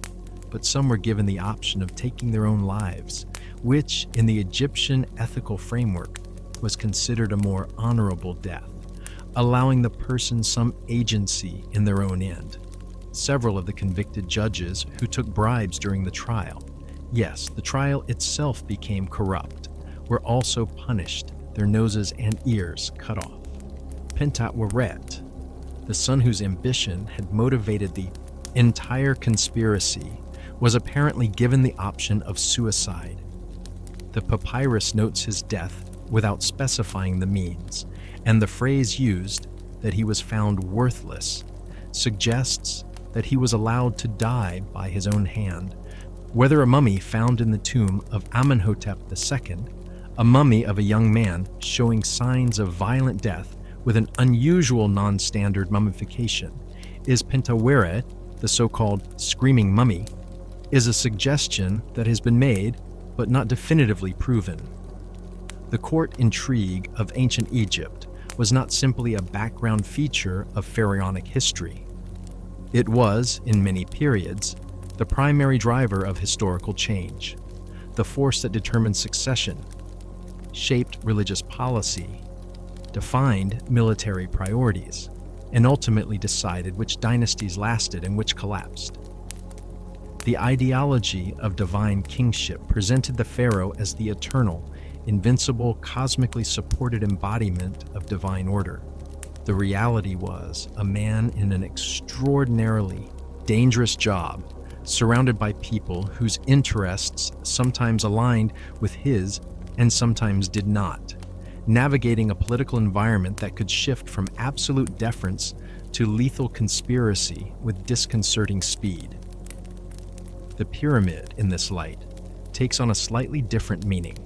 but some were given the option of taking their own lives, which, in the Egyptian ethical framework, was considered a more honorable death, allowing the person some agency in their own end. Several of the convicted judges who took bribes during the trial, yes, the trial itself became corrupt, were also punished, their noses and ears cut off. Pentaweret, the son whose ambition had motivated the entire conspiracy, was apparently given the option of suicide. The papyrus notes his death without specifying the means, And the phrase used, that he was found worthless, suggests that he was allowed to die by his own hand. Whether a mummy found in the tomb of Amenhotep II, a mummy of a young man showing signs of violent death with an unusual non-standard mummification, is Pentaweret, the so-called screaming mummy, is a suggestion that has been made but not definitively proven. The court intrigue of ancient Egypt was not simply a background feature of pharaonic history. It was, in many periods, the primary driver of historical change, the force that determined succession, shaped religious policy, defined military priorities, and ultimately decided which dynasties lasted and which collapsed. The ideology of divine kingship presented the pharaoh as the eternal, invincible, cosmically supported embodiment of divine order. The reality was a man in an extraordinarily dangerous job, surrounded by people whose interests sometimes aligned with his and sometimes did not, navigating a political environment that could shift from absolute deference to lethal conspiracy with disconcerting speed. The pyramid, in this light, takes on a slightly different meaning.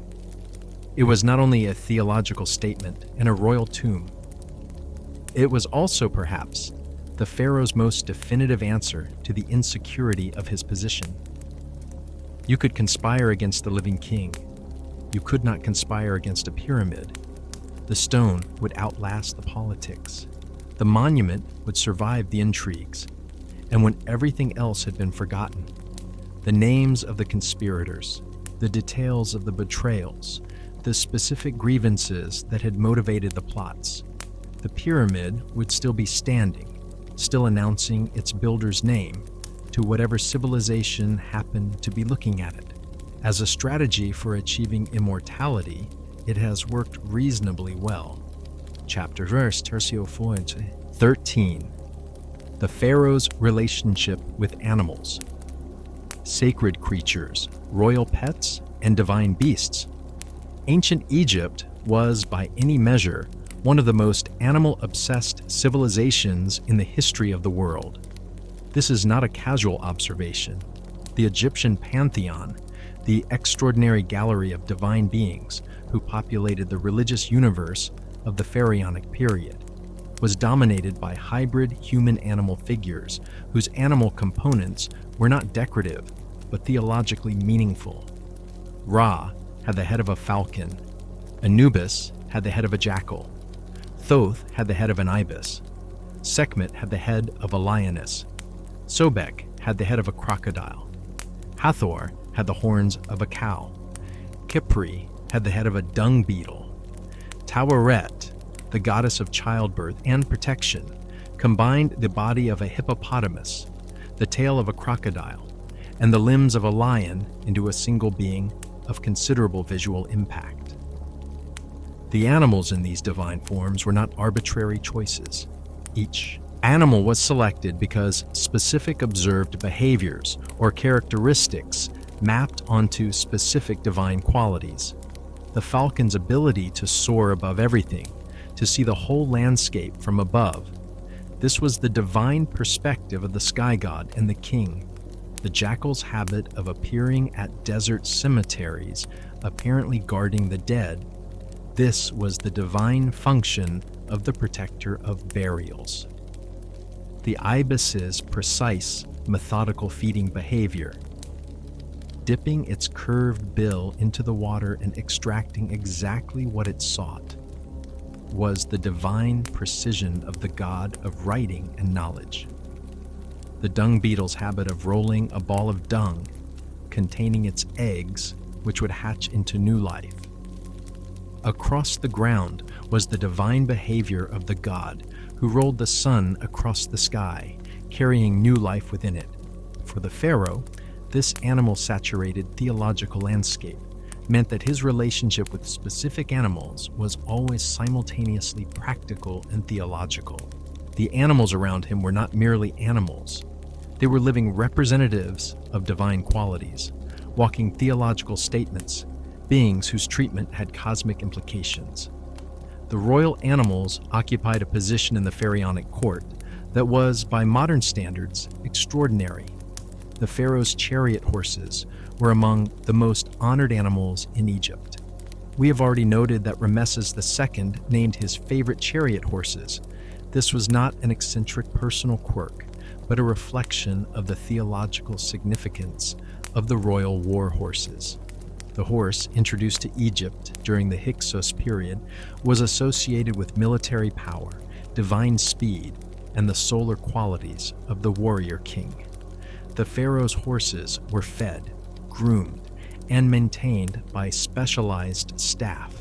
It was not only a theological statement and a royal tomb, it was also, perhaps, the pharaoh's most definitive answer to the insecurity of his position. You could conspire against the living king. You could not conspire against a pyramid. The stone would outlast the politics. The monument would survive the intrigues. And when everything else had been forgotten, the names of the conspirators, the details of the betrayals, the specific grievances that had motivated the plots, the pyramid would still be standing, still announcing its builder's name to whatever civilization happened to be looking at it. As a strategy for achieving immortality, it has worked reasonably well. Chapter verse tertio fonte 13. The pharaoh's relationship with animals, sacred creatures, royal pets, and divine beasts. Ancient Egypt was, by any measure, one of the most animal-obsessed civilizations in the history of the world. This is not a casual observation. The Egyptian pantheon, the extraordinary gallery of divine beings who populated the religious universe of the pharaonic period, was dominated by hybrid human-animal figures whose animal components were not decorative but theologically meaningful. Ra had the head of a falcon. Anubis had the head of a jackal. Thoth had the head of an ibis. Sekhmet had the head of a lioness. Sobek had the head of a crocodile. Hathor had the horns of a cow. Khepri had the head of a dung beetle. Taweret, the goddess of childbirth and protection, combined the body of a hippopotamus, the tail of a crocodile, and the limbs of a lion into a single being of considerable visual impact. The animals in these divine forms were not arbitrary choices. Each animal was selected because specific observed behaviors or characteristics mapped onto specific divine qualities. The falcon's ability to soar above everything, to see the whole landscape from above. This was the divine perspective of the sky god and the king. The jackal's habit of appearing at desert cemeteries, apparently guarding the dead. This was the divine function of the protector of burials. The ibis's precise, methodical feeding behavior, dipping its curved bill into the water and extracting exactly what it sought, was the divine precision of the god of writing and knowledge. The dung beetle's habit of rolling a ball of dung containing its eggs, which would hatch into new life. Across the ground was the divine behavior of the god who rolled the sun across the sky, carrying new life within it. For the pharaoh, this animal-saturated theological landscape meant that his relationship with specific animals was always simultaneously practical and theological. The animals around him were not merely animals. They were living representatives of divine qualities, walking theological statements, beings whose treatment had cosmic implications. The royal animals occupied a position in the pharaonic court that was, by modern standards, extraordinary. The pharaoh's chariot horses were among the most honored animals in Egypt. We have already noted that Ramesses II named his favorite chariot horses. This was not an eccentric personal quirk, but a reflection of the theological significance of the royal war horses. The horse, introduced to Egypt during the Hyksos period, was associated with military power, divine speed, and the solar qualities of the warrior king. The pharaoh's horses were fed, groomed, and maintained by specialized staff.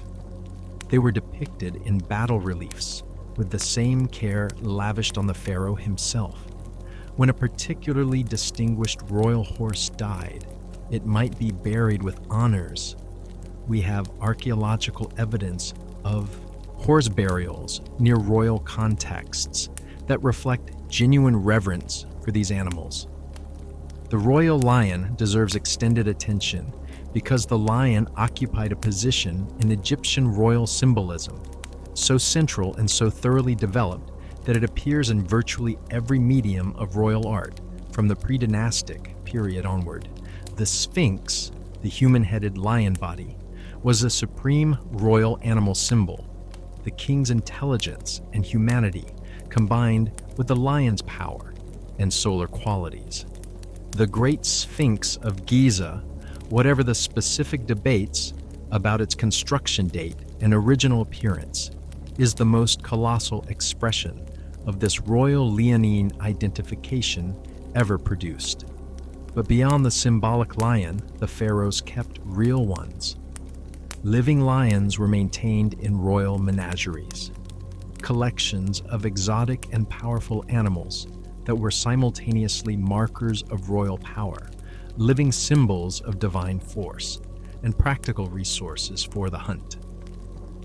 They were depicted in battle reliefs with the same care lavished on the pharaoh himself. When a particularly distinguished royal horse died, it might be buried with honors. We have archaeological evidence of horse burials near royal contexts that reflect genuine reverence for these animals. The royal lion deserves extended attention because the lion occupied a position in Egyptian royal symbolism, so central and so thoroughly developed that it appears in virtually every medium of royal art from the pre-dynastic period onward. The Sphinx, the human-headed lion body, was a supreme royal animal symbol. The king's intelligence and humanity combined with the lion's power and solar qualities. The Great Sphinx of Giza, whatever the specific debates about its construction date and original appearance, is the most colossal expression of this royal leonine identification ever produced. But beyond the symbolic lion, the pharaohs kept real ones. Living lions were maintained in royal menageries, collections of exotic and powerful animals that were simultaneously markers of royal power, living symbols of divine force, and practical resources for the hunt.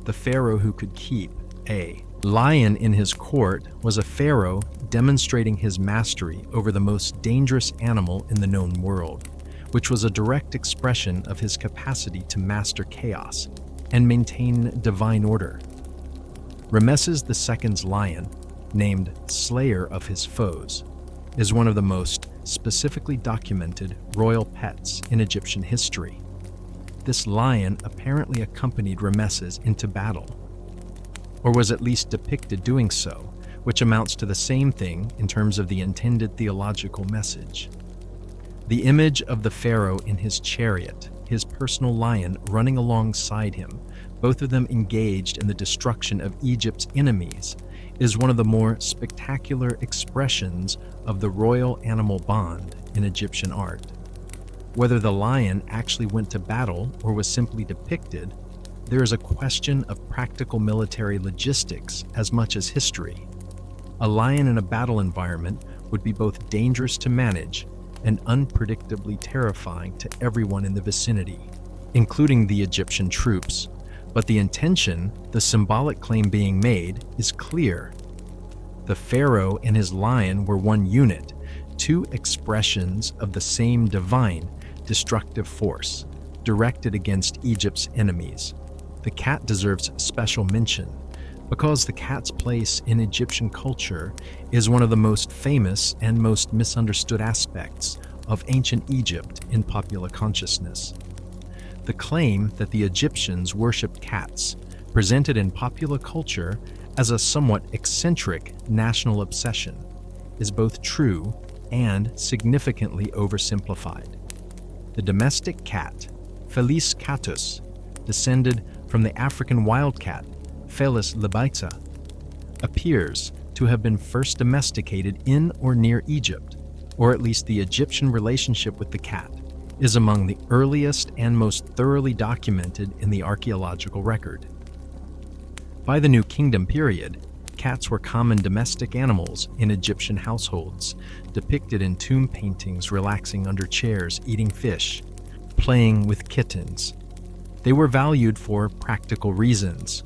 The pharaoh who could keep a lion in his court was a pharaoh demonstrating his mastery over the most dangerous animal in the known world, which was a direct expression of his capacity to master chaos and maintain divine order. Ramesses II's lion, named Slayer of His Foes, is one of the most specifically documented royal pets in Egyptian history. This lion apparently accompanied Ramesses into battle, or was at least depicted doing so, which amounts to the same thing in terms of the intended theological message. The image of the pharaoh in his chariot, his personal lion running alongside him, both of them engaged in the destruction of Egypt's enemies, is one of the more spectacular expressions of the royal animal bond in Egyptian art. Whether the lion actually went to battle or was simply depicted, there is a question of practical military logistics as much as history. A lion in a battle environment would be both dangerous to manage and unpredictably terrifying to everyone in the vicinity, including the Egyptian troops. But the intention, the symbolic claim being made, is clear. The pharaoh and his lion were one unit, two expressions of the same divine, destructive force, directed against Egypt's enemies. The cat deserves special mention because the cat's place in Egyptian culture is one of the most famous and most misunderstood aspects of ancient Egypt in popular consciousness. The claim that the Egyptians worshipped cats, presented in popular culture as a somewhat eccentric national obsession, is both true and significantly oversimplified. The domestic cat, Felis catus, descended from the African wildcat, Felis libyca, appears to have been first domesticated in or near Egypt, or at least the Egyptian relationship with the cat is among the earliest and most thoroughly documented in the archaeological record. By the New Kingdom period, cats were common domestic animals in Egyptian households, depicted in tomb paintings relaxing under chairs, eating fish, playing with kittens. They were valued for practical reasons.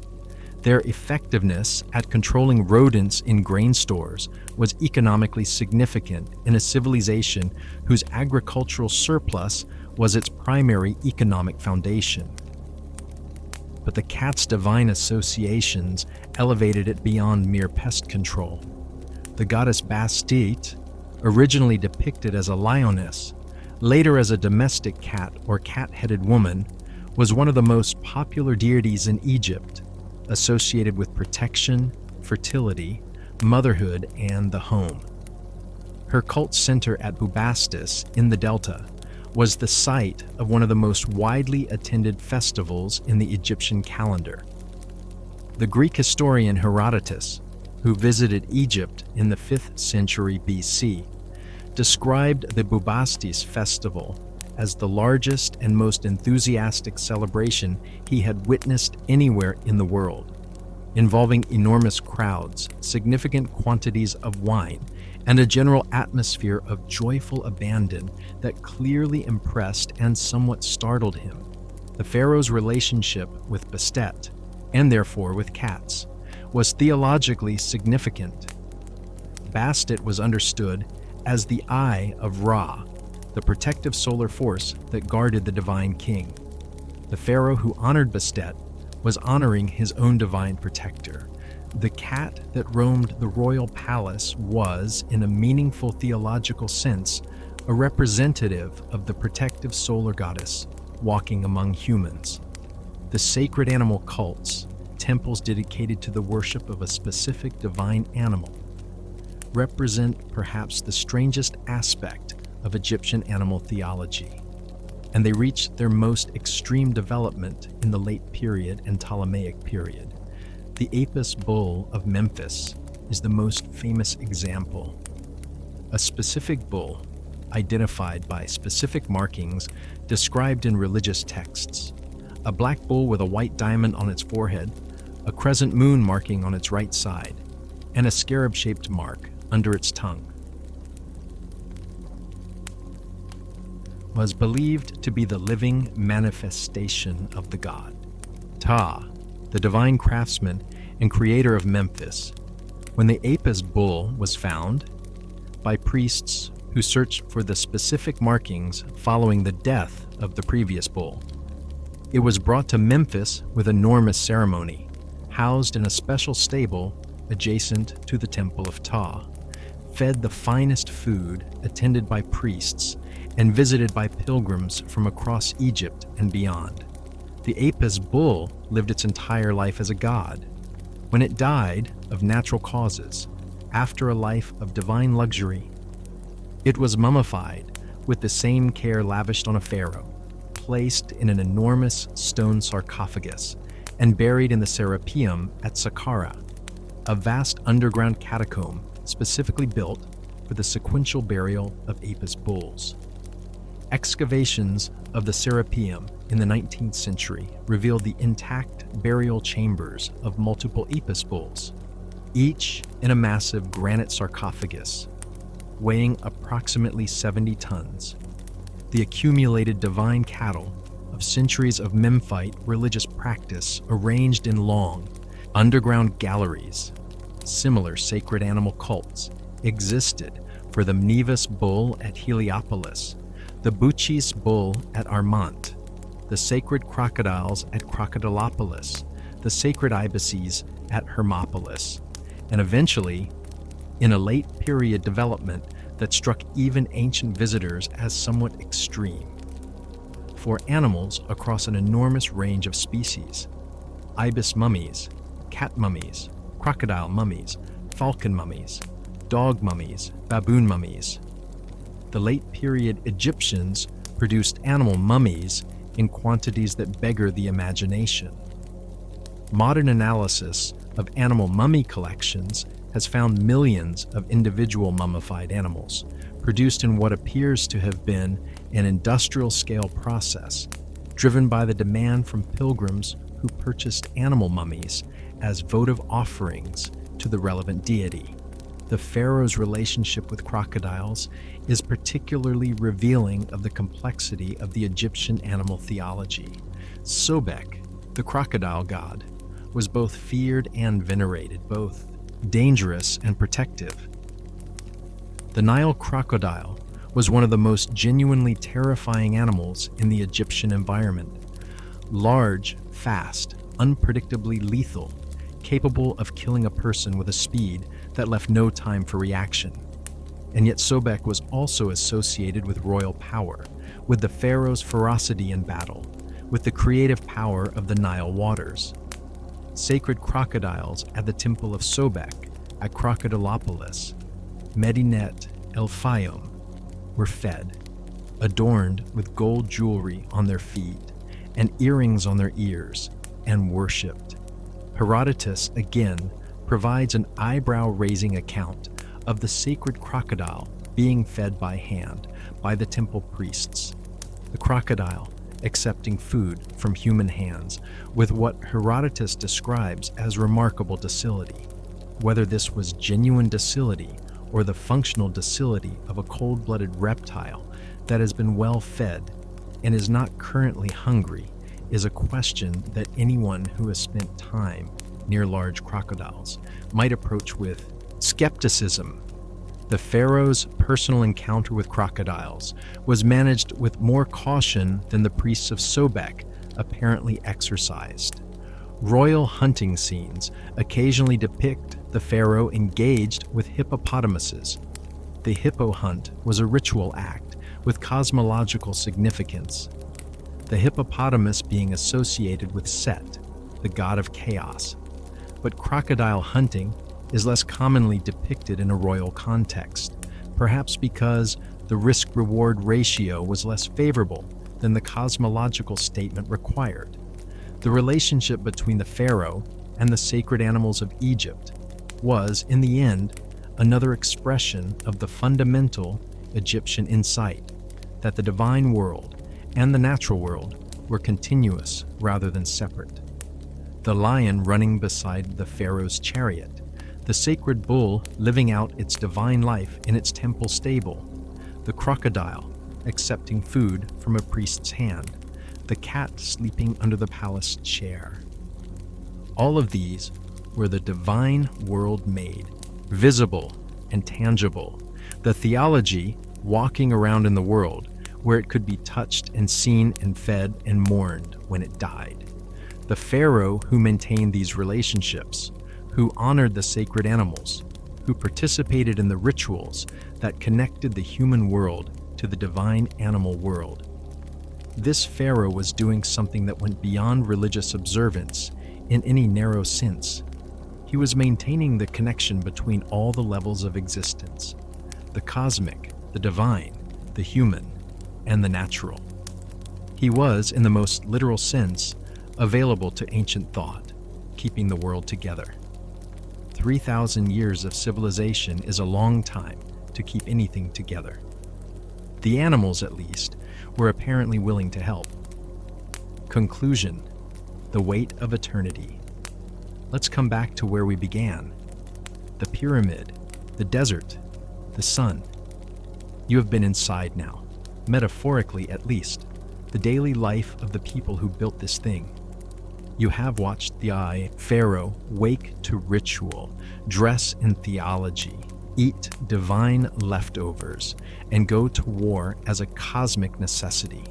Their effectiveness at controlling rodents in grain stores was economically significant in a civilization whose agricultural surplus was its primary economic foundation. but the cat's divine associations elevated it beyond mere pest control. The goddess Bastet, originally depicted as a lioness, later as a domestic cat or cat-headed woman, was one of the most popular deities in Egypt, associated with protection, fertility, motherhood, and the home. Her cult center at Bubastis in the Delta was the site of one of the most widely attended festivals in the Egyptian calendar. The Greek historian Herodotus, who visited Egypt in the 5th century BC, described the Bubastis festival as the largest and most enthusiastic celebration he had witnessed anywhere in the world, involving enormous crowds, significant quantities of wine, and a general atmosphere of joyful abandon that clearly impressed and somewhat startled him. The pharaoh's relationship with Bastet, and therefore with cats, was theologically significant. Bastet was understood as the eye of Ra, the protective solar force that guarded the divine king. The pharaoh who honored Bastet was honoring his own divine protector. The cat that roamed the royal palace was, in a meaningful theological sense, a representative of the protective solar goddess walking among humans. The sacred animal cults, temples dedicated to the worship of a specific divine animal, represent perhaps the strangest aspect of Egyptian animal theology, and they reached their most extreme development in the late period and Ptolemaic period. The Apis bull of Memphis is the most famous example. A specific bull, identified by specific markings described in religious texts. A black bull with a white diamond on its forehead, a crescent moon marking on its right side, and a scarab-shaped mark under its tongue, was believed to be the living manifestation of the god Ptah, the divine craftsman and creator of Memphis. When the Apis bull was found by priests who searched for the specific markings following the death of the previous bull, it was brought to Memphis with enormous ceremony, housed in a special stable adjacent to the temple of Ptah, fed the finest food, attended by priests, and visited by pilgrims from across Egypt and beyond. The Apis bull lived its entire life as a god. When it died of natural causes, after a life of divine luxury, it was mummified with the same care lavished on a pharaoh, placed in an enormous stone sarcophagus, and buried in the Serapeum at Saqqara, a vast underground catacomb specifically built for the sequential burial of Apis bulls. Excavations of the Serapeum in the 19th century revealed the intact burial chambers of multiple Apis bulls, each in a massive granite sarcophagus weighing approximately 70 tons. The accumulated divine cattle of centuries of Memphite religious practice arranged in long, underground galleries. Similar sacred animal cults existed for the Mnevis bull at Heliopolis, the Buchis bull at Armant, the sacred crocodiles at Crocodilopolis, the sacred ibises at Hermopolis, and eventually, in a late period development that struck even ancient visitors as somewhat extreme, for animals across an enormous range of species: ibis mummies, cat mummies, crocodile mummies, falcon mummies, dog mummies, baboon mummies. The late period Egyptians produced animal mummies in quantities that beggar the imagination. Modern analysis of animal mummy collections has found millions of individual mummified animals, produced in what appears to have been an industrial-scale process, driven by the demand from pilgrims who purchased animal mummies as votive offerings to the relevant deity. The pharaoh's relationship with crocodiles is particularly revealing of the complexity of the Egyptian animal theology. Sobek, the crocodile god, was both feared and venerated, both dangerous and protective. The Nile crocodile was one of the most genuinely terrifying animals in the Egyptian environment. Large, fast, unpredictably lethal, capable of killing a person with a speed that left no time for reaction. And yet Sobek was also associated with royal power, with the pharaoh's ferocity in battle, with the creative power of the Nile waters. Sacred crocodiles at the Temple of Sobek at Crocodilopolis, Medinet El Fayum, were fed, adorned with gold jewelry on their feet and earrings on their ears, and worshipped. Herodotus again provides an eyebrow-raising account of the sacred crocodile being fed by hand by the temple priests. The crocodile accepting food from human hands with what Herodotus describes as remarkable docility. Whether this was genuine docility or the functional docility of a cold-blooded reptile that has been well fed and is not currently hungry is a question that anyone who has spent time near large crocodiles might approach with skepticism. The pharaoh's personal encounter with crocodiles was managed with more caution than the priests of Sobek apparently exercised. Royal hunting scenes occasionally depict the pharaoh engaged with hippopotamuses. The hippo hunt was a ritual act with cosmological significance, the hippopotamus being associated with Set, the god of chaos. But crocodile hunting is less commonly depicted in a royal context, perhaps because the risk-reward ratio was less favorable than the cosmological statement required. The relationship between the pharaoh and the sacred animals of Egypt was, in the end, another expression of the fundamental Egyptian insight that the divine world and the natural world were continuous rather than separate. The lion running beside the pharaoh's chariot, the sacred bull living out its divine life in its temple stable, the crocodile accepting food from a priest's hand, the cat sleeping under the palace chair. All of these were the divine world made, visible and tangible, the theology walking around in the world where it could be touched and seen and fed and mourned when it died. The pharaoh who maintained these relationships, who honored the sacred animals, who participated in the rituals that connected the human world to the divine animal world. This pharaoh was doing something that went beyond religious observance in any narrow sense. He was maintaining the connection between all the levels of existence, the cosmic, the divine, the human, and the natural. He was, in the most literal sense, available to ancient thought, keeping the world together. 3,000 years of civilization is a long time to keep anything together. The animals, at least, were apparently willing to help. Conclusion: the weight of eternity. Let's come back to where we began. The pyramid, the desert, the sun. You have been inside now, metaphorically at least, the daily life of the people who built this thing. You have watched the pharaoh wake to ritual, dress in theology, eat divine leftovers, and go to war as a cosmic necessity.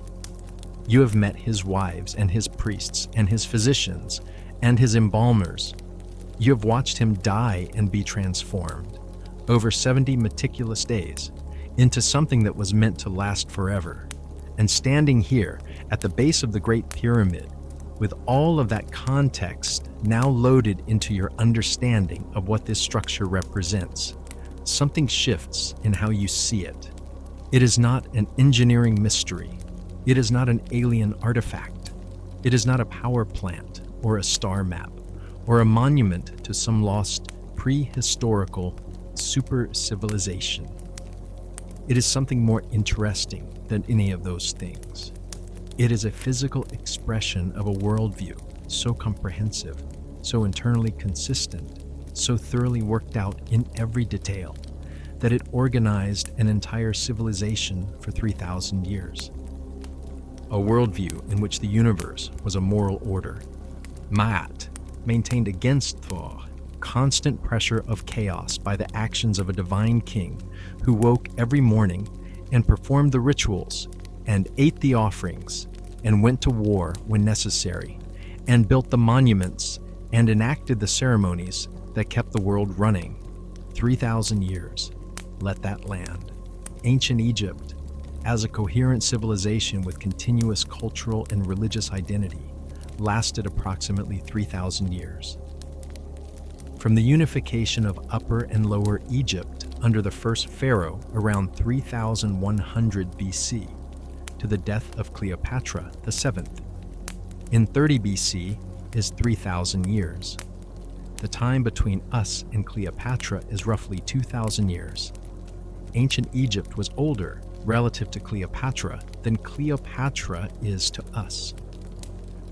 You have met his wives and his priests and his physicians and his embalmers. You have watched him die and be transformed, over 70 meticulous days, into something that was meant to last forever. And standing here at the base of the Great Pyramid, with all of that context now loaded into your understanding of what this structure represents, something shifts in how you see it. It is not an engineering mystery. It is not an alien artifact. It is not a power plant or a star map or a monument to some lost prehistorical super civilization. It is something more interesting than any of those things. It is a physical expression of a worldview so comprehensive, so internally consistent, so thoroughly worked out in every detail, that it organized an entire civilization for 3,000 years. A worldview in which the universe was a moral order. Ma'at, maintained against the constant pressure of chaos by the actions of a divine king who woke every morning and performed the rituals and ate the offerings and went to war when necessary and built the monuments and enacted the ceremonies that kept the world running. 3,000 years. Let that land. Ancient Egypt, as a coherent civilization with continuous cultural and religious identity, lasted approximately 3,000 years. From the unification of Upper and Lower Egypt under the first pharaoh around 3100 BC to the death of Cleopatra VII in 30 BC is 3,000 years. The time between us and Cleopatra is roughly 2,000 years. Ancient Egypt was older relative to Cleopatra than Cleopatra is to us.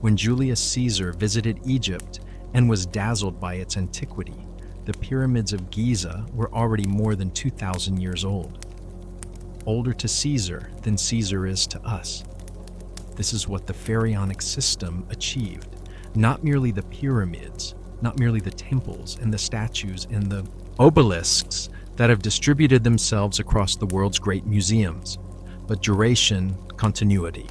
When Julius Caesar visited Egypt and was dazzled by its antiquity, the pyramids of Giza were already more than 2,000 years old. Older to Caesar than Caesar is to us. This is what the pharaonic system achieved. Not merely the pyramids, not merely the temples and the statues and the obelisks that have distributed themselves across the world's great museums, but duration, continuity.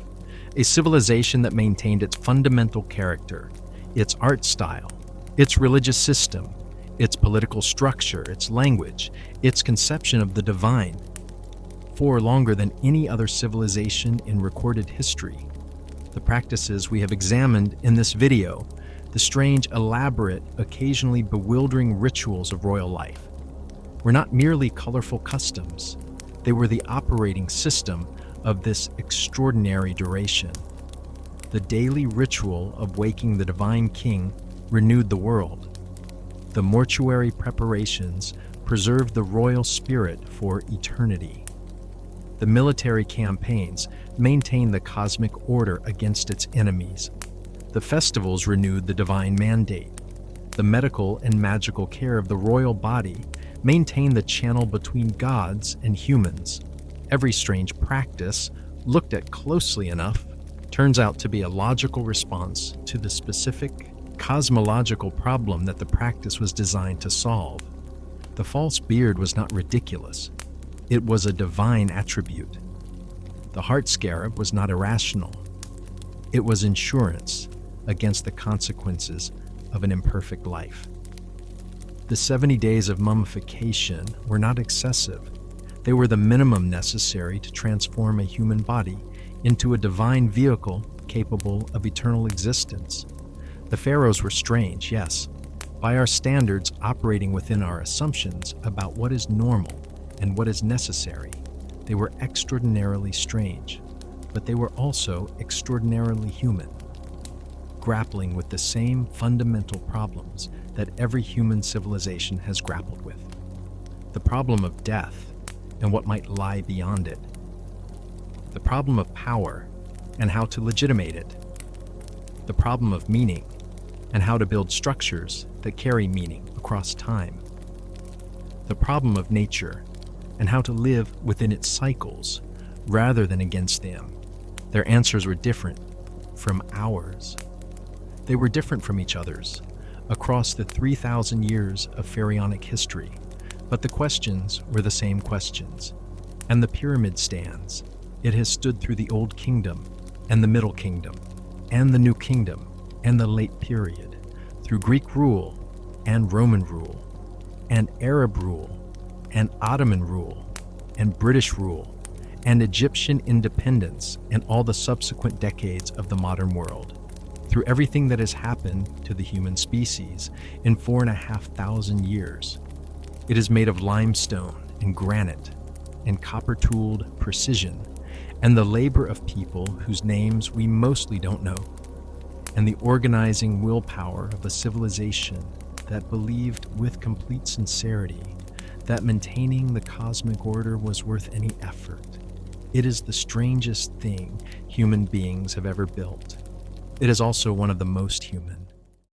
A civilization that maintained its fundamental character, its art style, its religious system, its political structure, its language, its conception of the divine, for longer than any other civilization in recorded history. The practices we have examined in this video, the strange, elaborate, occasionally bewildering rituals of royal life, were not merely colorful customs. They were the operating system of this extraordinary duration. The daily ritual of waking the divine king renewed the world. The mortuary preparations preserved the royal spirit for eternity. The military campaigns maintained the cosmic order against its enemies. The festivals renewed the divine mandate. The medical and magical care of the royal body maintained the channel between gods and humans. Every strange practice, looked at closely enough, turns out to be a logical response to the specific cosmological problem that the practice was designed to solve. The false beard was not ridiculous. It was a divine attribute. The heart scarab was not irrational. It was insurance against the consequences of an imperfect life. The 70 days of mummification were not excessive. They were the minimum necessary to transform a human body into a divine vehicle capable of eternal existence. The pharaohs were strange, yes, by our standards operating within our assumptions about what is normal and what is necessary. They were extraordinarily strange, but they were also extraordinarily human, grappling with the same fundamental problems that every human civilization has grappled with. The problem of death and what might lie beyond it. The problem of power and how to legitimate it. The problem of meaning and how to build structures that carry meaning across time. The problem of nature and how to live within its cycles rather than against them. Their answers were different from ours. They were different from each other's across the 3,000 years of pharaonic history, but the questions were the same questions. And the pyramid stands. It has stood through the Old Kingdom and the Middle Kingdom and the New Kingdom and the Late Period, through Greek rule and Roman rule and Arab rule and Ottoman rule and British rule and Egyptian independence and all the subsequent decades of the modern world. Through everything that has happened to the human species in 4,500 years. It is made of limestone and granite and copper-tooled precision and the labor of people whose names we mostly don't know, and the organizing willpower of a civilization that believed with complete sincerity that maintaining the cosmic order was worth any effort. It is the strangest thing human beings have ever built. It is also one of the most human.